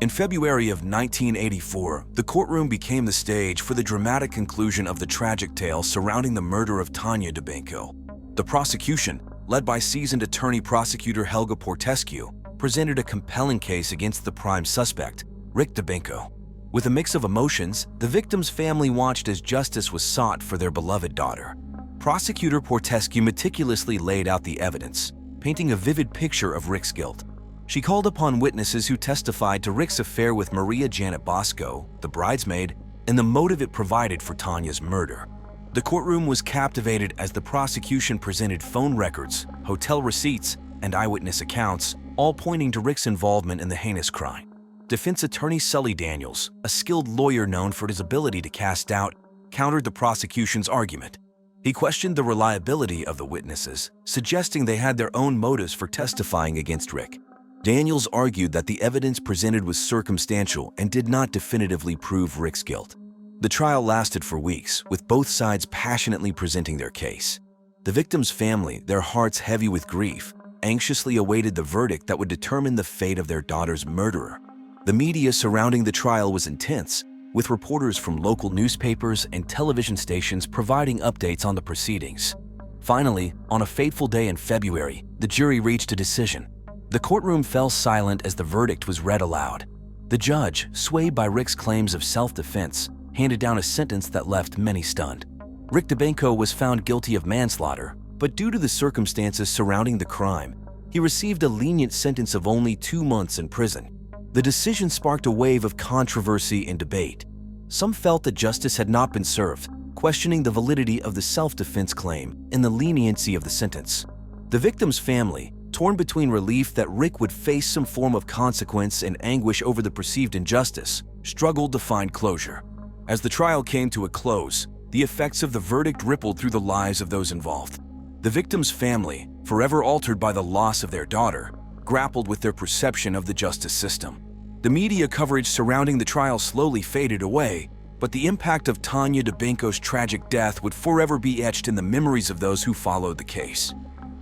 In February of 1984, the courtroom became the stage for the dramatic conclusion of the tragic tale surrounding the murder of Tanya Dubinko. The prosecution, led by seasoned attorney prosecutor Helga Portescu, presented a compelling case against the prime suspect, Rick Dubinko. With a mix of emotions, the victim's family watched as justice was sought for their beloved daughter. Prosecutor Portescu meticulously laid out the evidence, painting a vivid picture of Rick's guilt. She called upon witnesses who testified to Rick's affair with Maria Janet Bosco, the bridesmaid, and the motive it provided for Tanya's murder. The courtroom was captivated as the prosecution presented phone records, hotel receipts, and eyewitness accounts, all pointing to Rick's involvement in the heinous crime. Defense attorney Sully Daniels, a skilled lawyer known for his ability to cast doubt, countered the prosecution's argument. He questioned the reliability of the witnesses, suggesting they had their own motives for testifying against Rick. Daniels argued that the evidence presented was circumstantial and did not definitively prove Rick's guilt. The trial lasted for weeks, with both sides passionately presenting their case. The victim's family, their hearts heavy with grief, anxiously awaited the verdict that would determine the fate of their daughter's murderer. The media surrounding the trial was intense, with reporters from local newspapers and television stations providing updates on the proceedings. Finally, on a fateful day in February, the jury reached a decision. The courtroom fell silent as the verdict was read aloud. The judge, swayed by Rick's claims of self-defense, handed down a sentence that left many stunned. Rick Dubinko was found guilty of manslaughter, but due to the circumstances surrounding the crime, he received a lenient sentence of only 2 months in prison. The decision sparked a wave of controversy and debate. Some felt that justice had not been served, questioning the validity of the self-defense claim and the leniency of the sentence. The victim's family, torn between relief that Rick would face some form of consequence and anguish over the perceived injustice, struggled to find closure. As the trial came to a close, the effects of the verdict rippled through the lives of those involved. The victim's family, forever altered by the loss of their daughter, grappled with their perception of the justice system. The media coverage surrounding the trial slowly faded away, but the impact of Tanya Deeno's tragic death would forever be etched in the memories of those who followed the case.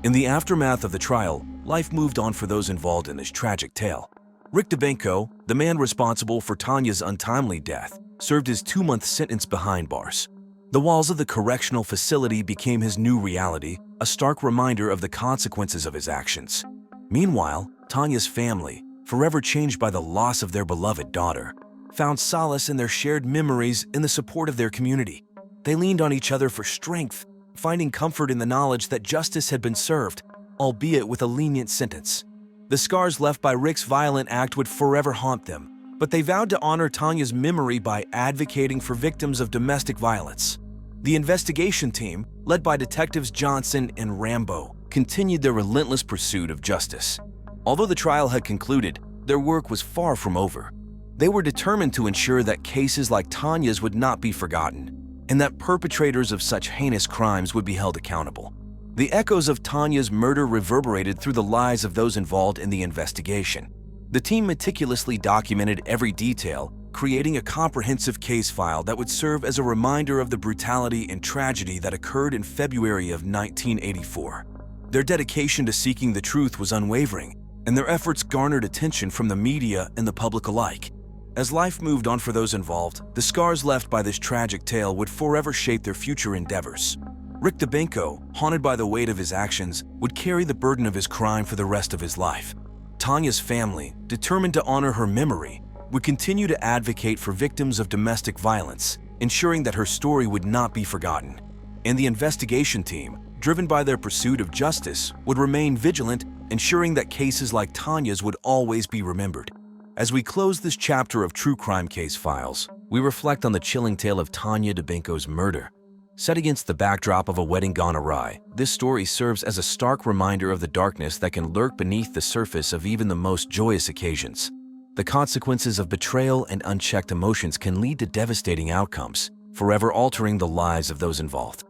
In the aftermath of the trial, life moved on for those involved in this tragic tale. Rick Deeno, the man responsible for Tanya's untimely death, served his 2-month sentence behind bars. The walls of the correctional facility became his new reality, a stark reminder of the consequences of his actions. Meanwhile, Tanya's family, forever changed by the loss of their beloved daughter, found solace in their shared memories in the support of their community. They leaned on each other for strength, finding comfort in the knowledge that justice had been served, albeit with a lenient sentence. The scars left by Rick's violent act would forever haunt them, but they vowed to honor Tanya's memory by advocating for victims of domestic violence. The investigation team, led by Detectives Johnson and Rambo, continued their relentless pursuit of justice. Although the trial had concluded, their work was far from over. They were determined to ensure that cases like Tanya's would not be forgotten, and that perpetrators of such heinous crimes would be held accountable. The echoes of Tanya's murder reverberated through the lives of those involved in the investigation. The team meticulously documented every detail, creating a comprehensive case file that would serve as a reminder of the brutality and tragedy that occurred in February of 1984. Their dedication to seeking the truth was unwavering, and their efforts garnered attention from the media and the public alike. As life moved on for those involved, the scars left by this tragic tale would forever shape their future endeavors. Rick Deeno, haunted by the weight of his actions, would carry the burden of his crime for the rest of his life. Tanya's family, determined to honor her memory, would continue to advocate for victims of domestic violence, ensuring that her story would not be forgotten. And the investigation team, driven by their pursuit of justice, would remain vigilant, ensuring that cases like Tanya's would always be remembered. As we close this chapter of True Crime Case Files, we reflect on the chilling tale of Tanya Deeno's murder. Set against the backdrop of a wedding gone awry, this story serves as a stark reminder of the darkness that can lurk beneath the surface of even the most joyous occasions. The consequences of betrayal and unchecked emotions can lead to devastating outcomes, forever altering the lives of those involved.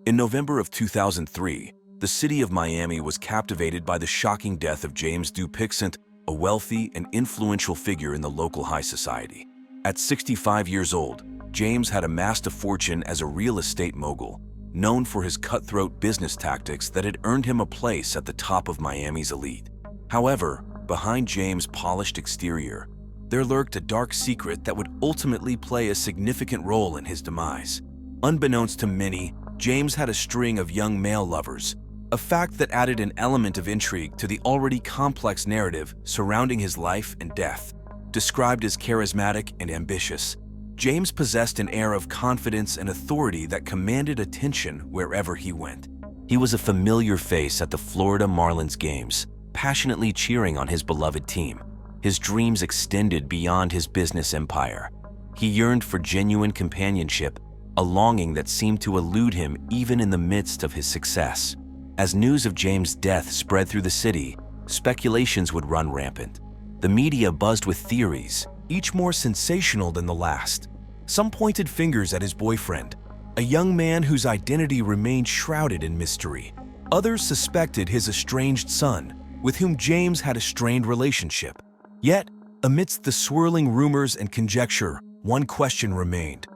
In November of 2003, the city of Miami was captivated by the shocking death of James Pixon, a wealthy and influential figure in the local high society. At 65 years old, James had amassed a fortune as a real estate mogul, known for his cutthroat business tactics that had earned him a place at the top of Miami's elite. However, behind James' polished exterior, there lurked a dark secret that would ultimately play a significant role in his demise. Unbeknownst to many, James had a string of young male lovers, a fact that added an element of intrigue to the already complex narrative surrounding his life and death. Described as charismatic and ambitious, James possessed an air of confidence and authority that commanded attention wherever he went. He was a familiar face at the Florida Marlins games, passionately cheering on his beloved team. His dreams extended beyond his business empire. He yearned for genuine companionship, a longing that seemed to elude him even in the midst of his success. As news of James' death spread through the city, speculations would run rampant. The media buzzed with theories, each more sensational than the last. Some pointed fingers at his boyfriend, a young man whose identity remained shrouded in mystery. Others suspected his estranged son, with whom James had a strained relationship. Yet, amidst the swirling rumors and conjecture, one question remained.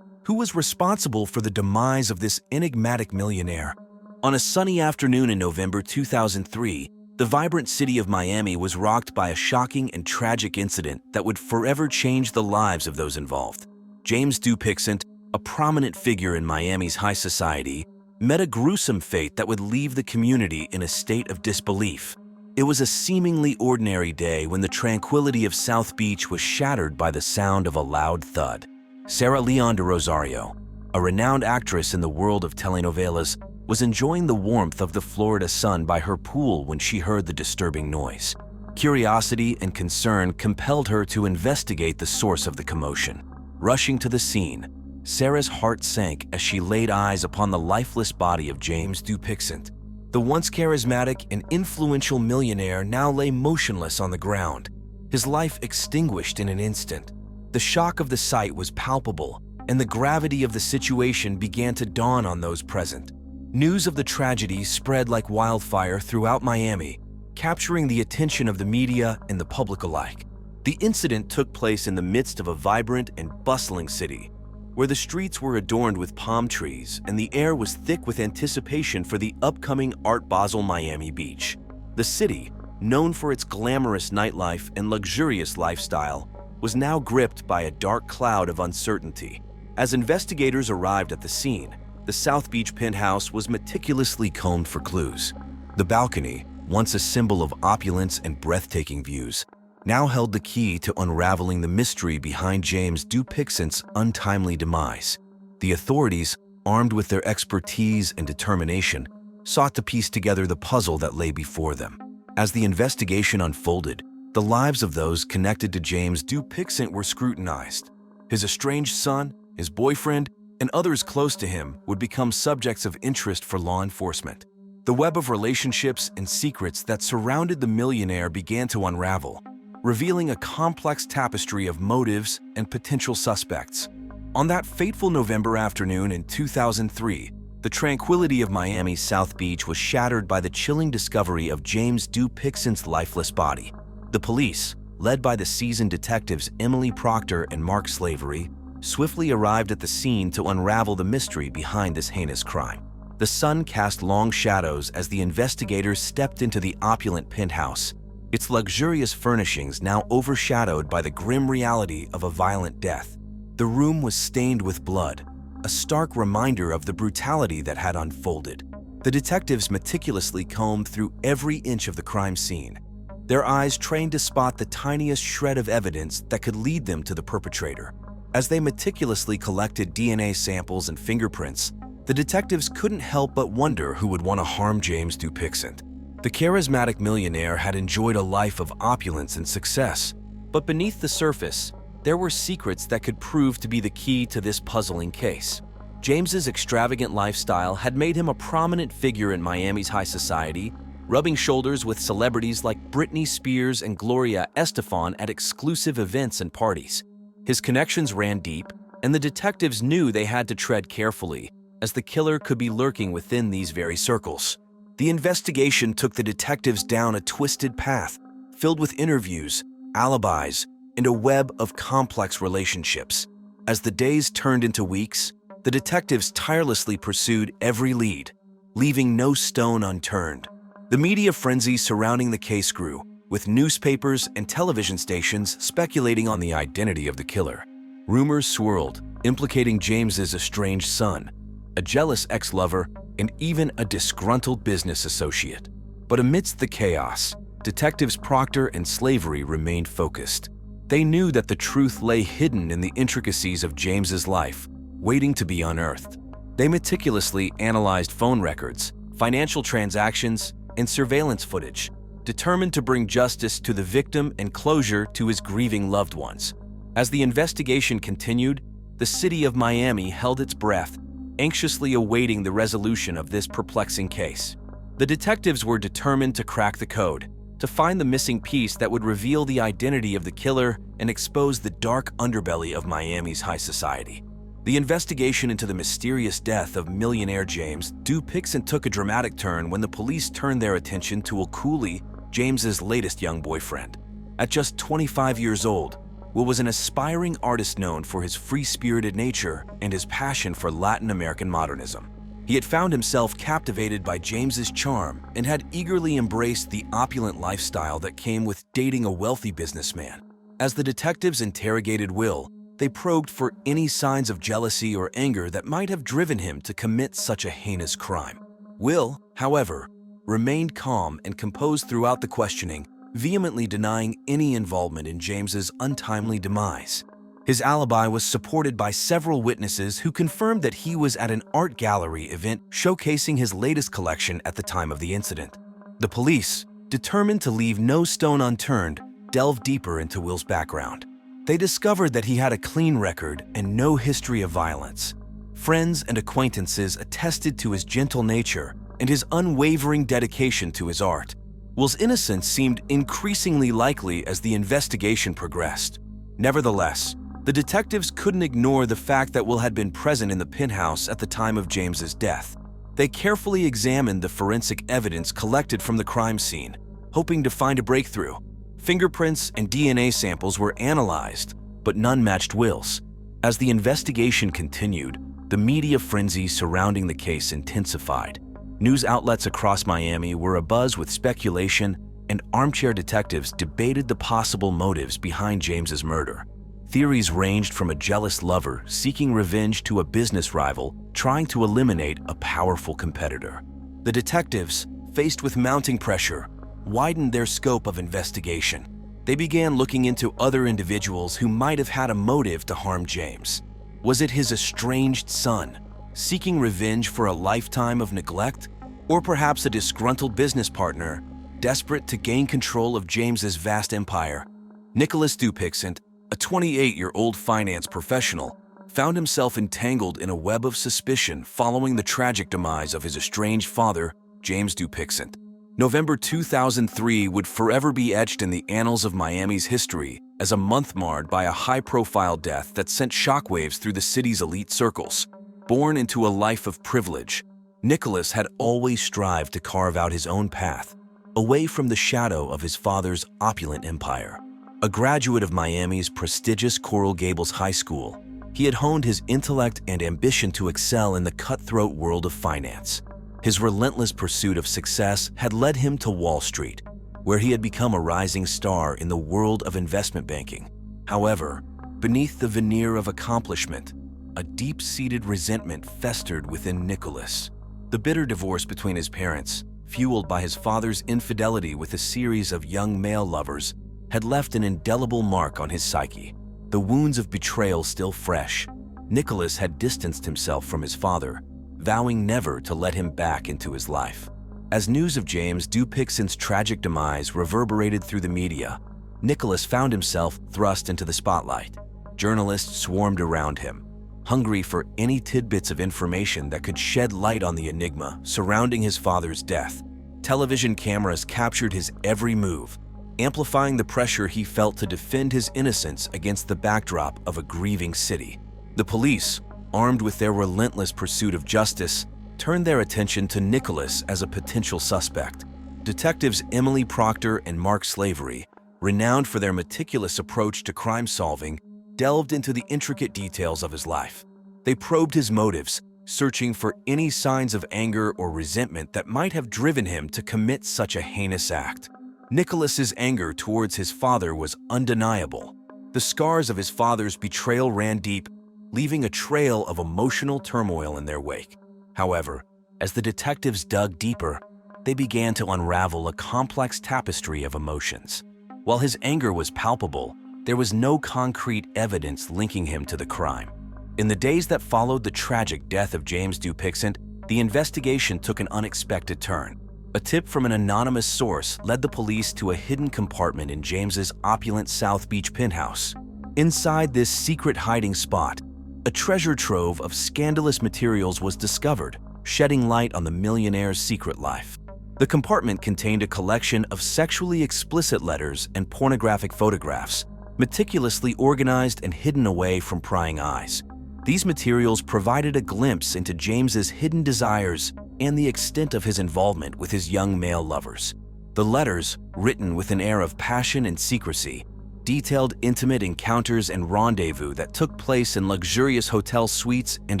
Who was responsible for the demise of this enigmatic millionaire? On a sunny afternoon in November 2003, the vibrant city of Miami was rocked by a shocking and tragic incident that would forever change the lives of those involved. James Pixon, a prominent figure in Miami's high society, met a gruesome fate that would leave the community in a state of disbelief. It was a seemingly ordinary day when the tranquility of South Beach was shattered by the sound of a loud thud. Sarah Leon de Rosario, a renowned actress in the world of telenovelas, was enjoying the warmth of the Florida sun by her pool when she heard the disturbing noise. Curiosity and concern compelled her to investigate the source of the commotion. Rushing to the scene, Sarah's heart sank as she laid eyes upon the lifeless body of James Pixon. The once charismatic and influential millionaire now lay motionless on the ground, his life extinguished in an instant. The shock of the sight was palpable, and the gravity of the situation began to dawn on those present. News of the tragedy spread like wildfire throughout Miami, capturing the attention of the media and the public alike. The incident took place in the midst of a vibrant and bustling city, where the streets were adorned with palm trees and the air was thick with anticipation for the upcoming Art Basel Miami Beach. The city, known for its glamorous nightlife and luxurious lifestyle, was now gripped by a dark cloud of uncertainty. As investigators arrived at the scene, the South Beach penthouse was meticulously combed for clues. The balcony, once a symbol of opulence and breathtaking views, now held the key to unraveling the mystery behind James Pixon's untimely demise. The authorities, armed with their expertise and determination, sought to piece together the puzzle that lay before them. As the investigation unfolded, the lives of those connected to James Pixon were scrutinized. His estranged son, his boyfriend, and others close to him would become subjects of interest for law enforcement. The web of relationships and secrets that surrounded the millionaire began to unravel, revealing a complex tapestry of motives and potential suspects. On that fateful November afternoon in 2003, the tranquility of Miami's South Beach was shattered by the chilling discovery of James Pixon's lifeless body. The police, led by the seasoned detectives Emily Proctor and Mark Slavery, swiftly arrived at the scene to unravel the mystery behind this heinous crime. The sun cast long shadows as the investigators stepped into the opulent penthouse, its luxurious furnishings now overshadowed by the grim reality of a violent death. The room was stained with blood, a stark reminder of the brutality that had unfolded. The detectives meticulously combed through every inch of the crime scene, their eyes trained to spot the tiniest shred of evidence that could lead them to the perpetrator. As they meticulously collected DNA samples and fingerprints, the detectives couldn't help but wonder who would want to harm James Pixon. The charismatic millionaire had enjoyed a life of opulence and success, but beneath the surface, there were secrets that could prove to be the key to this puzzling case. James's extravagant lifestyle had made him a prominent figure in Miami's high society, rubbing shoulders with celebrities like Britney Spears and Gloria Estefan at exclusive events and parties. His connections ran deep, and the detectives knew they had to tread carefully, as the killer could be lurking within these very circles. The investigation took the detectives down a twisted path, filled with interviews, alibis, and a web of complex relationships. As the days turned into weeks, the detectives tirelessly pursued every lead, leaving no stone unturned. The media frenzy surrounding the case grew, with newspapers and television stations speculating on the identity of the killer. Rumors swirled, implicating James's estranged son, a jealous ex-lover, and even a disgruntled business associate. But amidst the chaos, detectives Proctor and Slavery remained focused. They knew that the truth lay hidden in the intricacies of James's life, waiting to be unearthed. They meticulously analyzed phone records, financial transactions, and surveillance footage, determined to bring justice to the victim and closure to his grieving loved ones. As the investigation continued, the city of Miami held its breath, anxiously awaiting the resolution of this perplexing case. The detectives were determined to crack the code, to find the missing piece that would reveal the identity of the killer and expose the dark underbelly of Miami's high society. The investigation into the mysterious death of millionaire James Pixon took a dramatic turn when the police turned their attention to Will Kulie, James's latest young boyfriend. At just 25 years old, Will was an aspiring artist known for his free-spirited nature and his passion for Latin American modernism. He had found himself captivated by James's charm and had eagerly embraced the opulent lifestyle that came with dating a wealthy businessman. As the detectives interrogated Will, they probed for any signs of jealousy or anger that might have driven him to commit such a heinous crime. Will, however, remained calm and composed throughout the questioning, vehemently denying any involvement in James's untimely demise. His alibi was supported by several witnesses who confirmed that he was at an art gallery event showcasing his latest collection at the time of the incident. The police, determined to leave no stone unturned, delved deeper into Will's background. They discovered that he had a clean record and no history of violence. Friends and acquaintances attested to his gentle nature and his unwavering dedication to his art. Will's innocence seemed increasingly likely as the investigation progressed. Nevertheless, The detectives couldn't ignore the fact that Will had been present in the penthouse at the time of James's death. They carefully examined the forensic evidence collected from the crime scene, hoping to find a breakthrough. Fingerprints and DNA samples were analyzed, but none matched Will's. As the investigation continued, the media frenzy surrounding the case intensified. News outlets across Miami were abuzz with speculation, and armchair detectives debated the possible motives behind James's murder. Theories ranged from a jealous lover seeking revenge to a business rival trying to eliminate a powerful competitor. The detectives, faced with mounting pressure, widened their scope of investigation. They began looking into other individuals who might have had a motive to harm James. Was it his estranged son, seeking revenge for a lifetime of neglect? Or perhaps a disgruntled business partner, desperate to gain control of James's vast empire? Nicholas Dupixent, a 28-year-old finance professional, found himself entangled in a web of suspicion following the tragic demise of his estranged father, James Dupixent. November 2003 would forever be etched in the annals of Miami's history as a month marred by a high-profile death that sent shockwaves through the city's elite circles. Born into a life of privilege, Nicholas had always strived to carve out his own path, away from the shadow of his father's opulent empire. A graduate of Miami's prestigious Coral Gables High School, he had honed his intellect and ambition to excel in the cutthroat world of finance. His relentless pursuit of success had led him to Wall Street, where he had become a rising star in the world of investment banking. However, beneath the veneer of accomplishment, a deep-seated resentment festered within Nicholas. The bitter divorce between his parents, fueled by his father's infidelity with a series of young male lovers, had left an indelible mark on his psyche. The wounds of betrayal still fresh, Nicholas had distanced himself from his father, vowing never to let him back into his life. As news of James Dupixent's tragic demise reverberated through the media, Nicholas found himself thrust into the spotlight. Journalists swarmed around him, hungry for any tidbits of information that could shed light on the enigma surrounding his father's death. Television cameras captured his every move, amplifying the pressure he felt to defend his innocence against the backdrop of a grieving city. The police, armed with their relentless pursuit of justice, turned their attention to Nicholas as a potential suspect. Detectives Emily Proctor and Mark Slavery, renowned for their meticulous approach to crime solving, delved into the intricate details of his life. They probed his motives, searching for any signs of anger or resentment that might have driven him to commit such a heinous act. Nicholas's anger towards his father was undeniable. The scars of his father's betrayal ran deep, leaving a trail of emotional turmoil in their wake. However, as the detectives dug deeper, they began to unravel a complex tapestry of emotions. While his anger was palpable, there was no concrete evidence linking him to the crime. In the days that followed the tragic death of James Dupixent, the investigation took an unexpected turn. A tip from an anonymous source led the police to a hidden compartment in James's opulent South Beach penthouse. Inside this secret hiding spot, a treasure trove of scandalous materials was discovered, shedding light on the millionaire's secret life. The compartment contained a collection of sexually explicit letters and pornographic photographs, meticulously organized and hidden away from prying eyes. These materials provided a glimpse into James's hidden desires and the extent of his involvement with his young male lovers. The letters, written with an air of passion and secrecy, detailed intimate encounters and rendezvous that took place in luxurious hotel suites and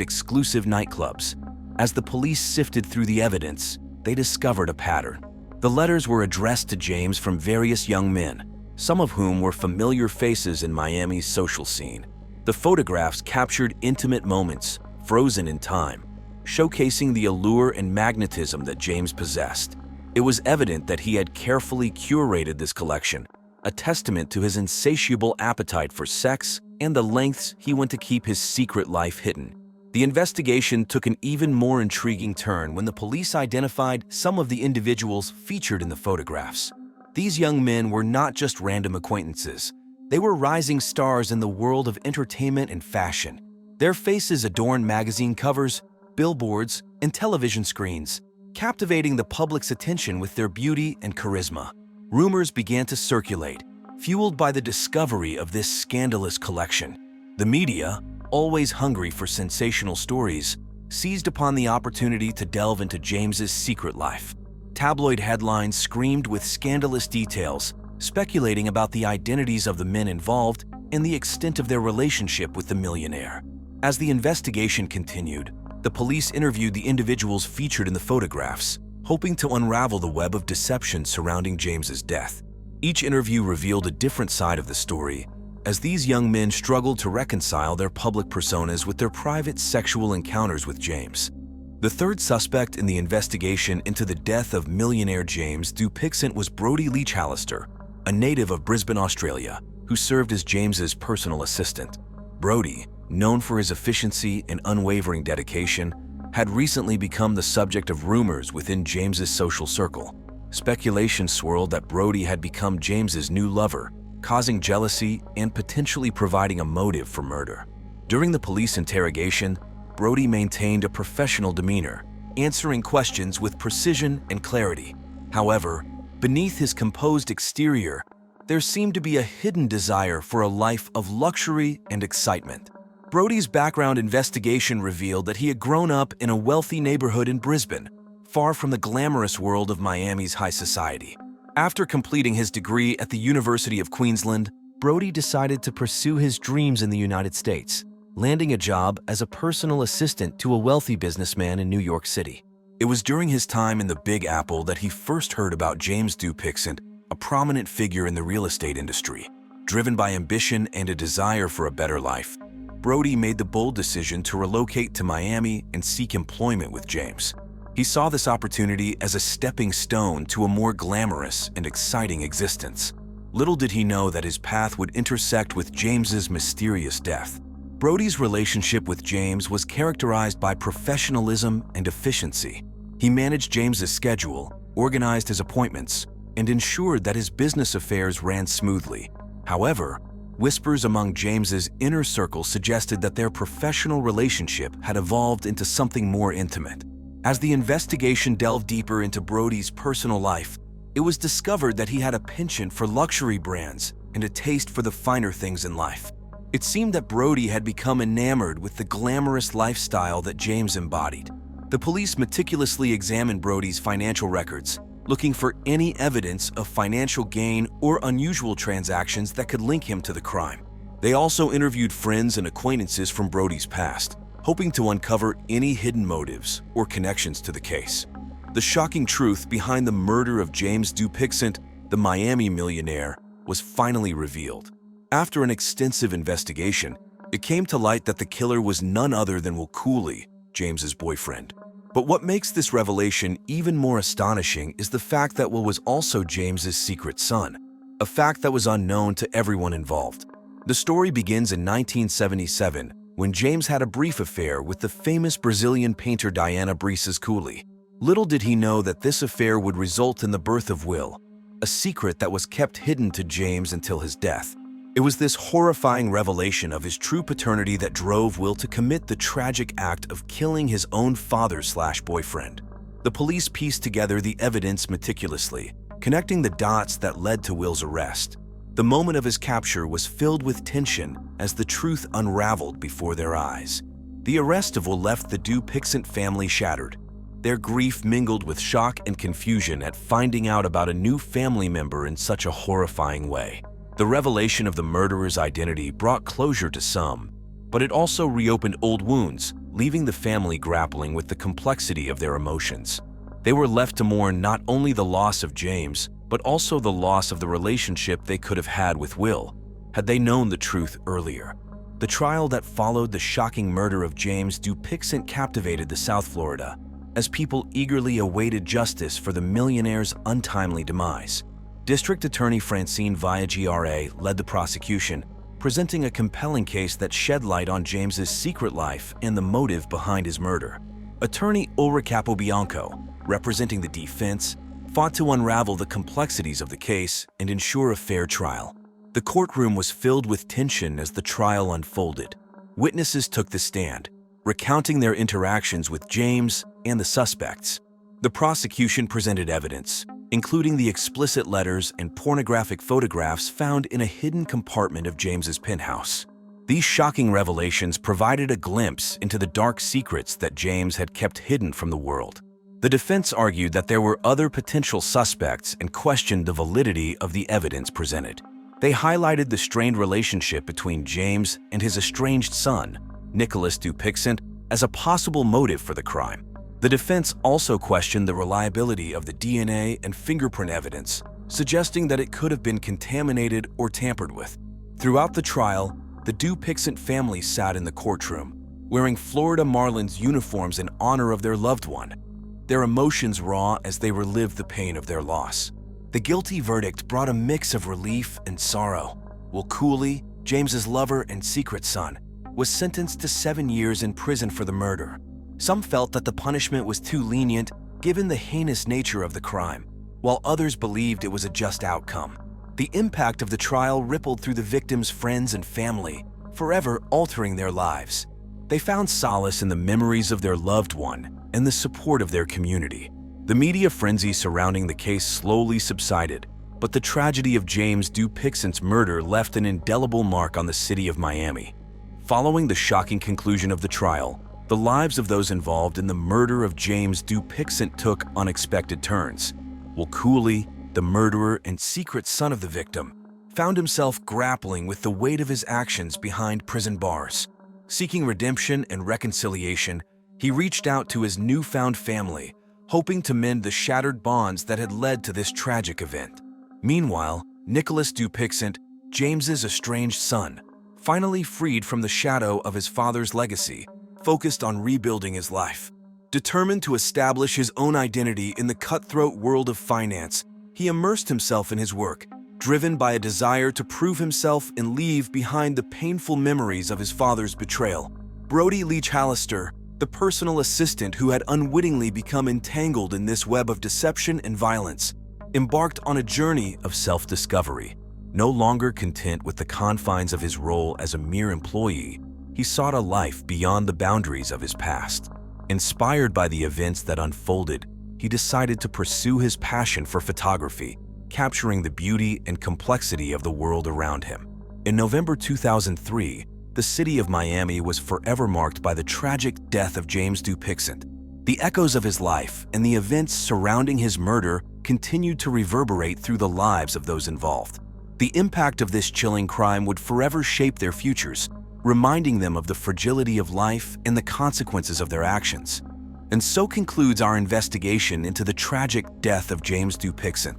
exclusive nightclubs. As the police sifted through the evidence, they discovered a pattern. The letters were addressed to James from various young men, some of whom were familiar faces in Miami's social scene. The photographs captured intimate moments, frozen in time, showcasing the allure and magnetism that James possessed. It was evident that he had carefully curated this collection, a testament to his insatiable appetite for sex and the lengths he went to keep his secret life hidden. The investigation took an even more intriguing turn when the police identified some of the individuals featured in the photographs. These young men were not just random acquaintances. They were rising stars in the world of entertainment and fashion. Their faces adorned magazine covers, billboards, and television screens, captivating the public's attention with their beauty and charisma. Rumors began to circulate, fueled by the discovery of this scandalous collection. The media, always hungry for sensational stories, seized upon the opportunity to delve into James's secret life. Tabloid headlines screamed with scandalous details, speculating about the identities of the men involved and the extent of their relationship with the millionaire. As the investigation continued, the police interviewed the individuals featured in the photographs, hoping to unravel the web of deception surrounding James's death. Each interview revealed a different side of the story, as these young men struggled to reconcile their public personas with their private sexual encounters with James. The third suspect in the investigation into the death of millionaire James Pixon was Brodie Leach-Hallister, a native of Brisbane, Australia, who served as James's personal assistant. Brodie, known for his efficiency and unwavering dedication, had recently become the subject of rumors within James's social circle. Speculation swirled that Brodie had become James's new lover, causing jealousy and potentially providing a motive for murder. During the police interrogation, Brodie maintained a professional demeanor, answering questions with precision and clarity. However, beneath his composed exterior, there seemed to be a hidden desire for a life of luxury and excitement. Brodie's background investigation revealed that he had grown up in a wealthy neighborhood in Brisbane, far from the glamorous world of Miami's high society. After completing his degree at the University of Queensland, Brodie decided to pursue his dreams in the United States, landing a job as a personal assistant to a wealthy businessman in New York City. It was during his time in the Big Apple that he first heard about James Pixon, a prominent figure in the real estate industry. Driven by ambition and a desire for a better life, Brodie made the bold decision to relocate to Miami and seek employment with James. He saw this opportunity as a stepping stone to a more glamorous and exciting existence. Little did he know that his path would intersect with James's mysterious death. Brodie's relationship with James was characterized by professionalism and efficiency. He managed James's schedule, organized his appointments, and ensured that his business affairs ran smoothly. However, whispers among James's inner circle suggested that their professional relationship had evolved into something more intimate. As the investigation delved deeper into Brodie's personal life, it was discovered that he had a penchant for luxury brands and a taste for the finer things in life. It seemed that Brodie had become enamored with the glamorous lifestyle that James embodied. The police meticulously examined Brodie's financial records, looking for any evidence of financial gain or unusual transactions that could link him to the crime. They also interviewed friends and acquaintances from Brodie's past, hoping to uncover any hidden motives or connections to the case. The shocking truth behind the murder of James Pixon, the Miami millionaire, was finally revealed. After an extensive investigation, it came to light that the killer was none other than Will Kulie, James's boyfriend. But what makes this revelation even more astonishing is the fact that Will was also James's secret son, a fact that was unknown to everyone involved. The story begins in 1977, when James had a brief affair with the famous Brazilian painter Diana Rizzy. Little did he know that this affair would result in the birth of Will, a secret that was kept hidden to James until his death. It was this horrifying revelation of his true paternity that drove Will to commit the tragic act of killing his own father/boyfriend. The police pieced together the evidence meticulously, connecting the dots that led to Will's arrest. The moment of his capture was filled with tension as the truth unraveled before their eyes. The arrest of Will left the Pixon family shattered. Their grief mingled with shock and confusion at finding out about a new family member in such a horrifying way. The revelation of the murderer's identity brought closure to some, but it also reopened old wounds, leaving the family grappling with the complexity of their emotions. They were left to mourn not only the loss of James, but also the loss of the relationship they could have had with Will, had they known the truth earlier. The trial that followed the shocking murder of James Pixon captivated the South Florida, as people eagerly awaited justice for the millionaire's untimely demise. District Attorney Francine Villagra led the prosecution, presenting a compelling case that shed light on James's secret life and the motive behind his murder. Attorney Ulrich Capobianco, representing the defense, fought to unravel the complexities of the case and ensure a fair trial. The courtroom was filled with tension as the trial unfolded. Witnesses took the stand, recounting their interactions with James and the suspects. The prosecution presented evidence, including the explicit letters and pornographic photographs found in a hidden compartment of James's penthouse. These shocking revelations provided a glimpse into the dark secrets that James had kept hidden from the world. The defense argued that there were other potential suspects and questioned the validity of the evidence presented. They highlighted the strained relationship between James and his estranged son, Nicholas Pixon, as a possible motive for the crime. The defense also questioned the reliability of the DNA and fingerprint evidence, suggesting that it could have been contaminated or tampered with. Throughout the trial, the Pixon family sat in the courtroom, wearing Florida Marlins uniforms in honor of their loved one, their emotions raw as they relived the pain of their loss. The guilty verdict brought a mix of relief and sorrow. Will Kulie, James's lover and secret son, was sentenced to 7 years in prison for the murder. Some felt that the punishment was too lenient given the heinous nature of the crime, while others believed it was a just outcome. The impact of the trial rippled through the victims' friends and family, forever altering their lives. They found solace in the memories of their loved one and the support of their community. The media frenzy surrounding the case slowly subsided, but the tragedy of James Pixon's murder left an indelible mark on the city of Miami. Following the shocking conclusion of the trial, the lives of those involved in the murder of James Pixon took unexpected turns. Will Kulie, the murderer and secret son of the victim, found himself grappling with the weight of his actions behind prison bars. Seeking redemption and reconciliation, he reached out to his newfound family, hoping to mend the shattered bonds that had led to this tragic event. Meanwhile, Nicholas Pixon, James's estranged son, finally freed from the shadow of his father's legacy, focused on rebuilding his life. Determined to establish his own identity in the cutthroat world of finance, he immersed himself in his work, driven by a desire to prove himself and leave behind the painful memories of his father's betrayal. Brody Leach Hallister, the personal assistant who had unwittingly become entangled in this web of deception and violence, embarked on a journey of self-discovery. No longer content with the confines of his role as a mere employee, he sought a life beyond the boundaries of his past. Inspired by the events that unfolded, he decided to pursue his passion for photography, capturing the beauty and complexity of the world around him. In November 2003, the city of Miami was forever marked by the tragic death of James Pixon. The echoes of his life and the events surrounding his murder continued to reverberate through the lives of those involved. The impact of this chilling crime would forever shape their futures, reminding them of the fragility of life and the consequences of their actions. And so concludes our investigation into the tragic death of James Pixon.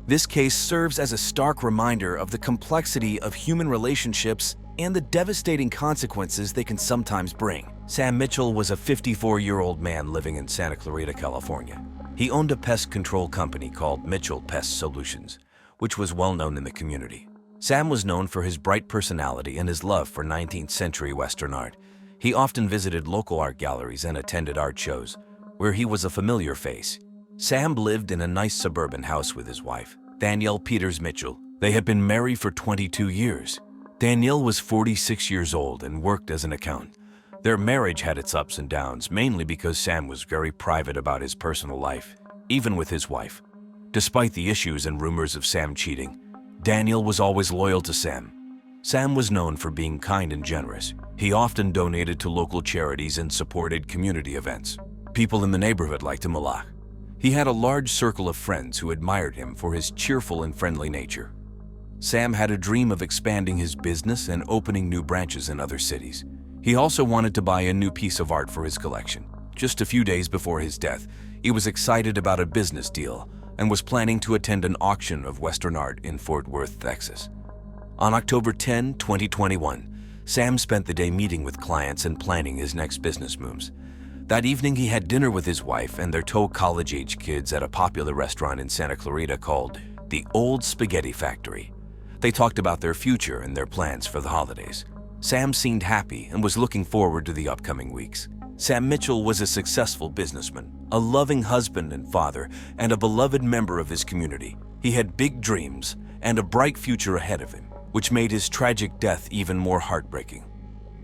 This case serves as a stark reminder of the complexity of human relationships and the devastating consequences they can sometimes bring. Sam Mitchell was a 54-year-old man living in Santa Clarita, California. He owned a pest control company called Mitchell Pest Solutions, which was well known in the community. Sam was known for his bright personality and his love for 19th century Western art. He often visited local art galleries and attended art shows, where he was a familiar face. Sam lived in a nice suburban house with his wife, Danielle Peters Mitchell. They had been married for 22 years. Danielle was 46 years old and worked as an accountant. Their marriage had its ups and downs, mainly because Sam was very private about his personal life, even with his wife. Despite the issues and rumors of Sam cheating, Danielle was always loyal to Sam. Sam was known for being kind and generous. He often donated to local charities and supported community events. People in the neighborhood liked him a lot. He had a large circle of friends who admired him for his cheerful and friendly nature. Sam had a dream of expanding his business and opening new branches in other cities. He also wanted to buy a new piece of art for his collection. Just a few days before his death, he was excited about a business deal and was planning to attend an auction of Western art in Fort Worth, Texas. On October 10, 2021, Sam spent the day meeting with clients and planning his next business moves. That evening, he had dinner with his wife and their two college-age kids at a popular restaurant in Santa Clarita called the Old Spaghetti Factory. They talked about their future and their plans for the holidays. Sam seemed happy and was looking forward to the upcoming weeks. Sam Mitchell was a successful businessman, a loving husband and father, and a beloved member of his community. He had big dreams and a bright future ahead of him, which made his tragic death even more heartbreaking.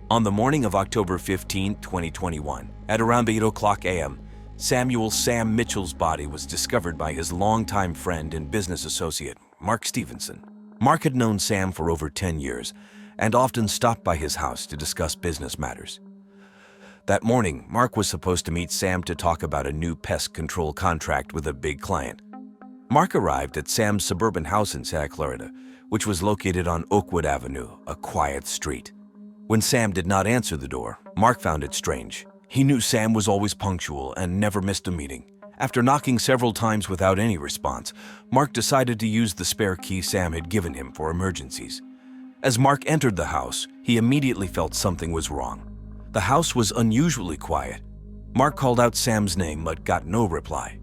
On the morning of October 15, 2021, at around 8:00 a.m., Sam Mitchell's body was discovered by his longtime friend and business associate, Mark Stevenson. Mark had known Sam for over 10 years, and often stopped by his house to discuss business matters. That morning, Mark was supposed to meet Sam to talk about a new pest control contract with a big client. Mark arrived at Sam's suburban house in Santa Clarita, which was located on Oakwood Avenue, a quiet street. When Sam did not answer the door, Mark found it strange. He knew Sam was always punctual and never missed a meeting. After knocking several times without any response, Mark decided to use the spare key Sam had given him for emergencies. As Mark entered the house, he immediately felt something was wrong. The house was unusually quiet. Mark called out Sam's name but got no reply.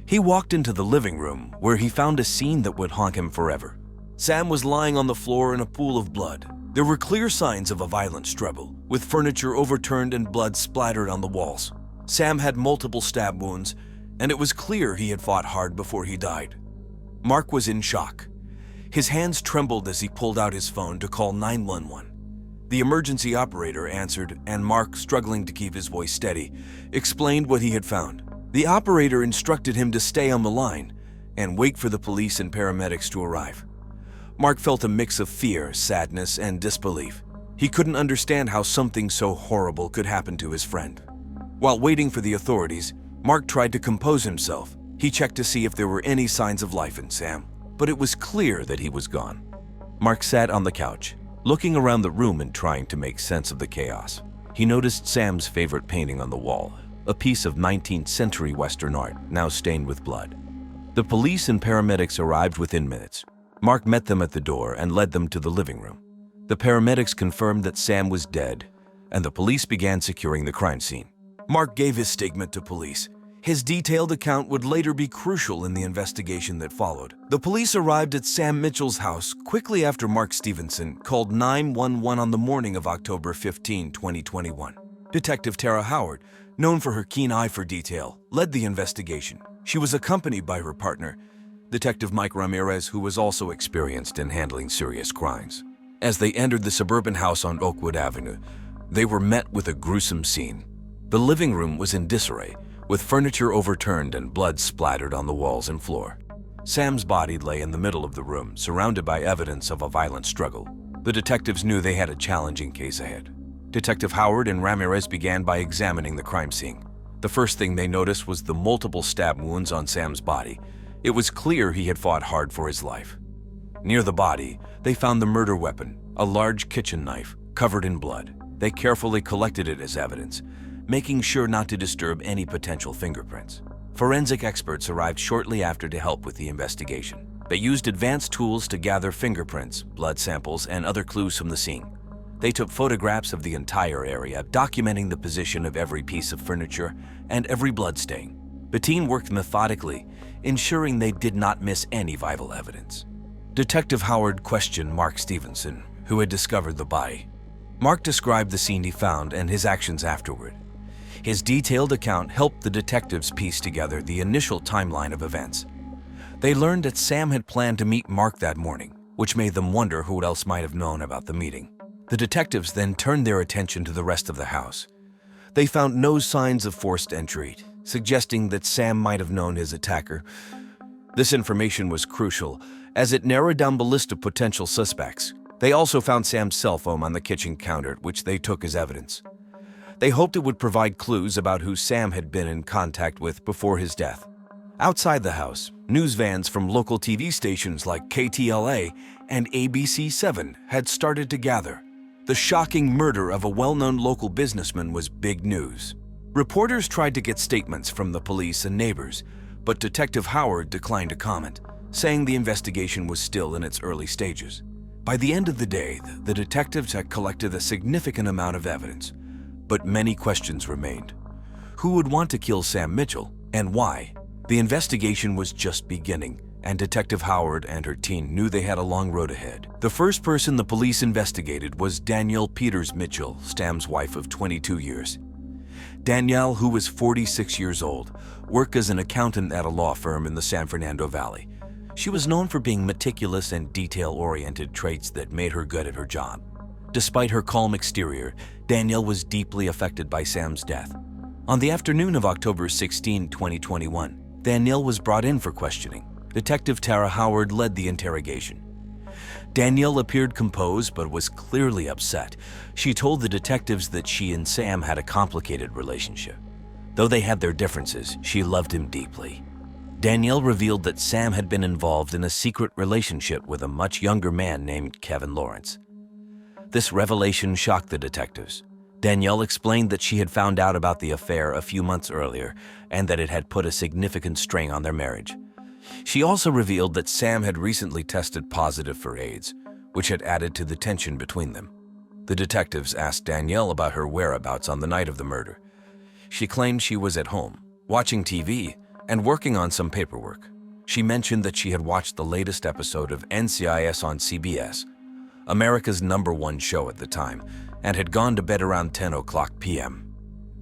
He walked into the living room, where he found a scene that would haunt him forever. Sam was lying on the floor in a pool of blood. There were clear signs of a violent struggle, with furniture overturned and blood splattered on the walls. Sam had multiple stab wounds, and it was clear he had fought hard before he died. Mark was in shock. His hands trembled as he pulled out his phone to call 911. The emergency operator answered, and Mark, struggling to keep his voice steady, explained what he had found. The operator instructed him to stay on the line and wait for the police and paramedics to arrive. Mark felt a mix of fear, sadness, and disbelief. He couldn't understand how something so horrible could happen to his friend. While waiting for the authorities, Mark tried to compose himself. He checked to see if there were any signs of life in Sam, but it was clear that he was gone. Mark sat on the couch, looking around the room and trying to make sense of the chaos. He noticed Sam's favorite painting on the wall, a piece of 19th century Western art, now stained with blood. The police and paramedics arrived within minutes. Mark met them at the door and led them to the living room. The paramedics confirmed that Sam was dead, and the police began securing the crime scene. Mark gave his statement to police. His detailed account would later be crucial in the investigation that followed. The police arrived at Sam Mitchell's house quickly after Mark Stevenson called 911 on the morning of October 15, 2021. Detective Tara Howard, known for her keen eye for detail, led the investigation. She was accompanied by her partner, Detective Mike Ramirez, who was also experienced in handling serious crimes. As they entered the suburban house on Oakwood Avenue, they were met with a gruesome scene. The living room was in disarray, with furniture overturned and blood splattered on the walls and floor. Sam's body lay in the middle of the room, surrounded by evidence of a violent struggle. The detectives knew they had a challenging case ahead. Detective Howard and Ramirez began by examining the crime scene. The first thing they noticed was the multiple stab wounds on Sam's body. It was clear he had fought hard for his life. Near the body, they found the murder weapon, a large kitchen knife covered in blood. They carefully collected it as evidence, making sure not to disturb any potential fingerprints. Forensic experts arrived shortly after to help with the investigation. They used advanced tools to gather fingerprints, blood samples, and other clues from the scene. They took photographs of the entire area, documenting the position of every piece of furniture and every blood stain. The team worked methodically, ensuring they did not miss any vital evidence. Detective Howard questioned Mark Stevenson, who had discovered the body. Mark described the scene he found and his actions afterward. His detailed account helped the detectives piece together the initial timeline of events. They learned that Sam had planned to meet Mark that morning, which made them wonder who else might have known about the meeting. The detectives then turned their attention to the rest of the house. They found no signs of forced entry, suggesting that Sam might have known his attacker. This information was crucial, as it narrowed down the list of potential suspects. They also found Sam's cell phone on the kitchen counter, which they took as evidence. They hoped it would provide clues about who Sam had been in contact with before his death. Outside the house, news vans from local TV stations like KTLA and ABC7 had started to gather. The shocking murder of a well-known local businessman was big news. Reporters tried to get statements from the police and neighbors, but Detective Howard declined to comment, saying the investigation was still in its early stages. By the end of the day, the detectives had collected a significant amount of evidence, but many questions remained. Who would want to kill Sam Mitchell, and why? The investigation was just beginning, and Detective Howard and her team knew they had a long road ahead. The first person the police investigated was Danielle Peters Mitchell, Sam's wife of 22 years. Danielle, who was 46 years old, worked as an accountant at a law firm in the San Fernando Valley. She was known for being meticulous and detail-oriented, traits that made her good at her job. Despite her calm exterior, Danielle was deeply affected by Sam's death. On the afternoon of October 16, 2021, Danielle was brought in for questioning. Detective Tara Howard led the interrogation. Danielle appeared composed but was clearly upset. She told the detectives that she and Sam had a complicated relationship. Though they had their differences, she loved him deeply. Danielle revealed that Sam had been involved in a secret relationship with a much younger man named Kevin Lawrence. This revelation shocked the detectives. Danielle explained that she had found out about the affair a few months earlier and that it had put a significant strain on their marriage. She also revealed that Sam had recently tested positive for AIDS, which had added to the tension between them. The detectives asked Danielle about her whereabouts on the night of the murder. She claimed she was at home, watching TV, and working on some paperwork. She mentioned that she had watched the latest episode of NCIS on CBS, America's #1 show at the time, and had gone to bed around 10:00 p.m.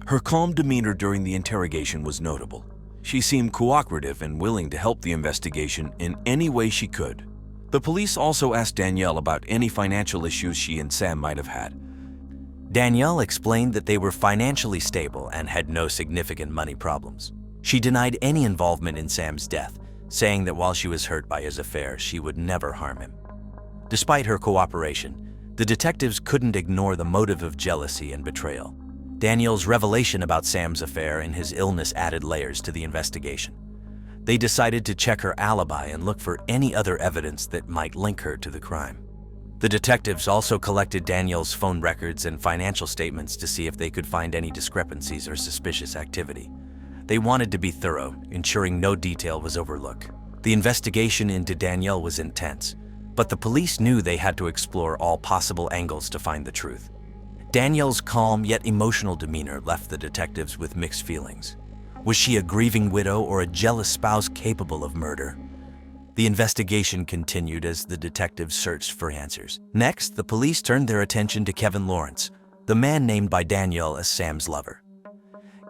Her calm demeanor during the interrogation was notable. She seemed cooperative and willing to help the investigation in any way she could. The police also asked Danielle about any financial issues she and Sam might have had. Danielle explained that they were financially stable and had no significant money problems. She denied any involvement in Sam's death, saying that while she was hurt by his affair, she would never harm him. Despite her cooperation, the detectives couldn't ignore the motive of jealousy and betrayal. Danielle's revelation about Sam's affair and his illness added layers to the investigation. They decided to check her alibi and look for any other evidence that might link her to the crime. The detectives also collected Danielle's phone records and financial statements to see if they could find any discrepancies or suspicious activity. They wanted to be thorough, ensuring no detail was overlooked. The investigation into Danielle was intense, but the police knew they had to explore all possible angles to find the truth. Danielle's calm yet emotional demeanor left the detectives with mixed feelings. Was she a grieving widow or a jealous spouse capable of murder? The investigation continued as the detectives searched for answers. Next, the police turned their attention to Kevin Lawrence, the man named by Danielle as Sam's lover.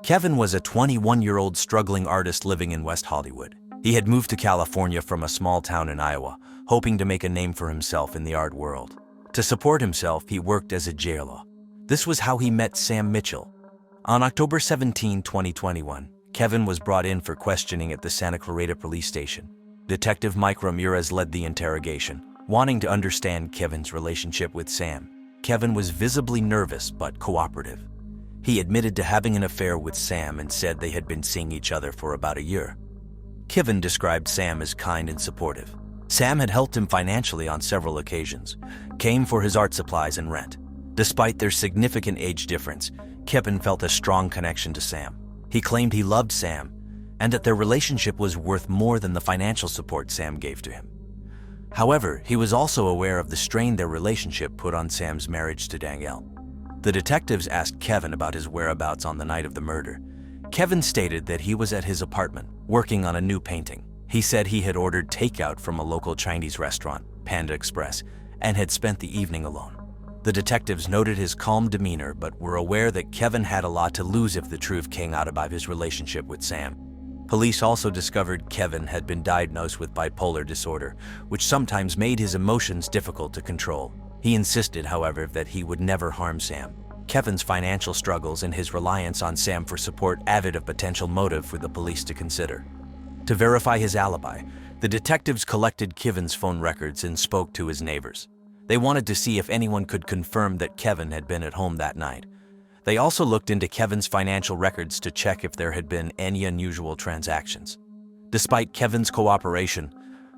Kevin was a 21-year-old struggling artist living in West Hollywood. He had moved to California from a small town in Iowa, hoping to make a name for himself in the art world. To support himself, he worked as a jailer. This was how he met Sam Mitchell. On October 17, 2021, Kevin was brought in for questioning at the Santa Clarita police station. Detective Mike Ramirez led the interrogation, wanting to understand Kevin's relationship with Sam. Kevin was visibly nervous but cooperative. He admitted to having an affair with Sam and said they had been seeing each other for about a year. Kevin described Sam as kind and supportive. Sam had helped him financially on several occasions, came for his art supplies and rent. Despite their significant age difference, Kevin felt a strong connection to Sam. He claimed he loved Sam and that their relationship was worth more than the financial support Sam gave to him. However, he was also aware of the strain their relationship put on Sam's marriage to Danielle. The detectives asked Kevin about his whereabouts on the night of the murder. Kevin stated that he was at his apartment, working on a new painting. He said he had ordered takeout from a local Chinese restaurant, Panda Express, and had spent the evening alone. The detectives noted his calm demeanor but were aware that Kevin had a lot to lose if the truth came out about his relationship with Sam. Police also discovered Kevin had been diagnosed with bipolar disorder, which sometimes made his emotions difficult to control. He insisted, however, that he would never harm Sam. Kevin's financial struggles and his reliance on Sam for support added a potential motive for the police to consider. To verify his alibi, the detectives collected Kevin's phone records and spoke to his neighbors. They wanted to see if anyone could confirm that Kevin had been at home that night. They also looked into Kevin's financial records to check if there had been any unusual transactions. Despite Kevin's cooperation,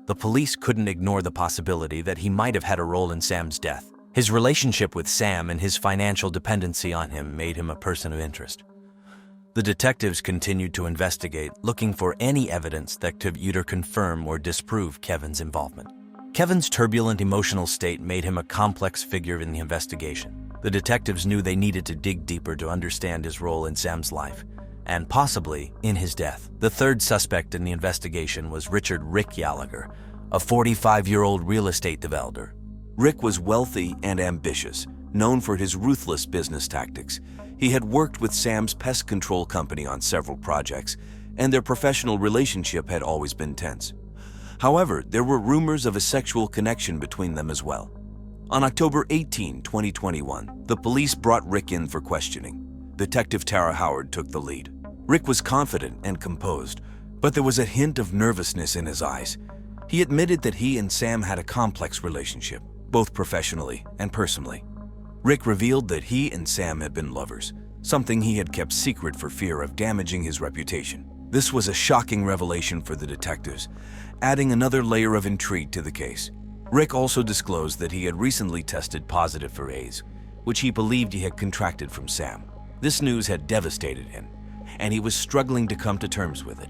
the police couldn't ignore the possibility that he might have had a role in Sam's death. His relationship with Sam and his financial dependency on him made him a person of interest. The detectives continued to investigate, looking for any evidence that could either confirm or disprove Kevin's involvement. Kevin's turbulent emotional state made him a complex figure in the investigation. The detectives knew they needed to dig deeper to understand his role in Sam's life, and possibly in his death. The third suspect in the investigation was Richard "Rick" Gallagher, a 45-year-old real estate developer. Rick was wealthy and ambitious, known for his ruthless business tactics. He had worked with Sam's pest control company on several projects, and their professional relationship had always been tense. However, there were rumors of a sexual connection between them as well. On October 18, 2021, the police brought Rick in for questioning. Detective Tara Howard took the lead. Rick was confident and composed, but there was a hint of nervousness in his eyes. He admitted that he and Sam had a complex relationship. both professionally and personally. Rick revealed that he and Sam had been lovers, something he had kept secret for fear of damaging his reputation. This was a shocking revelation for the detectives, adding another layer of intrigue to the case. Rick also disclosed that he had recently tested positive for AIDS, which he believed he had contracted from Sam. This news had devastated him, and he was struggling to come to terms with it.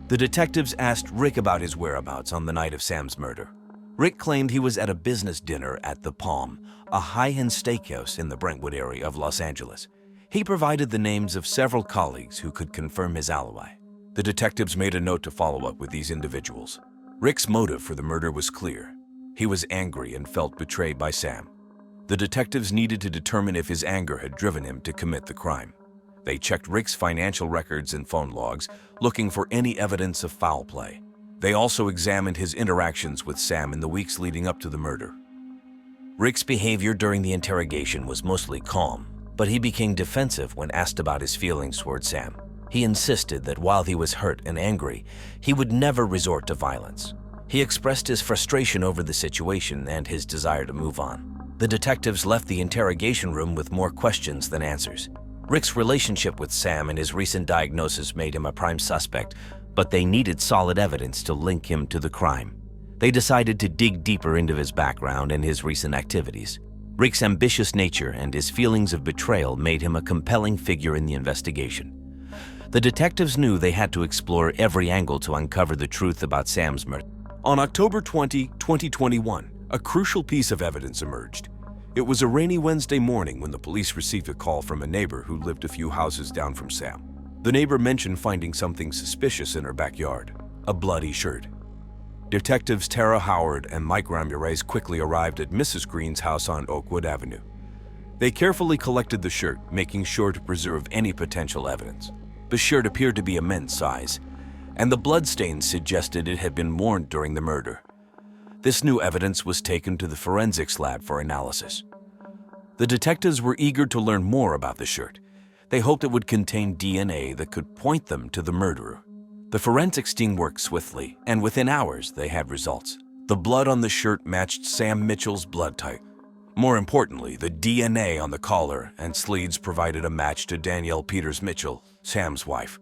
The detectives asked Rick about his whereabouts on the night of Sam's murder. Rick claimed he was at a business dinner at The Palm, a high-end steakhouse in the Brentwood area of Los Angeles. He provided the names of several colleagues who could confirm his alibi. The detectives made a note to follow up with these individuals. Rick's motive for the murder was clear. He was angry and felt betrayed by Sam. The detectives needed to determine if his anger had driven him to commit the crime. They checked Rick's financial records and phone logs, looking for any evidence of foul play. They also examined his interactions with Sam in the weeks leading up to the murder. Rick's behavior during the interrogation was mostly calm, but he became defensive when asked about his feelings toward Sam. He insisted that while he was hurt and angry, he would never resort to violence. He expressed his frustration over the situation and his desire to move on. The detectives left the interrogation room with more questions than answers. Rick's relationship with Sam and his recent diagnosis made him a prime suspect, but they needed solid evidence to link him to the crime. They decided to dig deeper into his background and his recent activities. Rick's ambitious nature and his feelings of betrayal made him a compelling figure in the investigation. The detectives knew they had to explore every angle to uncover the truth about Sam's murder. On October 20, 2021, a crucial piece of evidence emerged. It was a rainy Wednesday morning when the police received a call from a neighbor who lived a few houses down from Sam. The neighbor mentioned finding something suspicious in her backyard, a bloody shirt. Detectives Tara Howard and Mike Ramirez quickly arrived at Mrs. Green's house on Oakwood Avenue. They carefully collected the shirt, making sure to preserve any potential evidence. The shirt appeared to be immense size, and the bloodstains suggested it had been worn during the murder. This new evidence was taken to the forensics lab for analysis. The detectives were eager to learn more about the shirt. They hoped it would contain DNA that could point them to the murderer. The forensics team worked swiftly, and within hours they had results. The blood on the shirt matched Sam Mitchell's blood type. More importantly, the DNA on the collar and sleeves provided a match to Danielle Peters Mitchell, Sam's wife.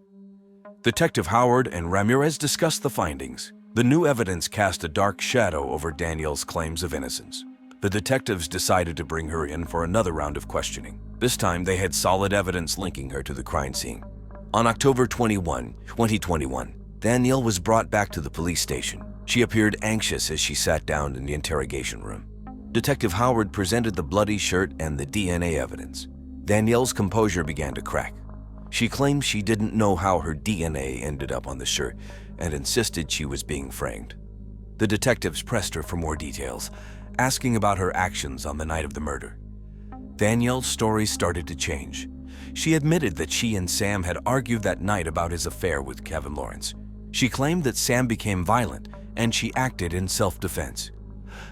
Detective Howard and Ramirez discussed the findings. The new evidence cast a dark shadow over Danielle's claims of innocence. The detectives decided to bring her in for another round of questioning. This time, they had solid evidence linking her to the crime scene. On October 21, 2021, Danielle was brought back to the police station. She appeared anxious as she sat down in the interrogation room. Detective Howard presented the bloody shirt and the DNA evidence. Danielle's composure began to crack. She claimed she didn't know how her DNA ended up on the shirt and insisted she was being framed. The detectives pressed her for more details, asking about her actions on the night of the murder. Danielle's story started to change. She admitted that she and Sam had argued that night about his affair with Kevin Lawrence. She claimed that Sam became violent and she acted in self-defense.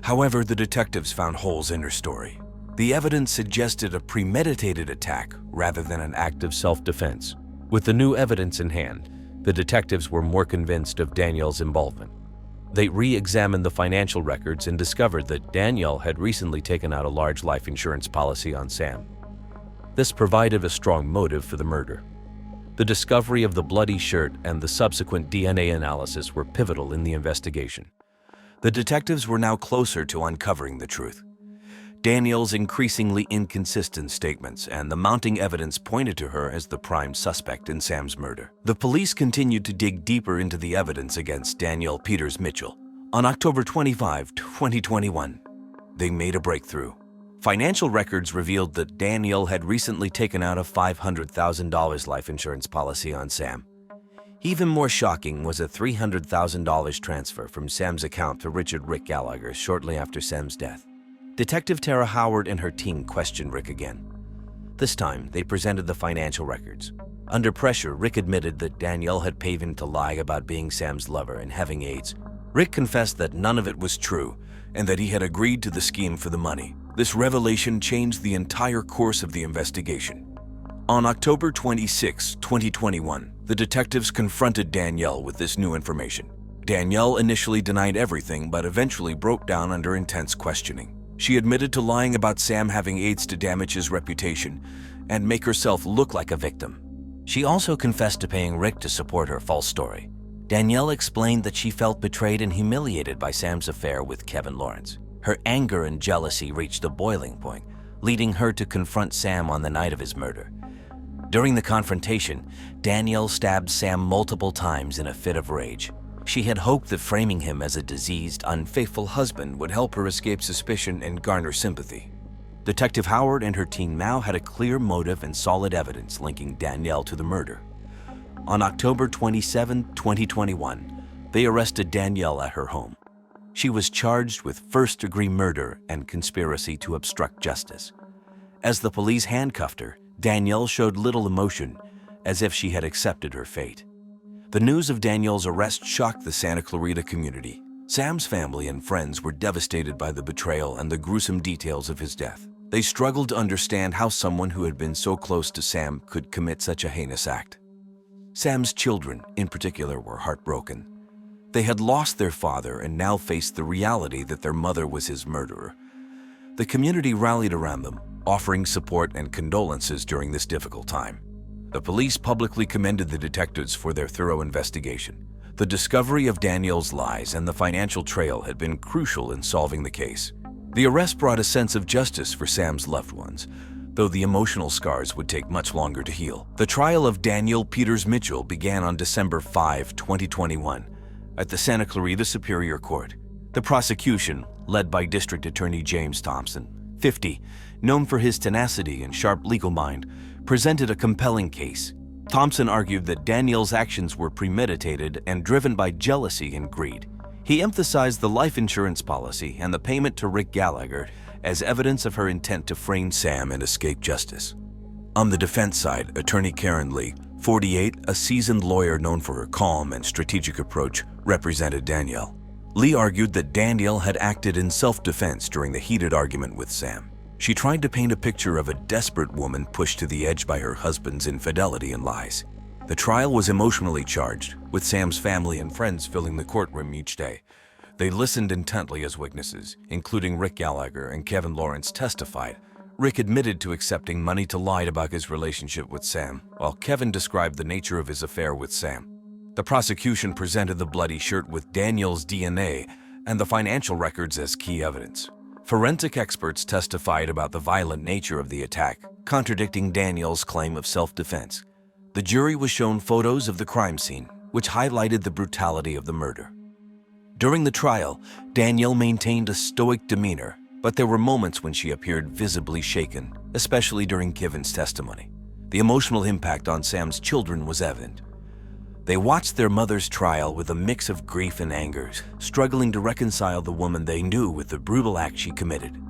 However, the detectives found holes in her story. The evidence suggested a premeditated attack rather than an act of self-defense. With the new evidence in hand, the detectives were more convinced of Danielle's involvement. They re-examined the financial records and discovered that Danielle had recently taken out a large life insurance policy on Sam. This provided a strong motive for the murder. The discovery of the bloody shirt and the subsequent DNA analysis were pivotal in the investigation. The detectives were now closer to uncovering the truth. Danielle's increasingly inconsistent statements and the mounting evidence pointed to her as the prime suspect in Sam's murder. The police continued to dig deeper into the evidence against Danielle Peters Mitchell. On October 25, 2021, they made a breakthrough. Financial records revealed that Danielle had recently taken out a $500,000 life insurance policy on Sam. Even more shocking was a $300,000 transfer from Sam's account to Richard Rick Gallagher shortly after Sam's death. Detective Tara Howard and her team questioned Rick again. This time, they presented the financial records. Under pressure, Rick admitted that Danielle had paid him to lie about being Sam's lover and having AIDS. Rick confessed that none of it was true and that he had agreed to the scheme for the money. This revelation changed the entire course of the investigation. On October 26, 2021, the detectives confronted Danielle with this new information. Danielle initially denied everything but eventually broke down under intense questioning. She admitted to lying about Sam having AIDS to damage his reputation and make herself look like a victim. She also confessed to paying Rick to support her false story. Danielle explained that she felt betrayed and humiliated by Sam's affair with Kevin Lawrence. Her anger and jealousy reached a boiling point, leading her to confront Sam on the night of his murder. During the confrontation, Danielle stabbed Sam multiple times in a fit of rage. She had hoped that framing him as a diseased, unfaithful husband would help her escape suspicion and garner sympathy. Detective Howard and her team now had a clear motive and solid evidence linking Danielle to the murder. On October 27, 2021, they arrested Danielle at her home. She was charged with first-degree murder and conspiracy to obstruct justice. As the police handcuffed her, Danielle showed little emotion, as if she had accepted her fate. The news of Danielle's arrest shocked the Santa Clarita community. Sam's family and friends were devastated by the betrayal and the gruesome details of his death. They struggled to understand how someone who had been so close to Sam could commit such a heinous act. Sam's children, in particular, were heartbroken. They had lost their father and now faced the reality that their mother was his murderer. The community rallied around them, offering support and condolences during this difficult time. The police publicly commended the detectives for their thorough investigation. The discovery of Danielle's lies and the financial trail had been crucial in solving the case. The arrest brought a sense of justice for Sam's loved ones, though the emotional scars would take much longer to heal. The trial of Danielle Peters Mitchell began on December 5, 2021, at the Santa Clarita Superior Court. The prosecution, led by District Attorney James Thompson, 50, known for his tenacity and sharp legal mind, presented a compelling case. Thompson argued that Danielle's actions were premeditated and driven by jealousy and greed. He emphasized the life insurance policy and the payment to Rick Gallagher as evidence of her intent to frame Sam and escape justice. On the defense side, attorney Karen Lee, 48, a seasoned lawyer known for her calm and strategic approach, represented Danielle. Lee argued that Danielle had acted in self-defense during the heated argument with Sam. She tried to paint a picture of a desperate woman pushed to the edge by her husband's infidelity and lies. The trial was emotionally charged, with Sam's family and friends filling the courtroom each day. They listened intently as witnesses, including Rick Gallagher and Kevin Lawrence, testified. Rick admitted to accepting money to lie about his relationship with Sam, while Kevin described the nature of his affair with Sam. The prosecution presented the bloody shirt with Danielle's DNA and the financial records as key evidence. Forensic experts testified about the violent nature of the attack, contradicting Danielle's claim of self-defense. The jury was shown photos of the crime scene, which highlighted the brutality of the murder. During the trial, Danielle maintained a stoic demeanor, but there were moments when she appeared visibly shaken, especially during Kevin's testimony. The emotional impact on Sam's children was evident. They watched their mother's trial with a mix of grief and anger, struggling to reconcile the woman they knew with the brutal act she committed.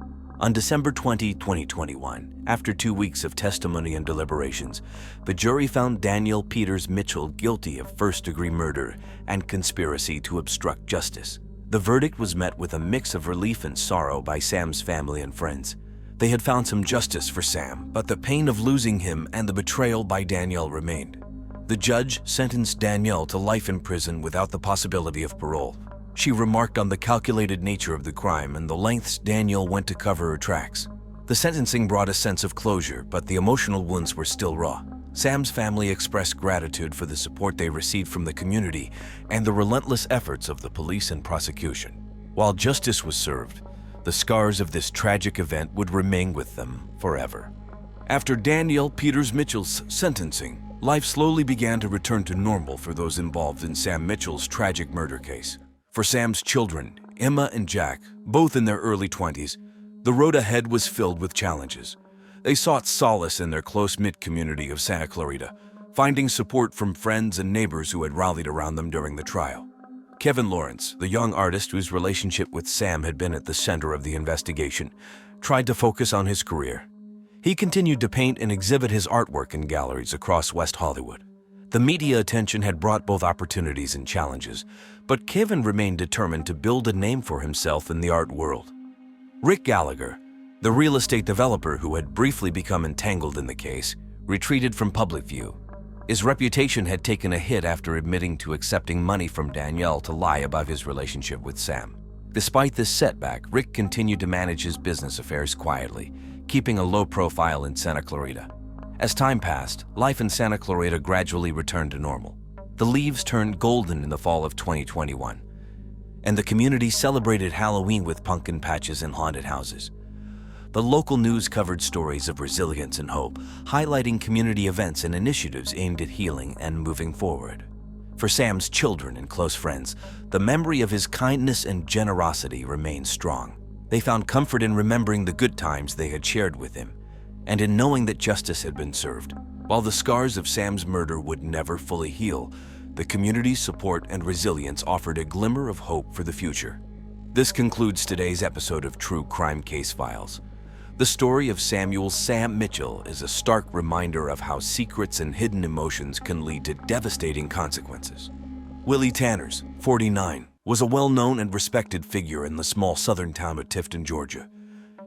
On December 20, 2021, after 2 weeks of testimony and deliberations, the jury found Danielle Peters Mitchell guilty of first-degree murder and conspiracy to obstruct justice. The verdict was met with a mix of relief and sorrow by Sam's family and friends. They had found some justice for Sam, but the pain of losing him and the betrayal by Danielle remained. The judge sentenced Danielle to life in prison without the possibility of parole. She remarked on the calculated nature of the crime and the lengths Danielle went to cover her tracks. The sentencing brought a sense of closure, but the emotional wounds were still raw. Sam's family expressed gratitude for the support they received from the community and the relentless efforts of the police and prosecution. While justice was served, the scars of this tragic event would remain with them forever. After Danielle Peters Mitchell's sentencing, life slowly began to return to normal for those involved in Sam Mitchell's tragic murder case. For Sam's children, Emma and Jack, both in their early 20s, the road ahead was filled with challenges. They sought solace in their close-knit community of Santa Clarita, finding support from friends and neighbors who had rallied around them during the trial. Kevin Lawrence, the young artist whose relationship with Sam had been at the center of the investigation, tried to focus on his career. He continued to paint and exhibit his artwork in galleries across West Hollywood. The media attention had brought both opportunities and challenges, but Kevin remained determined to build a name for himself in the art world. Rick Gallagher, the real estate developer who had briefly become entangled in the case, retreated from public view. His reputation had taken a hit after admitting to accepting money from Danielle to lie about his relationship with Sam. Despite this setback, Rick continued to manage his business affairs quietly, keeping a low profile in Santa Clarita. As time passed, life in Santa Clarita gradually returned to normal. The leaves turned golden in the fall of 2021, and the community celebrated Halloween with pumpkin patches and haunted houses. The local news covered stories of resilience and hope, highlighting community events and initiatives aimed at healing and moving forward. For Sam's children and close friends, the memory of his kindness and generosity remained strong. They found comfort in remembering the good times they had shared with him, and in knowing that justice had been served. While the scars of Sam's murder would never fully heal, the community's support and resilience offered a glimmer of hope for the future. This concludes today's episode of True Crime Case Files. The story of Samuel "Sam" Mitchell is a stark reminder of how secrets and hidden emotions can lead to devastating consequences. Willie Tanners, 49, was a well-known and respected figure in the small southern town of Tifton, Georgia.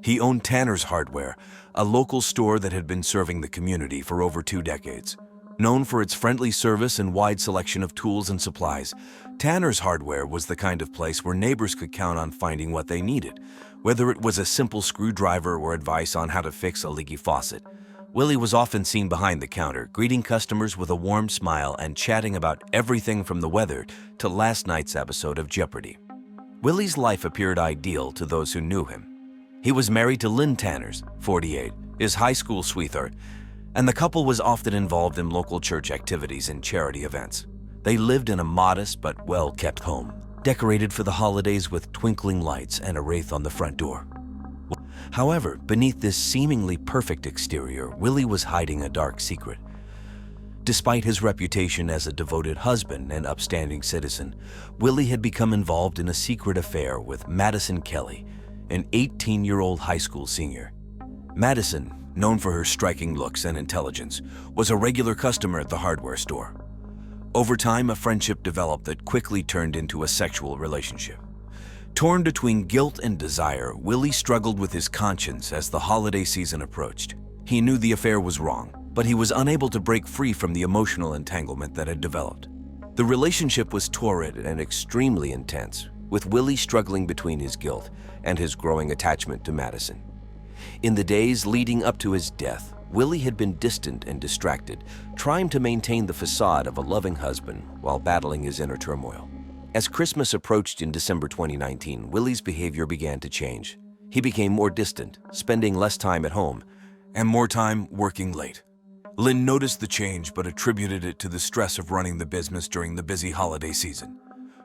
He owned Tanner's Hardware, a local store that had been serving the community for over 2 decades. Known for its friendly service and wide selection of tools and supplies, Tanner's Hardware was the kind of place where neighbors could count on finding what they needed, whether it was a simple screwdriver or advice on how to fix a leaky faucet. Willie was often seen behind the counter, greeting customers with a warm smile and chatting about everything from the weather to last night's episode of Jeopardy! Willie's life appeared ideal to those who knew him. He was married to Lynn Tanners, 48, his high school sweetheart, and the couple was often involved in local church activities and charity events. They lived in a modest but well-kept home, decorated for the holidays with twinkling lights and a wreath on the front door. However, beneath this seemingly perfect exterior, Willie was hiding a dark secret. Despite his reputation as a devoted husband and upstanding citizen, Willie had become involved in a secret affair with Madison Kelly, an 18-year-old high school senior. Madison, known for her striking looks and intelligence, was a regular customer at the hardware store. Over time, a friendship developed that quickly turned into a sexual relationship. Torn between guilt and desire, Willie struggled with his conscience as the holiday season approached. He knew the affair was wrong, but he was unable to break free from the emotional entanglement that had developed. The relationship was torrid and extremely intense, with Willie struggling between his guilt and his growing attachment to Madison. In the days leading up to his death, Willie had been distant and distracted, trying to maintain the facade of a loving husband while battling his inner turmoil. As Christmas approached in December 2019, Willie's behavior began to change. He became more distant, spending less time at home, and more time working late. Lynn noticed the change but attributed it to the stress of running the business during the busy holiday season.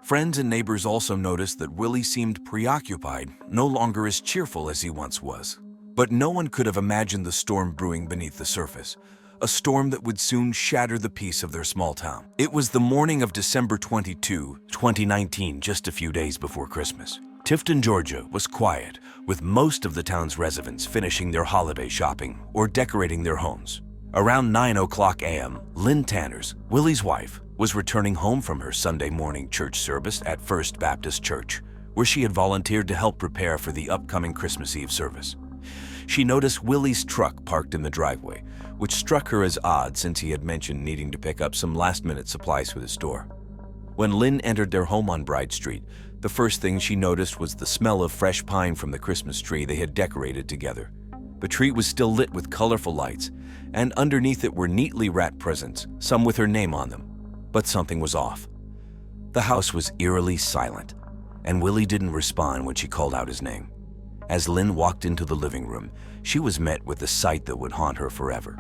Friends and neighbors also noticed that Willie seemed preoccupied, no longer as cheerful as he once was. But no one could have imagined the storm brewing beneath the surface, a storm that would soon shatter the peace of their small town. It was the morning of December 22, 2019, just a few days before Christmas. Tifton, Georgia was quiet, with most of the town's residents finishing their holiday shopping or decorating their homes. Around 9:00 a.m., Lynn Tanners, Willie's wife, was returning home from her Sunday morning church service at First Baptist Church, where she had volunteered to help prepare for the upcoming Christmas Eve service. She noticed Willie's truck parked in the driveway, which struck her as odd since he had mentioned needing to pick up some last-minute supplies for the store. When Lynn entered their home on Bride Street, the first thing she noticed was the smell of fresh pine from the Christmas tree they had decorated together. The tree was still lit with colorful lights, and underneath it were neatly wrapped presents, some with her name on them. But something was off. The house was eerily silent, and Willie didn't respond when she called out his name. As Lynn walked into the living room, she was met with a sight that would haunt her forever.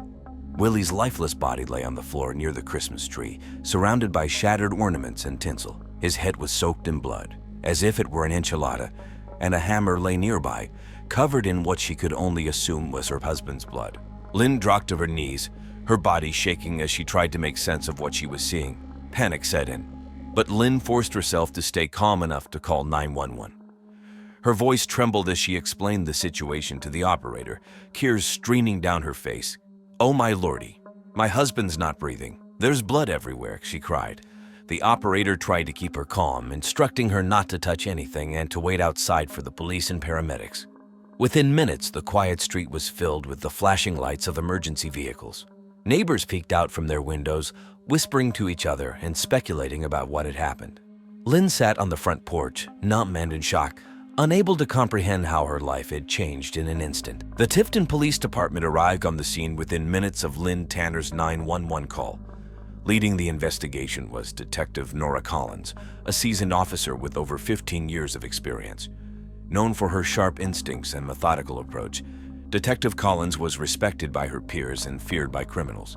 Willie's lifeless body lay on the floor near the Christmas tree, surrounded by shattered ornaments and tinsel. His head was soaked in blood, as if it were an enchilada, and a hammer lay nearby, covered in what she could only assume was her husband's blood. Lynn dropped to her knees, her body shaking as she tried to make sense of what she was seeing. Panic set in, but Lynn forced herself to stay calm enough to call 911. Her voice trembled as she explained the situation to the operator, tears streaming down her face. "Oh my lordy, my husband's not breathing. There's blood everywhere," she cried. The operator tried to keep her calm, instructing her not to touch anything and to wait outside for the police and paramedics. Within minutes, the quiet street was filled with the flashing lights of emergency vehicles. Neighbors peeked out from their windows, whispering to each other and speculating about what had happened. Lynn sat on the front porch, numb and in shock, Unable to comprehend how her life had changed in an instant, the Tifton Police Department arrived on the scene within minutes of Lynn Tanner's 911 call. Leading the investigation was Detective Nora Collins, a seasoned officer with over 15 years of experience. Known for her sharp instincts and methodical approach, Detective Collins was respected by her peers and feared by criminals.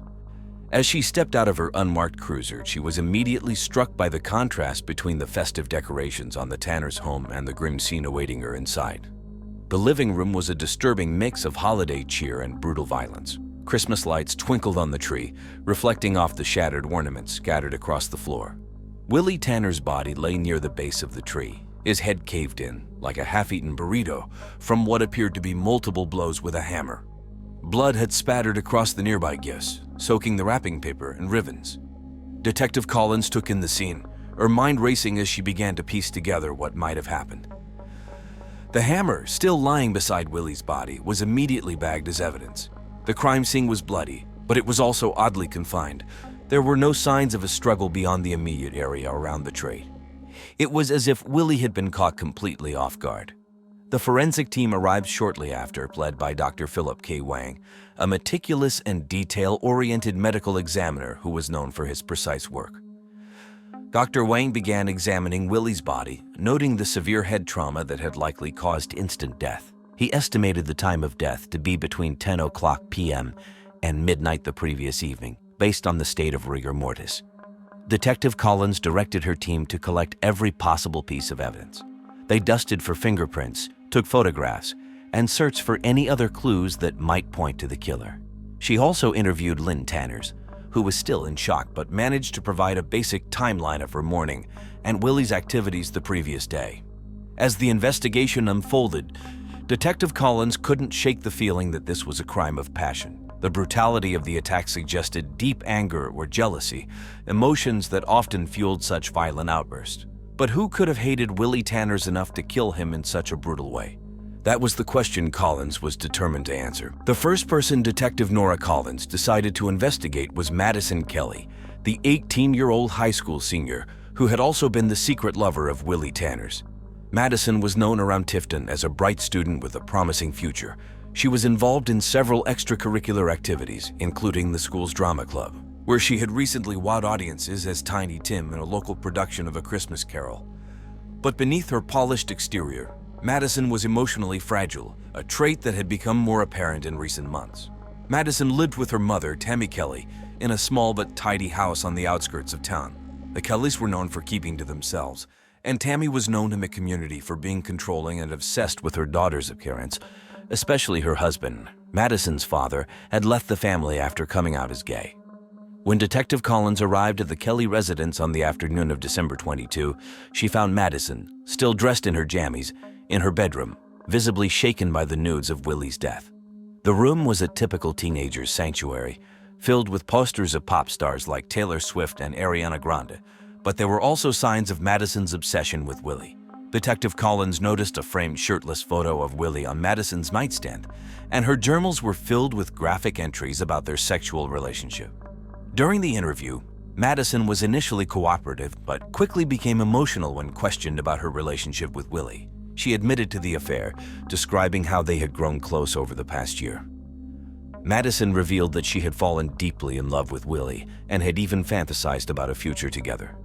As she stepped out of her unmarked cruiser, she was immediately struck by the contrast between the festive decorations on the Tanner's home and the grim scene awaiting her inside. The living room was a disturbing mix of holiday cheer and brutal violence. Christmas lights twinkled on the tree, reflecting off the shattered ornaments scattered across the floor. Willie Tanner's body lay near the base of the tree, his head caved in, like a half-eaten burrito, from what appeared to be multiple blows with a hammer. Blood had spattered across the nearby gifts, soaking the wrapping paper and ribbons. Detective Collins took in the scene, her mind racing as she began to piece together what might have happened. The hammer, still lying beside Willie's body, was immediately bagged as evidence. The crime scene was bloody, but it was also oddly confined. There were no signs of a struggle beyond the immediate area around the tree. It was as if Willie had been caught completely off guard. The forensic team arrived shortly after, led by Dr. Philip K. Wang, a meticulous and detail-oriented medical examiner who was known for his precise work. Dr. Wang began examining Willie's body, noting the severe head trauma that had likely caused instant death. He estimated the time of death to be between 10 o'clock p.m. and midnight the previous evening, based on the state of rigor mortis. Detective Collins directed her team to collect every possible piece of evidence. They dusted for fingerprints, took photographs, and searched for any other clues that might point to the killer. She also interviewed Lynn Tanners, who was still in shock but managed to provide a basic timeline of her morning and Willie's activities the previous day. As the investigation unfolded, Detective Collins couldn't shake the feeling that this was a crime of passion. The brutality of the attack suggested deep anger or jealousy, emotions that often fueled such violent outbursts. But who could have hated Willie Tanners enough to kill him in such a brutal way? That was the question Collins was determined to answer. The first person Detective Nora Collins decided to investigate was Madison Kelly, the 18-year-old high school senior who had also been the secret lover of Willie Tanners. Madison was known around Tifton as a bright student with a promising future. She was involved in several extracurricular activities, including the school's drama club, where she had recently wowed audiences as Tiny Tim in a local production of A Christmas Carol. But beneath her polished exterior, Madison was emotionally fragile, a trait that had become more apparent in recent months. Madison lived with her mother, Tammy Kelly, in a small but tidy house on the outskirts of town. The Kellys were known for keeping to themselves, and Tammy was known in the community for being controlling and obsessed with her daughter's appearance, especially her husband. Madison's father had left the family after coming out as gay. When Detective Collins arrived at the Kelly residence on the afternoon of December 22, she found Madison, still dressed in her jammies, in her bedroom, visibly shaken by the news of Willie's death. The room was a typical teenager's sanctuary, filled with posters of pop stars like Taylor Swift and Ariana Grande, but there were also signs of Madison's obsession with Willie. Detective Collins noticed a framed shirtless photo of Willie on Madison's nightstand, and her journals were filled with graphic entries about their sexual relationship. During the interview, Madison was initially cooperative but quickly became emotional when questioned about her relationship with Willie. She admitted to the affair, describing how they had grown close over the past year. Madison revealed that she had fallen deeply in love with Willie and had even fantasized about a future together.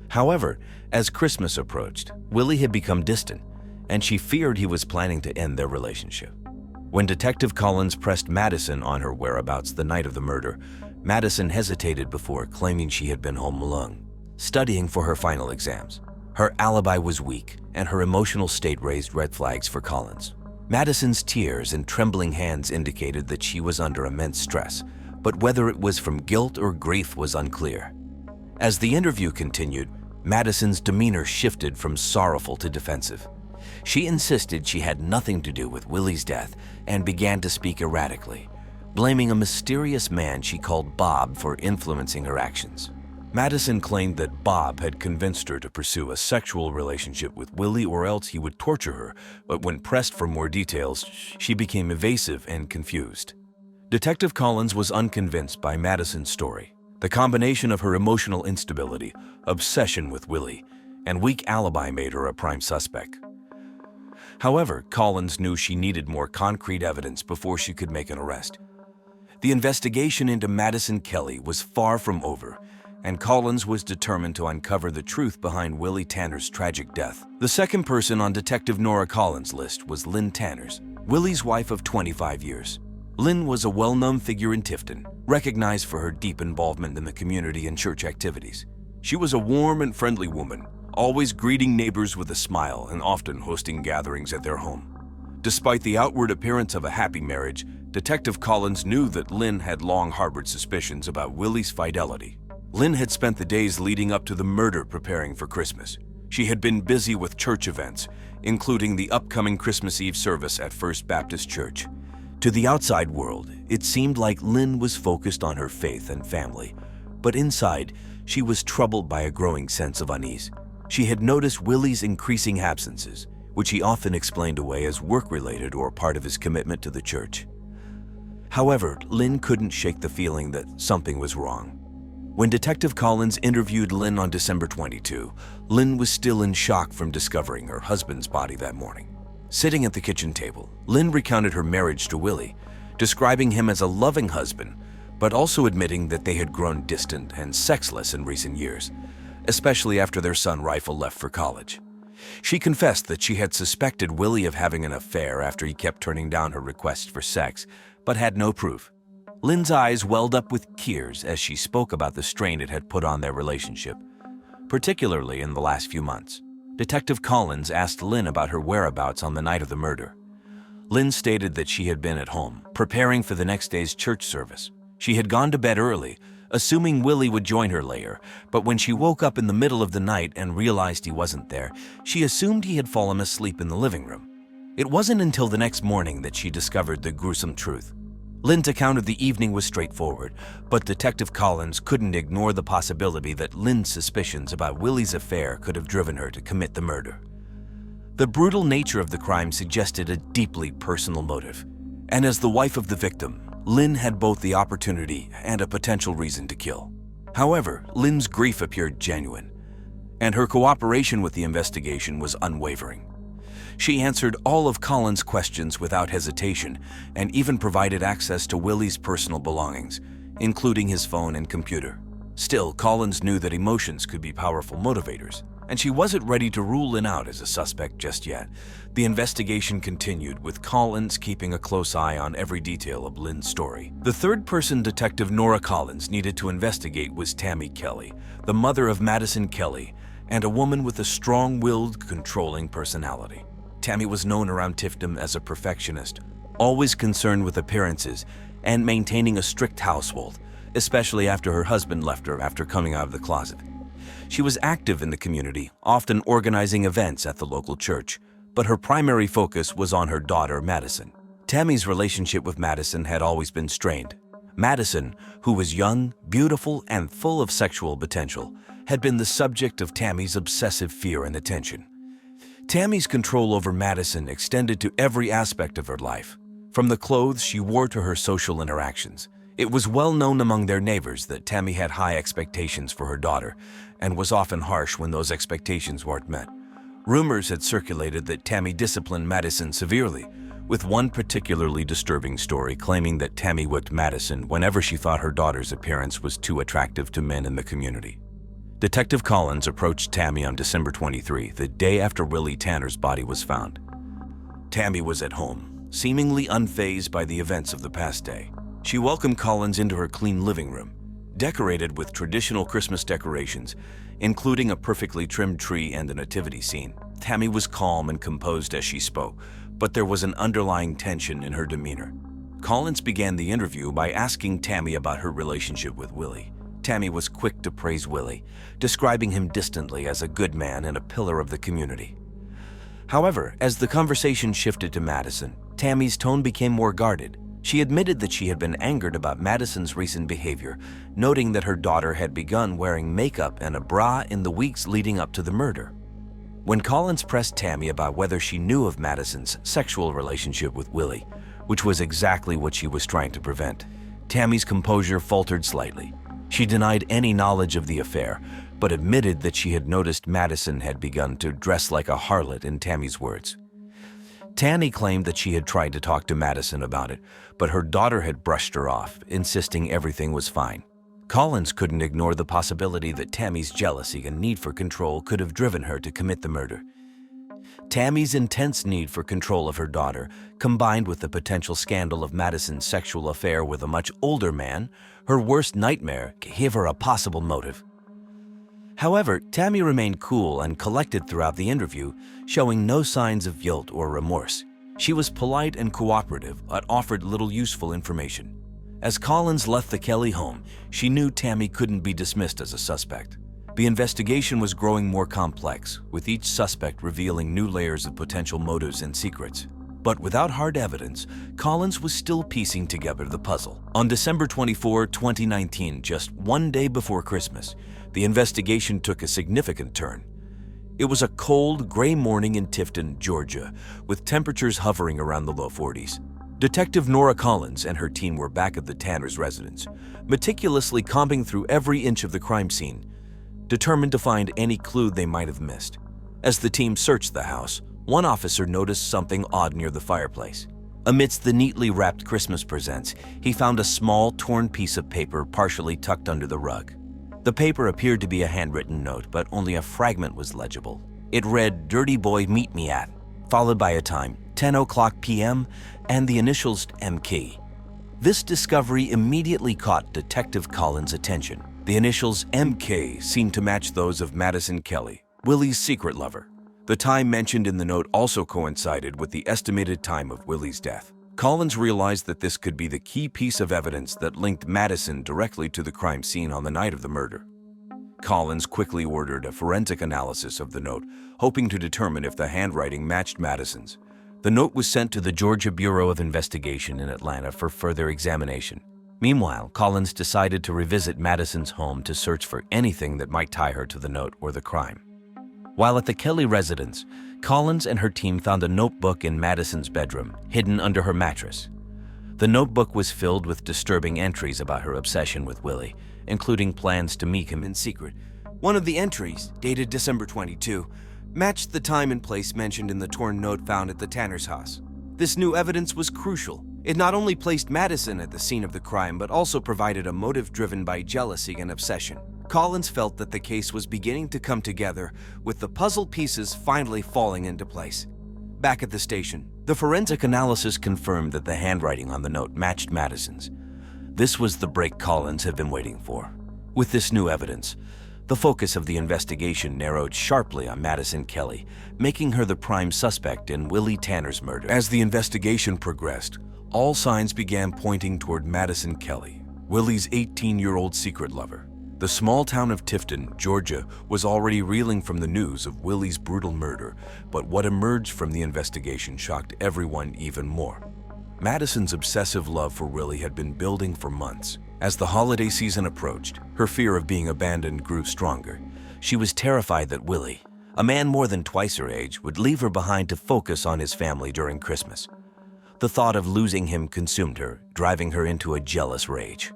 However, as Christmas approached, Willie had become distant, and she feared he was planning to end their relationship. When Detective Collins pressed Madison on her whereabouts the night of the murder, Madison hesitated before claiming she had been home alone, studying for her final exams. Her alibi was weak, and her emotional state raised red flags for Collins. Madison's tears and trembling hands indicated that she was under immense stress, but whether it was from guilt or grief was unclear. As the interview continued, Madison's demeanor shifted from sorrowful to defensive. She insisted she had nothing to do with Willie's death and began to speak erratically, blaming a mysterious man she called Bob for influencing her actions. Madison claimed that Bob had convinced her to pursue a sexual relationship with Willie or else he would torture her, but when pressed for more details, she became evasive and confused. Detective Collins was unconvinced by Madison's story. The combination of her emotional instability, obsession with Willie, and weak alibi made her a prime suspect. However, Collins knew she needed more concrete evidence before she could make an arrest. The investigation into Madison Kelly was far from over, and Collins was determined to uncover the truth behind Willie Tanner's tragic death. The second person on Detective Nora Collins' list was Lynn Tanners, Willie's wife of 25 years. Lynn was a well-known figure in Tifton, recognized for her deep involvement in the community and church activities. She was a warm and friendly woman, always greeting neighbors with a smile and often hosting gatherings at their home. Despite the outward appearance of a happy marriage, Detective Collins knew that Lynn had long harbored suspicions about Willie's fidelity. Lynn had spent the days leading up to the murder preparing for Christmas. She had been busy with church events, including the upcoming Christmas Eve service at First Baptist Church. To the outside world, it seemed like Lynn was focused on her faith and family, but inside, she was troubled by a growing sense of unease. She had noticed Willie's increasing absences, which he often explained away as work-related or part of his commitment to the church. However, Lynn couldn't shake the feeling that something was wrong. When Detective Collins interviewed Lynn on December 22, Lynn was still in shock from discovering her husband's body that morning. Sitting at the kitchen table, Lynn recounted her marriage to Willie, describing him as a loving husband, but also admitting that they had grown distant and sexless in recent years, especially after their son Rifle left for college. She confessed that she had suspected Willie of having an affair after he kept turning down her requests for sex, but had no proof. Lynn's eyes welled up with tears as she spoke about the strain it had put on their relationship, particularly in the last few months. Detective Collins asked Lynn about her whereabouts on the night of the murder. Lynn stated that she had been at home, preparing for the next day's church service. She had gone to bed early, assuming Willie would join her later, but when she woke up in the middle of the night and realized he wasn't there, she assumed he had fallen asleep in the living room. It wasn't until the next morning that she discovered the gruesome truth. Lynn's account of the evening was straightforward, but Detective Collins couldn't ignore the possibility that Lynn's suspicions about Willie's affair could have driven her to commit the murder. The brutal nature of the crime suggested a deeply personal motive, and as the wife of the victim, Lynn had both the opportunity and a potential reason to kill. However, Lynn's grief appeared genuine, and her cooperation with the investigation was unwavering. She answered all of Collins' questions without hesitation and even provided access to Willie's personal belongings, including his phone and computer. Still, Collins knew that emotions could be powerful motivators, and she wasn't ready to rule Lynn out as a suspect just yet. The investigation continued, with Collins keeping a close eye on every detail of Lynn's story. The third person Detective Nora Collins needed to investigate was Tammy Kelly, the mother of Madison Kelly, and a woman with a strong-willed, controlling personality. Tammy was known around Tifton as a perfectionist, always concerned with appearances and maintaining a strict household, especially after her husband left her after coming out of the closet. She was active in the community, often organizing events at the local church, but her primary focus was on her daughter, Madison. Tammy's relationship with Madison had always been strained. Madison, who was young, beautiful, and full of sexual potential, had been the subject of Tammy's obsessive fear and attention. Tammy's control over Madison extended to every aspect of her life, from the clothes she wore to her social interactions. It was well known among their neighbors that Tammy had high expectations for her daughter and was often harsh when those expectations weren't met. Rumors had circulated that Tammy disciplined Madison severely, with one particularly disturbing story claiming that Tammy whipped Madison whenever she thought her daughter's appearance was too attractive to men in the community. Detective Collins approached Tammy on December 23, the day after Willie Tanner's body was found. Tammy was at home, seemingly unfazed by the events of the past day. She welcomed Collins into her clean living room, decorated with traditional Christmas decorations, including a perfectly trimmed tree and a nativity scene. Tammy was calm and composed as she spoke, but there was an underlying tension in her demeanor. Collins began the interview by asking Tammy about her relationship with Willie. Tammy was quick to praise Willie, describing him distantly as a good man and a pillar of the community. However, as the conversation shifted to Madison, Tammy's tone became more guarded. She admitted that she had been angered about Madison's recent behavior, noting that her daughter had begun wearing makeup and a bra in the weeks leading up to the murder. When Collins pressed Tammy about whether she knew of Madison's sexual relationship with Willie, which was exactly what she was trying to prevent, Tammy's composure faltered slightly. She denied any knowledge of the affair, but admitted that she had noticed Madison had begun to dress like a harlot, in Tammy's words. Tanny claimed that she had tried to talk to Madison about it, but her daughter had brushed her off, insisting everything was fine. Collins couldn't ignore the possibility that Tammy's jealousy and need for control could have driven her to commit the murder. Tammy's intense need for control of her daughter, combined with the potential scandal of Madison's sexual affair with a much older man, her worst nightmare, gave her a possible motive. However, Tammy remained cool and collected throughout the interview, showing no signs of guilt or remorse. She was polite and cooperative, but offered little useful information. As Collins left the Kelly home, she knew Tammy couldn't be dismissed as a suspect. The investigation was growing more complex, with each suspect revealing new layers of potential motives and secrets. But without hard evidence, Collins was still piecing together the puzzle. On December 24, 2019, just one day before Christmas, the investigation took a significant turn. It was a cold, gray morning in Tifton, Georgia, with temperatures hovering around the low 40s. Detective Nora Collins and her team were back at the Tanners' residence, meticulously combing through every inch of the crime scene, determined to find any clue they might have missed. As the team searched the house, one officer noticed something odd near the fireplace. Amidst the neatly wrapped Christmas presents, he found a small, torn piece of paper partially tucked under the rug. The paper appeared to be a handwritten note, but only a fragment was legible. It read, "Dirty boy, meet me at," followed by a time, 10:00 p.m., and the initials MK. This discovery immediately caught Detective Collins' attention. The initials MK seemed to match those of Madison Kelly, Willie's secret lover. The time mentioned in the note also coincided with the estimated time of Willie's death. Collins realized that this could be the key piece of evidence that linked Madison directly to the crime scene on the night of the murder. Collins quickly ordered a forensic analysis of the note, hoping to determine if the handwriting matched Madison's. The note was sent to the Georgia Bureau of Investigation in Atlanta for further examination. Meanwhile, Collins decided to revisit Madison's home to search for anything that might tie her to the note or the crime. While at the Kelly residence, Collins and her team found a notebook in Madison's bedroom, hidden under her mattress. The notebook was filled with disturbing entries about her obsession with Willie, including plans to meet him in secret. One of the entries, dated December 22, matched the time and place mentioned in the torn note found at the Tanner's house. This new evidence was crucial. It not only placed Madison at the scene of the crime, but also provided a motive driven by jealousy and obsession. Collins felt that the case was beginning to come together, with the puzzle pieces finally falling into place. Back at the station, the forensic analysis confirmed that the handwriting on the note matched Madison's. This was the break Collins had been waiting for. With this new evidence, the focus of the investigation narrowed sharply on Madison Kelly, making her the prime suspect in Willie Tanner's murder. As the investigation progressed, all signs began pointing toward Madison Kelly, Willie's 18-year-old secret lover. The small town of Tifton, Georgia, was already reeling from the news of Willie's brutal murder, but what emerged from the investigation shocked everyone even more. Madison's obsessive love for Willie had been building for months. As the holiday season approached, her fear of being abandoned grew stronger. She was terrified that Willie, a man more than twice her age, would leave her behind to focus on his family during Christmas. The thought of losing him consumed her, driving her into a jealous rage.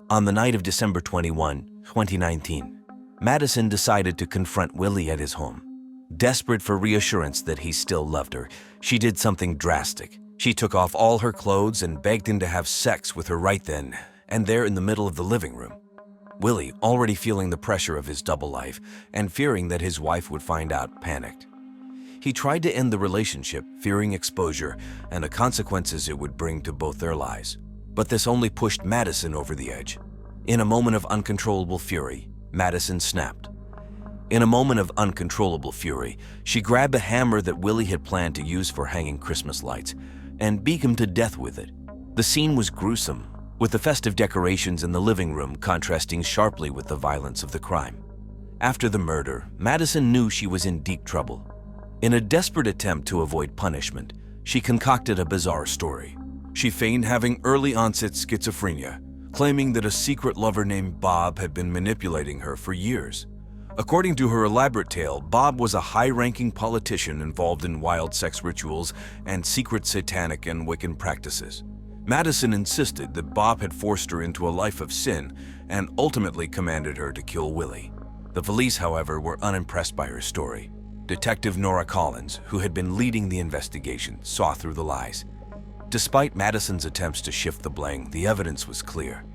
On the night of December 21, 2019, Madison decided to confront Willie at his home. Desperate for reassurance that he still loved her, she did something drastic. She took off all her clothes and begged him to have sex with her right then and there in the middle of the living room. Willie, already feeling the pressure of his double life and fearing that his wife would find out, panicked. He tried to end the relationship, fearing exposure and the consequences it would bring to both their lives. But this only pushed Madison over the edge. In a moment of uncontrollable fury, Madison snapped. In a moment of uncontrollable fury, she grabbed a hammer that Willie had planned to use for hanging Christmas lights and beat him to death with it. The scene was gruesome, with the festive decorations in the living room contrasting sharply with the violence of the crime. After the murder, Madison knew she was in deep trouble. In a desperate attempt to avoid punishment, she concocted a bizarre story. She feigned having early-onset schizophrenia, claiming that a secret lover named Bob had been manipulating her for years. According to her elaborate tale, Bob was a high-ranking politician involved in wild sex rituals and secret satanic and Wiccan practices. Madison insisted that Bob had forced her into a life of sin and ultimately commanded her to kill Willie. The police, however, were unimpressed by her story. Detective Nora Collins, who had been leading the investigation, saw through the lies. Despite Madison's attempts to shift the blame, the evidence was clear.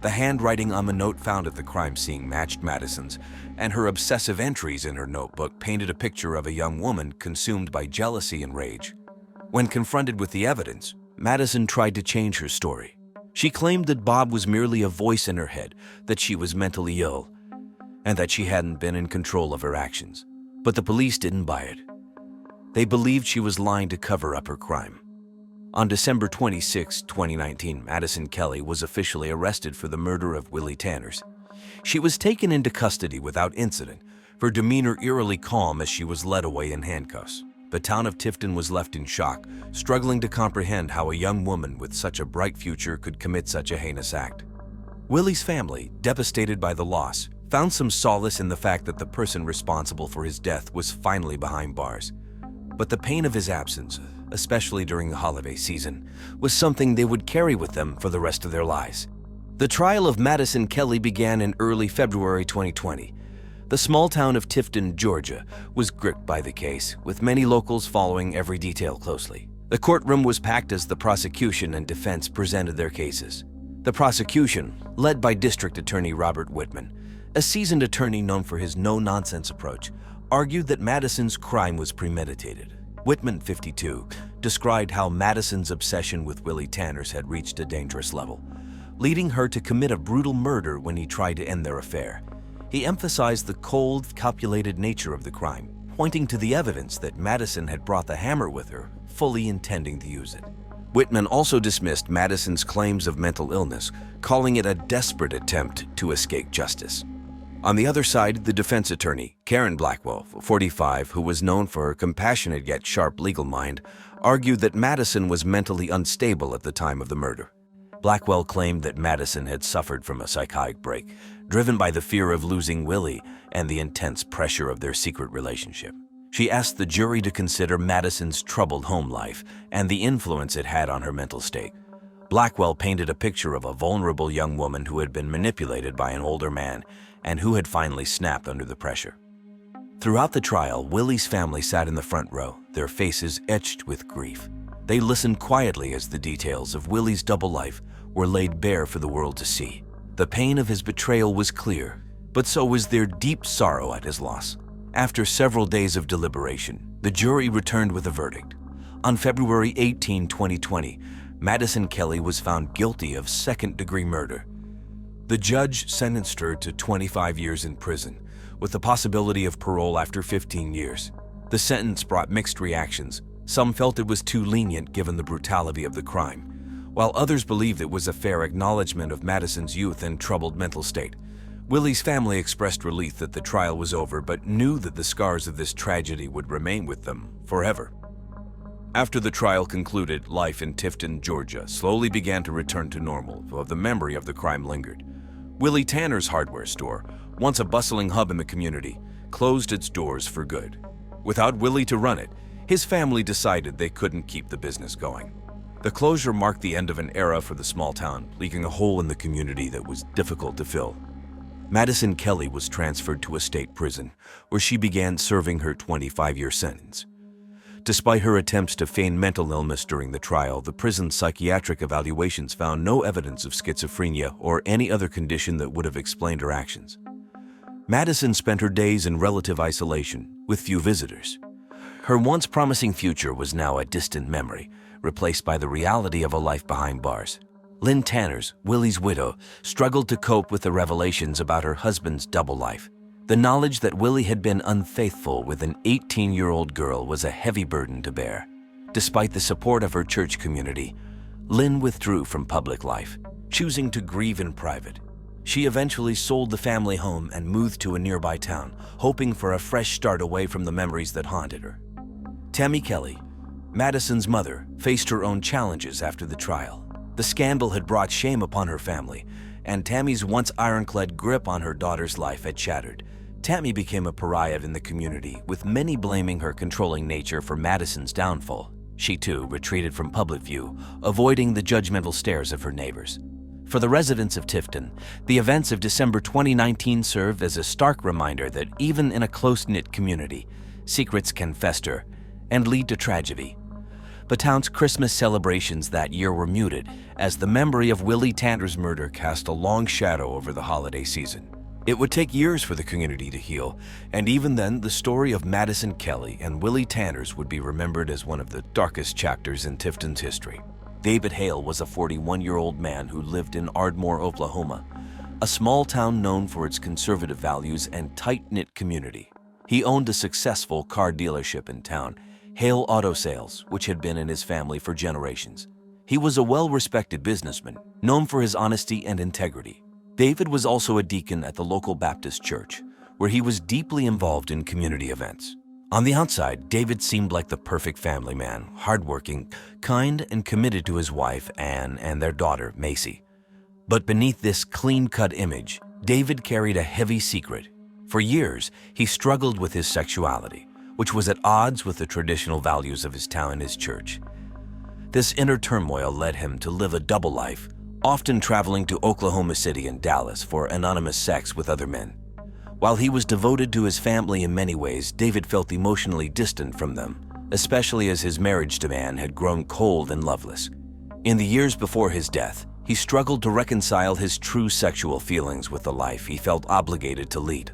The handwriting on the note found at the crime scene matched Madison's, and her obsessive entries in her notebook painted a picture of a young woman consumed by jealousy and rage. When confronted with the evidence, Madison tried to change her story. She claimed that Bob was merely a voice in her head, that she was mentally ill, and that she hadn't been in control of her actions. But the police didn't buy it. They believed she was lying to cover up her crime. On December 26, 2019, Madison Kelly was officially arrested for the murder of Willie Tanners. She was taken into custody without incident, her demeanor eerily calm as she was led away in handcuffs. The town of Tifton was left in shock, struggling to comprehend how a young woman with such a bright future could commit such a heinous act. Willie's family, devastated by the loss, found some solace in the fact that the person responsible for his death was finally behind bars. But the pain of his absence, especially during the holiday season, was something they would carry with them for the rest of their lives. The trial of Madison Kelly began in early February 2020. The small town of Tifton, Georgia, was gripped by the case, with many locals following every detail closely. The courtroom was packed as the prosecution and defense presented their cases. The prosecution, led by District Attorney Robert Whitman, a seasoned attorney known for his no-nonsense approach, argued that Madison's crime was premeditated. Whitman, 52, described how Madison's obsession with Willie Tanners had reached a dangerous level, leading her to commit a brutal murder when he tried to end their affair. He emphasized the cold, calculated nature of the crime, pointing to the evidence that Madison had brought the hammer with her, fully intending to use it. Whitman also dismissed Madison's claims of mental illness, calling it a desperate attempt to escape justice. On the other side, the defense attorney, Karen Blackwell, 45, who was known for her compassionate yet sharp legal mind, argued that Madison was mentally unstable at the time of the murder. Blackwell claimed that Madison had suffered from a psychotic break, driven by the fear of losing Willie and the intense pressure of their secret relationship. She asked the jury to consider Madison's troubled home life and the influence it had on her mental state. Blackwell painted a picture of a vulnerable young woman who had been manipulated by an older man and who had finally snapped under the pressure. Throughout the trial, Willie's family sat in the front row, their faces etched with grief. They listened quietly as the details of Willie's double life were laid bare for the world to see. The pain of his betrayal was clear, but so was their deep sorrow at his loss. After several days of deliberation, the jury returned with a verdict. On February 18, 2020, Madison Kelly was found guilty of second-degree murder. The judge sentenced her to 25 years in prison, with the possibility of parole after 15 years. The sentence brought mixed reactions. Some felt it was too lenient given the brutality of the crime, while others believed it was a fair acknowledgement of Madison's youth and troubled mental state. Willie's family expressed relief that the trial was over, but knew that the scars of this tragedy would remain with them forever. After the trial concluded, life in Tifton, Georgia, slowly began to return to normal, though the memory of the crime lingered. Willie Tanner's hardware store, once a bustling hub in the community, closed its doors for good. Without Willie to run it, his family decided they couldn't keep the business going. The closure marked the end of an era for the small town, leaving a hole in the community that was difficult to fill. Madison Kelly was transferred to a state prison, where she began serving her 25-year sentence. Despite her attempts to feign mental illness during the trial, the prison's psychiatric evaluations found no evidence of schizophrenia or any other condition that would have explained her actions. Madison spent her days in relative isolation, with few visitors. Her once promising future was now a distant memory, replaced by the reality of a life behind bars. Lynn Tanners, Willie's widow, struggled to cope with the revelations about her husband's double life. The knowledge that Willie had been unfaithful with an 18-year-old girl was a heavy burden to bear. Despite the support of her church community, Lynn withdrew from public life, choosing to grieve in private. She eventually sold the family home and moved to a nearby town, hoping for a fresh start away from the memories that haunted her. Tammy Kelly, Madison's mother, faced her own challenges after the trial. The scandal had brought shame upon her family, and Tammy's once ironclad grip on her daughter's life had shattered. Tammy became a pariah in the community, with many blaming her controlling nature for Madison's downfall. She too retreated from public view, avoiding the judgmental stares of her neighbors. For the residents of Tifton, the events of December 2019 served as a stark reminder that even in a close-knit community, secrets can fester and lead to tragedy. But town's Christmas celebrations that year were muted as the memory of Willie Tanner's murder cast a long shadow over the holiday season. It would take years for the community to heal, and even then, the story of Madison Kelly and Willie Tanner's would be remembered as one of the darkest chapters in Tifton's history. David Hale was a 41-year-old man who lived in Ardmore, Oklahoma, a small town known for its conservative values and tight-knit community. He owned a successful car dealership in town, Hale Auto Sales, which had been in his family for generations. He was a well-respected businessman, known for his honesty and integrity. David was also a deacon at the local Baptist church, where he was deeply involved in community events. On the outside, David seemed like the perfect family man, hardworking, kind, and committed to his wife, Anne, and their daughter, Macy. But beneath this clean-cut image, David carried a heavy secret. For years, he struggled with his sexuality, which was at odds with the traditional values of his town and his church. This inner turmoil led him to live a double life, often traveling to Oklahoma City and Dallas for anonymous sex with other men. While he was devoted to his family in many ways, David felt emotionally distant from them, especially as his marriage to Anne had grown cold and loveless. In the years before his death, he struggled to reconcile his true sexual feelings with the life he felt obligated to lead.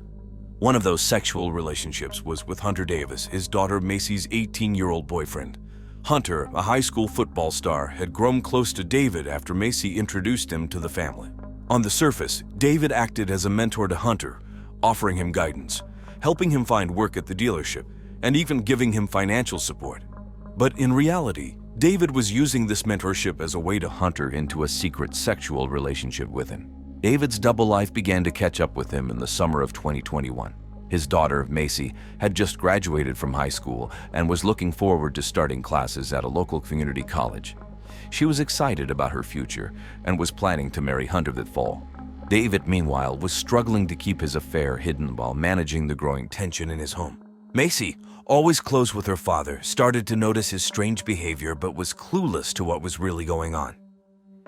One of those sexual relationships was with Hunter Davis, his daughter Macy's 18-year-old boyfriend. Hunter, a high school football star, had grown close to David after Macy introduced him to the family. On the surface, David acted as a mentor to Hunter, offering him guidance, helping him find work at the dealership, and even giving him financial support. But in reality, David was using this mentorship as a way to Hunter into a secret sexual relationship with him. David's double life began to catch up with him in the summer of 2021. His daughter, Macy, had just graduated from high school and was looking forward to starting classes at a local community college. She was excited about her future and was planning to marry Hunter that fall. David, meanwhile, was struggling to keep his affair hidden while managing the growing tension in his home. Macy, always close with her father, started to notice his strange behavior but was clueless to what was really going on.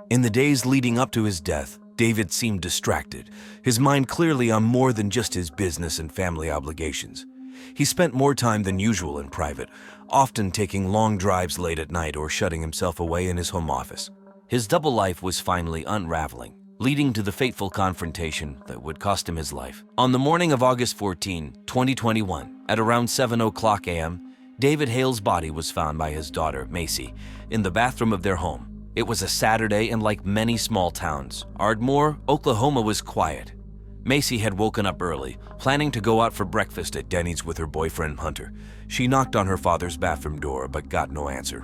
In the days leading up to his death, David seemed distracted, his mind clearly on more than just his business and family obligations. He spent more time than usual in private, often taking long drives late at night or shutting himself away in his home office. His double life was finally unraveling, leading to the fateful confrontation that would cost him his life. On the morning of August 14, 2021, at around 7:00 a.m., David Hale's body was found by his daughter, Macy, in the bathroom of their home. It was a Saturday, and like many small towns, Ardmore, Oklahoma was quiet. Macy had woken up early, planning to go out for breakfast at Denny's with her boyfriend Hunter. She knocked on her father's bathroom door but got no answer.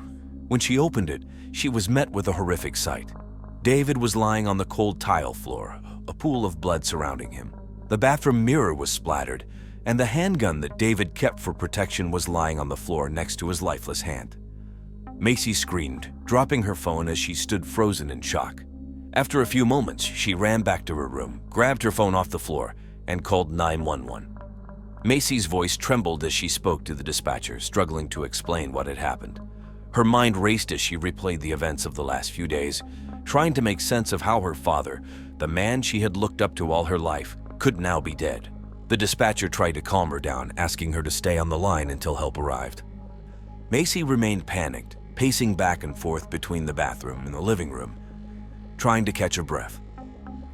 When she opened it, she was met with a horrific sight. David was lying on the cold tile floor, a pool of blood surrounding him. The bathroom mirror was splattered, and the handgun that David kept for protection was lying on the floor next to his lifeless hand. Macy screamed, dropping her phone as she stood frozen in shock. After a few moments, she ran back to her room, grabbed her phone off the floor, and called 911. Macy's voice trembled as she spoke to the dispatcher, struggling to explain what had happened. Her mind raced as she replayed the events of the last few days, trying to make sense of how her father, the man she had looked up to all her life, could now be dead. The dispatcher tried to calm her down, asking her to stay on the line until help arrived. Macy remained panicked, pacing back and forth between the bathroom and the living room, trying to catch her breath.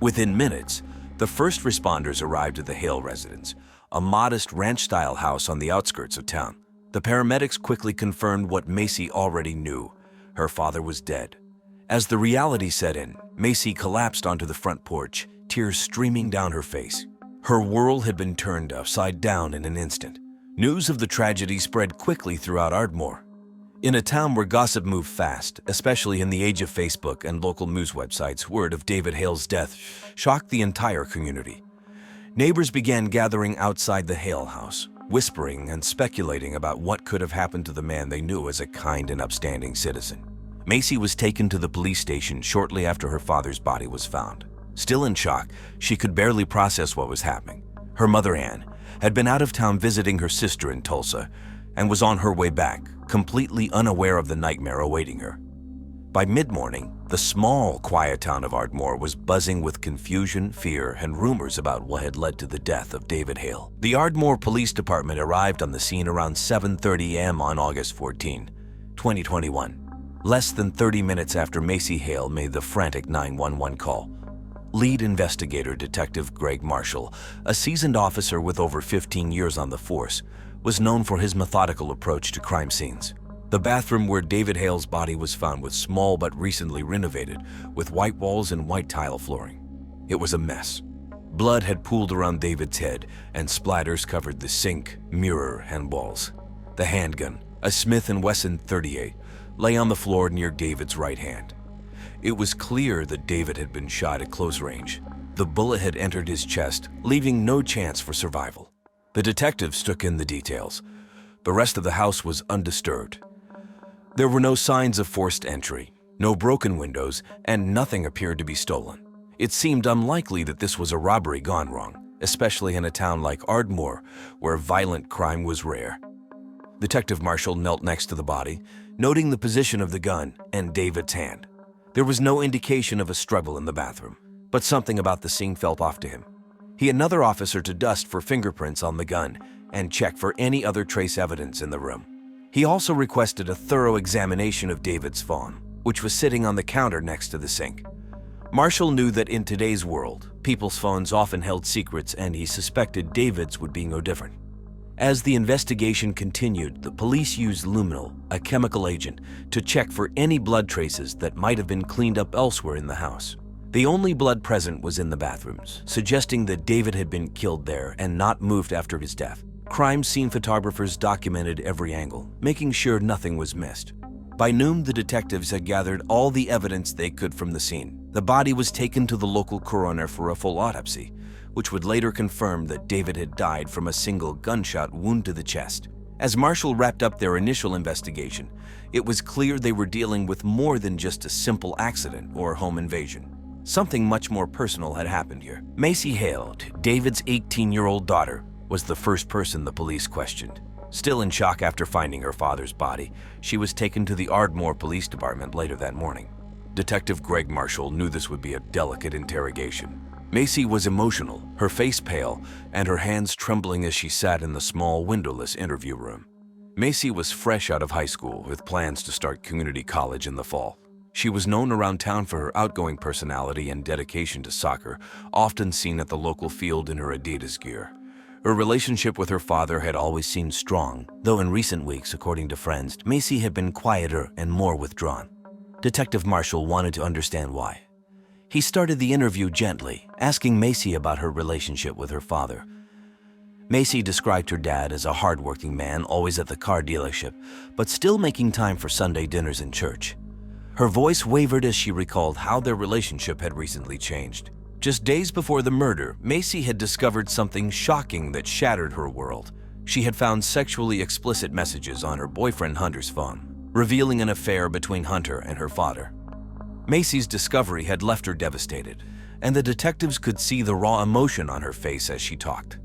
Within minutes, the first responders arrived at the Hale residence, a modest ranch-style house on the outskirts of town. The paramedics quickly confirmed what Macy already knew: her father was dead. As the reality set in, Macy collapsed onto the front porch, tears streaming down her face. Her world had been turned upside down in an instant. News of the tragedy spread quickly throughout Ardmore. In a town where gossip moved fast, especially in the age of Facebook and local news websites, word of David Hale's death shocked the entire community. Neighbors began gathering outside the Hale house, whispering and speculating about what could have happened to the man they knew as a kind and upstanding citizen. Macy was taken to the police station shortly after her father's body was found. Still in shock, she could barely process what was happening. Her mother, Anne, had been out of town visiting her sister in Tulsa and was on her way back, completely unaware of the nightmare awaiting her. By mid-morning, the small, quiet town of Ardmore was buzzing with confusion, fear, and rumors about what had led to the death of David Hale. The Ardmore Police Department arrived on the scene around 7:30 a.m. on August 14, 2021, less than 30 minutes after Macy Hale made the frantic 911 call. Lead investigator Detective Greg Marshall, a seasoned officer with over 15 years on the force, was known for his methodical approach to crime scenes. The bathroom where David Hale's body was found was small but recently renovated, with white walls and white tile flooring. It was a mess. Blood had pooled around David's head, and splatters covered the sink, mirror, and walls. The handgun, a Smith & Wesson .38, lay on the floor near David's right hand. It was clear that David had been shot at close range. The bullet had entered his chest, leaving no chance for survival. The detectives took in the details. The rest of the house was undisturbed. There were no signs of forced entry, no broken windows, and nothing appeared to be stolen. It seemed unlikely that this was a robbery gone wrong, especially in a town like Ardmore, where violent crime was rare. Detective Marshall knelt next to the body, noting the position of the gun and David's hand. There was no indication of a struggle in the bathroom, but something about the scene felt off to him. He had another officer to dust for fingerprints on the gun and check for any other trace evidence in the room. He also requested a thorough examination of David's phone, which was sitting on the counter next to the sink. Marshall knew that in today's world, people's phones often held secrets, and he suspected David's would be no different. As the investigation continued, the police used luminol, a chemical agent, to check for any blood traces that might have been cleaned up elsewhere in the house. The only blood present was in the bathrooms, suggesting that David had been killed there and not moved after his death. Crime scene photographers documented every angle, making sure nothing was missed. By noon, the detectives had gathered all the evidence they could from the scene. The body was taken to the local coroner for a full autopsy, which would later confirm that David had died from a single gunshot wound to the chest. As Marshall wrapped up their initial investigation, it was clear they were dealing with more than just a simple accident or home invasion. Something much more personal had happened here. Macy Hale, David's 18-year-old daughter, was the first person the police questioned. Still in shock after finding her father's body, she was taken to the Ardmore Police Department later that morning. Detective Greg Marshall knew this would be a delicate interrogation. Macy was emotional, her face pale, and her hands trembling as she sat in the small, windowless interview room. Macy was fresh out of high school with plans to start community college in the fall. She was known around town for her outgoing personality and dedication to soccer, often seen at the local field in her Adidas gear. Her relationship with her father had always seemed strong, though in recent weeks, according to friends, Macy had been quieter and more withdrawn. Detective Marshall wanted to understand why. He started the interview gently, asking Macy about her relationship with her father. Macy described her dad as a hardworking man, always at the car dealership, but still making time for Sunday dinners in church. Her voice wavered as she recalled how their relationship had recently changed. Just days before the murder, Macy had discovered something shocking that shattered her world. She had found sexually explicit messages on her boyfriend Hunter's phone, revealing an affair between Hunter and her father. Macy's discovery had left her devastated, and the detectives could see the raw emotion on her face as she talked.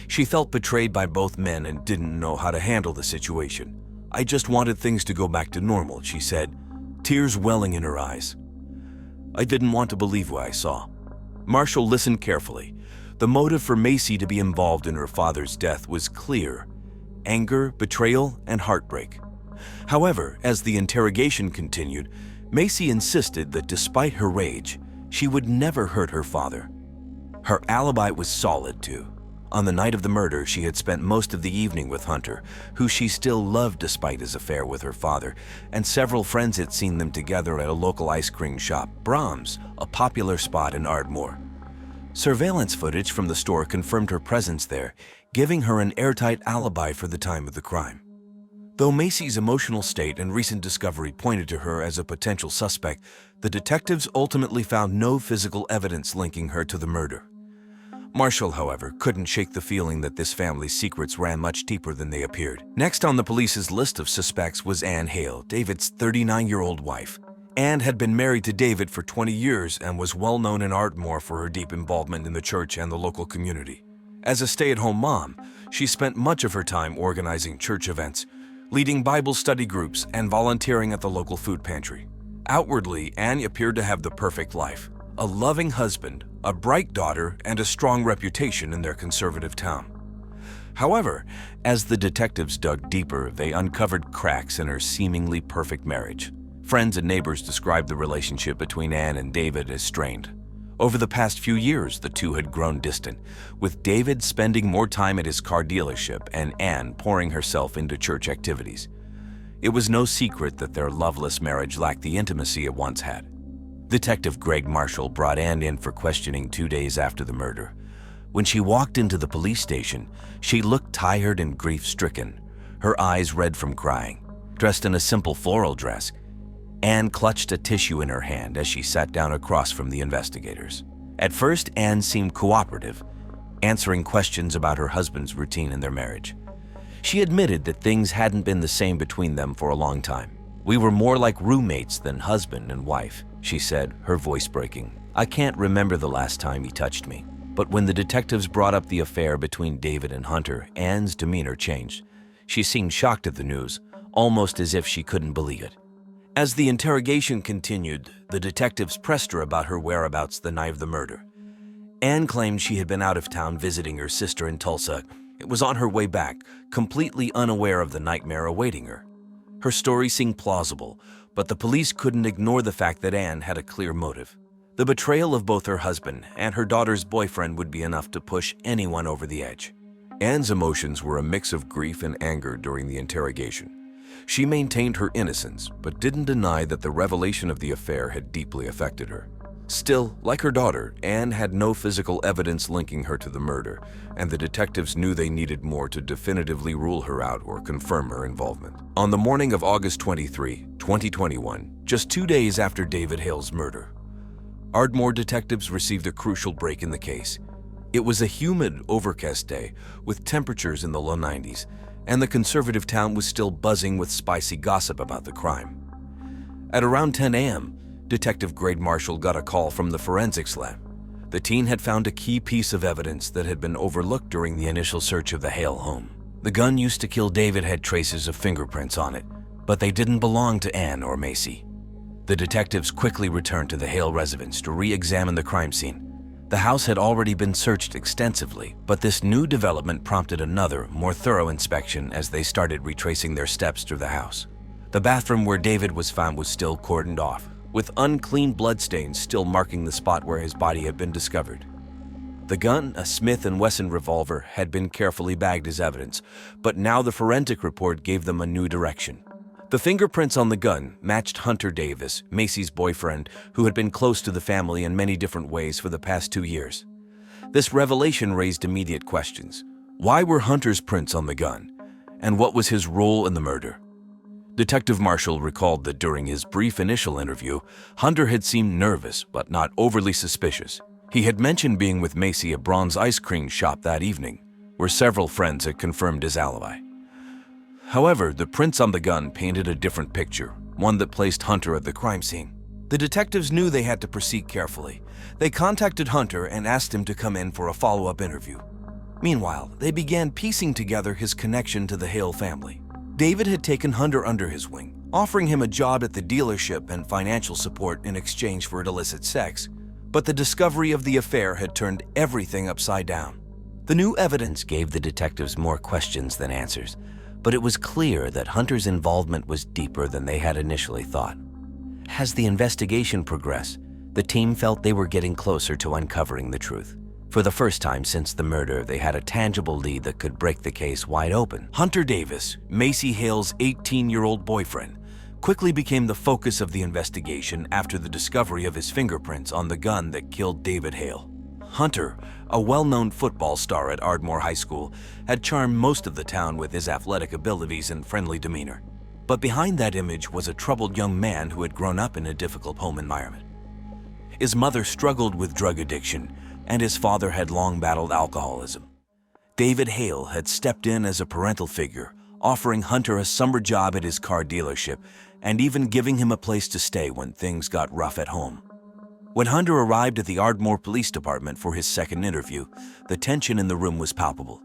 She felt betrayed by both men and didn't know how to handle the situation. "I just wanted things to go back to normal," she said, tears welling in her eyes. "I didn't want to believe what I saw." Marshall listened carefully. The motive for Macy to be involved in her father's death was clear: anger, betrayal, and heartbreak. However, as the interrogation continued, Macy insisted that despite her rage, she would never hurt her father. Her alibi was solid, too. On the night of the murder, she had spent most of the evening with Hunter, who she still loved despite his affair with her father, and several friends had seen them together at a local ice cream shop, Brahms, a popular spot in Ardmore. Surveillance footage from the store confirmed her presence there, giving her an airtight alibi for the time of the crime. Though Macy's emotional state and recent discovery pointed to her as a potential suspect, the detectives ultimately found no physical evidence linking her to the murder. Marshall, however, couldn't shake the feeling that this family's secrets ran much deeper than they appeared. Next on the police's list of suspects was Ann Hale, David's 39-year-old wife. Ann had been married to David for 20 years and was well known in Ardmore for her deep involvement in the church and the local community. As a stay-at-home mom, she spent much of her time organizing church events, leading Bible study groups, and volunteering at the local food pantry. Outwardly, Anne appeared to have the perfect life: a loving husband, a bright daughter, and a strong reputation in their conservative town. However, as the detectives dug deeper, they uncovered cracks in her seemingly perfect marriage. Friends and neighbors described the relationship between Anne and David as strained. Over the past few years, the two had grown distant, with David spending more time at his car dealership and Anne pouring herself into church activities. It was no secret that their loveless marriage lacked the intimacy it once had. Detective Greg Marshall brought Anne in for questioning 2 days after the murder. When she walked into the police station, she looked tired and grief-stricken, her eyes red from crying. Dressed in a simple floral dress, Anne clutched a tissue in her hand as she sat down across from the investigators. At first, Anne seemed cooperative, answering questions about her husband's routine in their marriage. She admitted that things hadn't been the same between them for a long time. "We were more like roommates than husband and wife," she said, her voice breaking. "I can't remember the last time he touched me." But when the detectives brought up the affair between David and Hunter, Anne's demeanor changed. She seemed shocked at the news, almost as if she couldn't believe it. As the interrogation continued, the detectives pressed her about her whereabouts the night of the murder. Anne claimed she had been out of town visiting her sister in Tulsa. It was on her way back, completely unaware of the nightmare awaiting her. Her story seemed plausible, but the police couldn't ignore the fact that Anne had a clear motive. The betrayal of both her husband and her daughter's boyfriend would be enough to push anyone over the edge. Anne's emotions were a mix of grief and anger during the interrogation. She maintained her innocence, but didn't deny that the revelation of the affair had deeply affected her. Still, like her daughter, Anne had no physical evidence linking her to the murder, and the detectives knew they needed more to definitively rule her out or confirm her involvement. On the morning of August 23, 2021, just 2 days after David Hale's murder, Ardmore detectives received a crucial break in the case. It was a humid, overcast day with temperatures in the low 90s, and the conservative town was still buzzing with spicy gossip about the crime. At around 10 a.m., Detective Greg Marshall got a call from the forensics lab. The teen had found a key piece of evidence that had been overlooked during the initial search of the Hale home. The gun used to kill David had traces of fingerprints on it, but they didn't belong to Anne or Macy. The detectives quickly returned to the Hale residence to re-examine the crime scene. The house had already been searched extensively, but this new development prompted another, more thorough inspection as they started retracing their steps through the house. The bathroom where David was found was still cordoned off, with unclean bloodstains still marking the spot where his body had been discovered. The gun, a Smith & Wesson revolver, had been carefully bagged as evidence, but now the forensic report gave them a new direction. The fingerprints on the gun matched Hunter Davis, Macy's boyfriend, who had been close to the family in many different ways for the past 2 years. This revelation raised immediate questions. Why were Hunter's prints on the gun? And what was his role in the murder? Detective Marshall recalled that during his brief initial interview, Hunter had seemed nervous but not overly suspicious. He had mentioned being with Macy at Braun's ice cream shop that evening, where several friends had confirmed his alibi. However, the prints on the gun painted a different picture, one that placed Hunter at the crime scene. The detectives knew they had to proceed carefully. They contacted Hunter and asked him to come in for a follow-up interview. Meanwhile, they began piecing together his connection to the Hale family. David had taken Hunter under his wing, offering him a job at the dealership and financial support in exchange for illicit sex. But the discovery of the affair had turned everything upside down. The new evidence gave the detectives more questions than answers, but it was clear that Hunter's involvement was deeper than they had initially thought. As the investigation progressed, the team felt they were getting closer to uncovering the truth. For the first time since the murder, they had a tangible lead that could break the case wide open. Hunter Davis, Macy Hale's 18-year-old boyfriend, quickly became the focus of the investigation after the discovery of his fingerprints on the gun that killed David Hale. Hunter, a well-known football star at Ardmore High School, had charmed most of the town with his athletic abilities and friendly demeanor. But behind that image was a troubled young man who had grown up in a difficult home environment. His mother struggled with drug addiction, and his father had long battled alcoholism. David Hale had stepped in as a parental figure, offering Hunter a summer job at his car dealership and even giving him a place to stay when things got rough at home. When Hunter arrived at the Ardmore Police Department for his second interview, the tension in the room was palpable.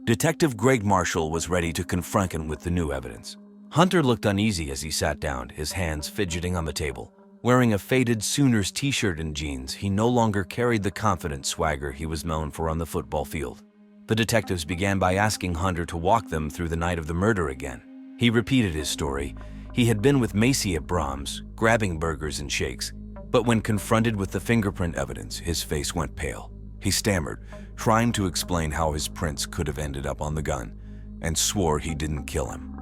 Detective Greg Marshall was ready to confront him with the new evidence. Hunter looked uneasy as he sat down, his hands fidgeting on the table. Wearing a faded Sooners t-shirt and jeans, he no longer carried the confident swagger he was known for on the football field. The detectives began by asking Hunter to walk them through the night of the murder again. He repeated his story. He had been with Macy at Brahms, grabbing burgers and shakes, but when confronted with the fingerprint evidence, his face went pale. He stammered, trying to explain how his prints could have ended up on the gun, and swore he didn't kill him.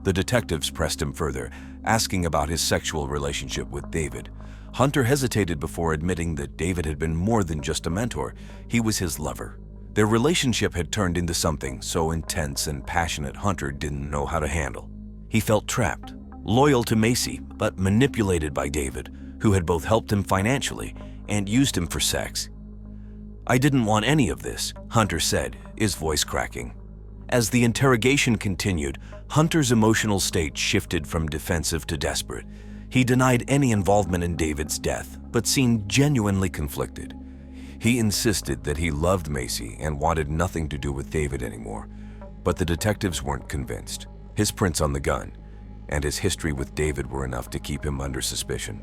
The detectives pressed him further, asking about his sexual relationship with David. Hunter hesitated before admitting that David had been more than just a mentor. He was his lover. Their relationship had turned into something so intense and passionate Hunter didn't know how to handle. He felt trapped, loyal to Macy, but manipulated by David, who had both helped him financially and used him for sex. "I didn't want any of this," Hunter said, his voice cracking. As the interrogation continued, Hunter's emotional state shifted from defensive to desperate. He denied any involvement in David's death, but seemed genuinely conflicted. He insisted that he loved Macy and wanted nothing to do with David anymore, but the detectives weren't convinced. His prints on the gun and his history with David were enough to keep him under suspicion.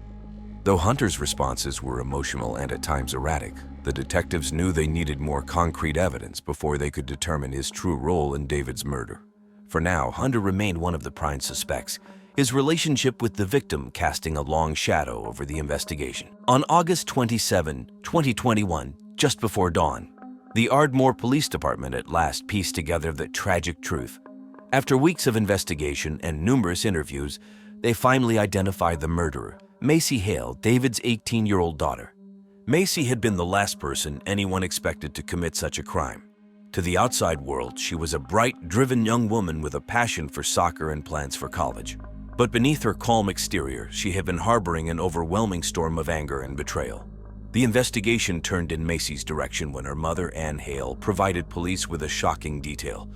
Though Hunter's responses were emotional and at times erratic, the detectives knew they needed more concrete evidence before they could determine his true role in David's murder. For now, Hunter remained one of the prime suspects, his relationship with the victim casting a long shadow over the investigation. On August 27, 2021, just before dawn, the Ardmore Police Department at last pieced together the tragic truth. After weeks of investigation and numerous interviews, they finally identified the murderer, Macy Hale, David's 18-year-old daughter. Macy had been the last person anyone expected to commit such a crime. To the outside world, she was a bright, driven young woman with a passion for soccer and plans for college. But beneath her calm exterior, she had been harboring an overwhelming storm of anger and betrayal. The investigation turned in Macy's direction when her mother, Ann Hale, provided police with a shocking detail.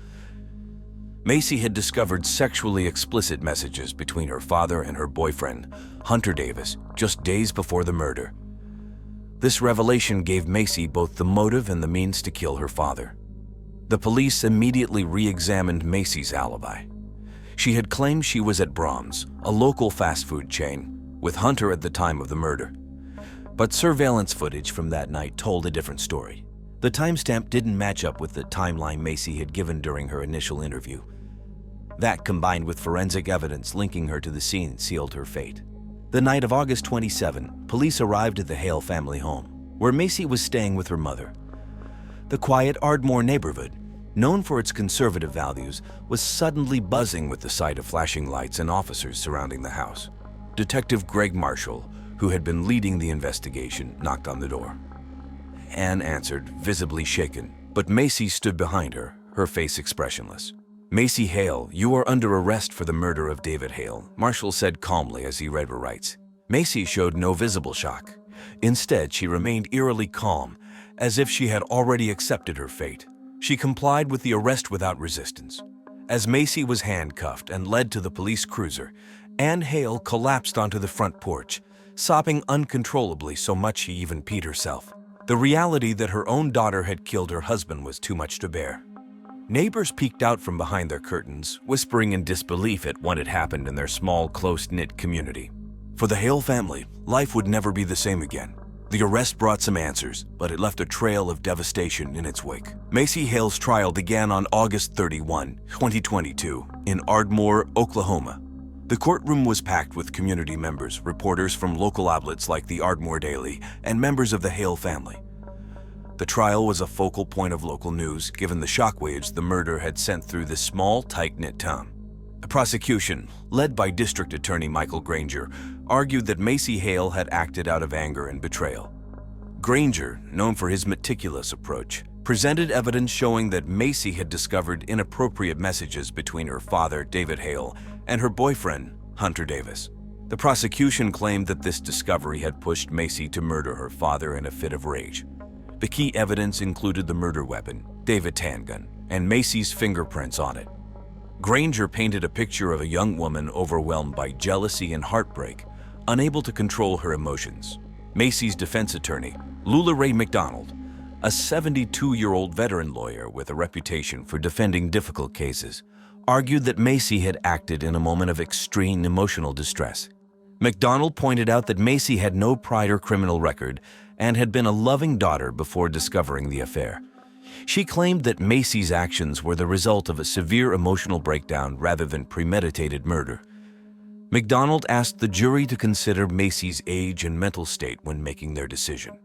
Macy had discovered sexually explicit messages between her father and her boyfriend, Hunter Davis, just days before the murder. This revelation gave Macy both the motive and the means to kill her father. The police immediately re-examined Macy's alibi. She had claimed she was at Brahms, a local fast food chain, with Hunter at the time of the murder. But surveillance footage from that night told a different story. The timestamp didn't match up with the timeline Macy had given during her initial interview. That, combined with forensic evidence linking her to the scene, sealed her fate. The night of August 27, police arrived at the Hale family home, where Macy was staying with her mother. The quiet Ardmore neighborhood, known for its conservative values, was suddenly buzzing with the sight of flashing lights and officers surrounding the house. Detective Greg Marshall, who had been leading the investigation, knocked on the door. Anne answered, visibly shaken, but Macy stood behind her, her face expressionless. "Macy Hale, you are under arrest for the murder of David Hale," Marshall said calmly as he read her rights. Macy showed no visible shock. Instead, she remained eerily calm, as if she had already accepted her fate. She complied with the arrest without resistance. As Macy was handcuffed and led to the police cruiser, Ann Hale collapsed onto the front porch, sobbing uncontrollably so much she even peed herself. The reality that her own daughter had killed her husband was too much to bear. Neighbors peeked out from behind their curtains, whispering in disbelief at what had happened in their small, close-knit community. For the Hale family, life would never be the same again. The arrest brought some answers, but it left a trail of devastation in its wake. Macy Hale's trial began on August 31, 2022, in Ardmore, Oklahoma. The courtroom was packed with community members, reporters from local outlets like the Ardmore Daily, and members of the Hale family. The trial was a focal point of local news, given the shockwaves the murder had sent through this small, tight-knit town. The prosecution, led by District Attorney Michael Granger, argued that Macy Hale had acted out of anger and betrayal. Granger, known for his meticulous approach, presented evidence showing that Macy had discovered inappropriate messages between her father, David Hale, and her boyfriend, Hunter Davis. The prosecution claimed that this discovery had pushed Macy to murder her father in a fit of rage. The key evidence included the murder weapon, David's handgun, and Macy's fingerprints on it. Granger painted a picture of a young woman overwhelmed by jealousy and heartbreak, unable to control her emotions. Macy's defense attorney, Lula Ray McDonald, a 72-year-old veteran lawyer with a reputation for defending difficult cases, argued that Macy had acted in a moment of extreme emotional distress. McDonald pointed out that Macy had no prior criminal record and had been a loving daughter before discovering the affair. She claimed that Macy's actions were the result of a severe emotional breakdown rather than premeditated murder. McDonald asked the jury to consider Macy's age and mental state when making their decision.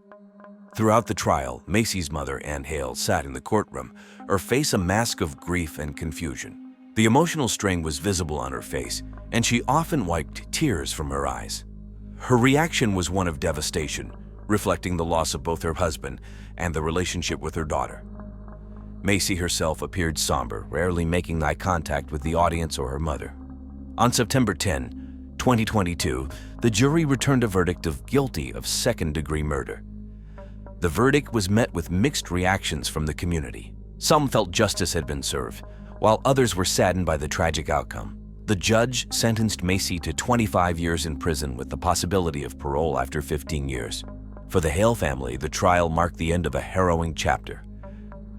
Throughout the trial, Macy's mother, Ann Hale, sat in the courtroom, her face a mask of grief and confusion. The emotional strain was visible on her face, and she often wiped tears from her eyes. Her reaction was one of devastation, reflecting the loss of both her husband and the relationship with her daughter. Macy herself appeared somber, rarely making eye contact with the audience or her mother. On September 10, 2022, the jury returned a verdict of guilty of second-degree murder. The verdict was met with mixed reactions from the community. Some felt justice had been served, while others were saddened by the tragic outcome. The judge sentenced Macy to 25 years in prison with the possibility of parole after 15 years. For the Hale family, the trial marked the end of a harrowing chapter.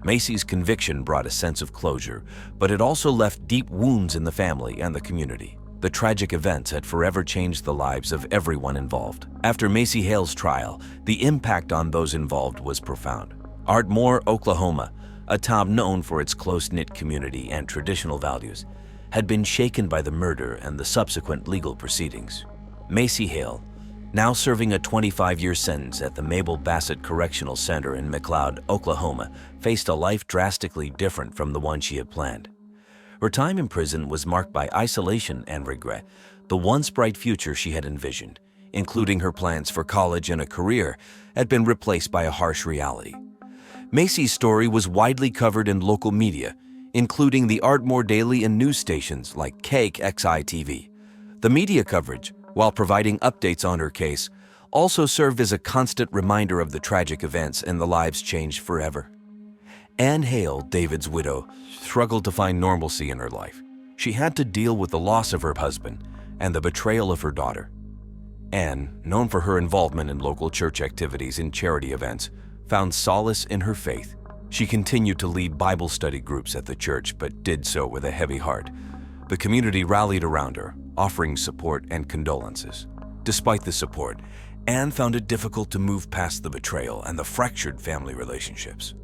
Macy's conviction brought a sense of closure, but it also left deep wounds in the family and the community. The tragic events had forever changed the lives of everyone involved. After Macy Hale's trial, the impact on those involved was profound. Ardmore, Oklahoma, a town known for its close-knit community and traditional values, had been shaken by the murder and the subsequent legal proceedings. Macy Hale, now serving a 25-year sentence at the Mabel Bassett Correctional Center in McLeod, Oklahoma, faced a life drastically different from the one she had planned. Her time in prison was marked by isolation and regret. The once bright future she had envisioned, including her plans for college and a career, had been replaced by a harsh reality. Macy's story was widely covered in local media, including the Ardmore Daily and news stations like KXI-TV. The media coverage, while providing updates on her case, also served as a constant reminder of the tragic events and the lives changed forever. Ann Hale, David's widow, struggled to find normalcy in her life. She had to deal with the loss of her husband and the betrayal of her daughter. Ann, known for her involvement in local church activities and charity events, found solace in her faith. She continued to lead Bible study groups at the church, but did so with a heavy heart. The community rallied around her, offering support and condolences. Despite the support, Ann found it difficult to move past the betrayal and the fractured family relationships.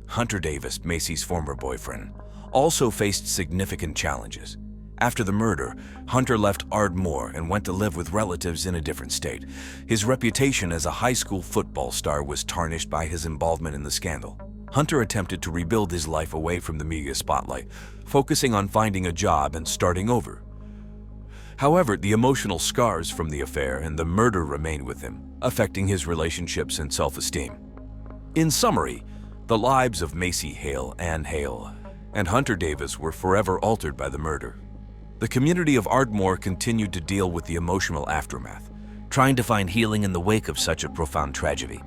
Hunter Davis, Macy's former boyfriend, also faced significant challenges. After the murder, Hunter left Ardmore and went to live with relatives in a different state. His reputation as a high school football star was tarnished by his involvement in the scandal. Hunter attempted to rebuild his life away from the media spotlight, focusing on finding a job and starting over. However, the emotional scars from the affair and the murder remained with him, affecting his relationships and self-esteem. In summary, the lives of Macy Hale, Ann Hale, and Hunter Davis were forever altered by the murder. The community of Ardmore continued to deal with the emotional aftermath, trying to find healing in the wake of such a profound tragedy.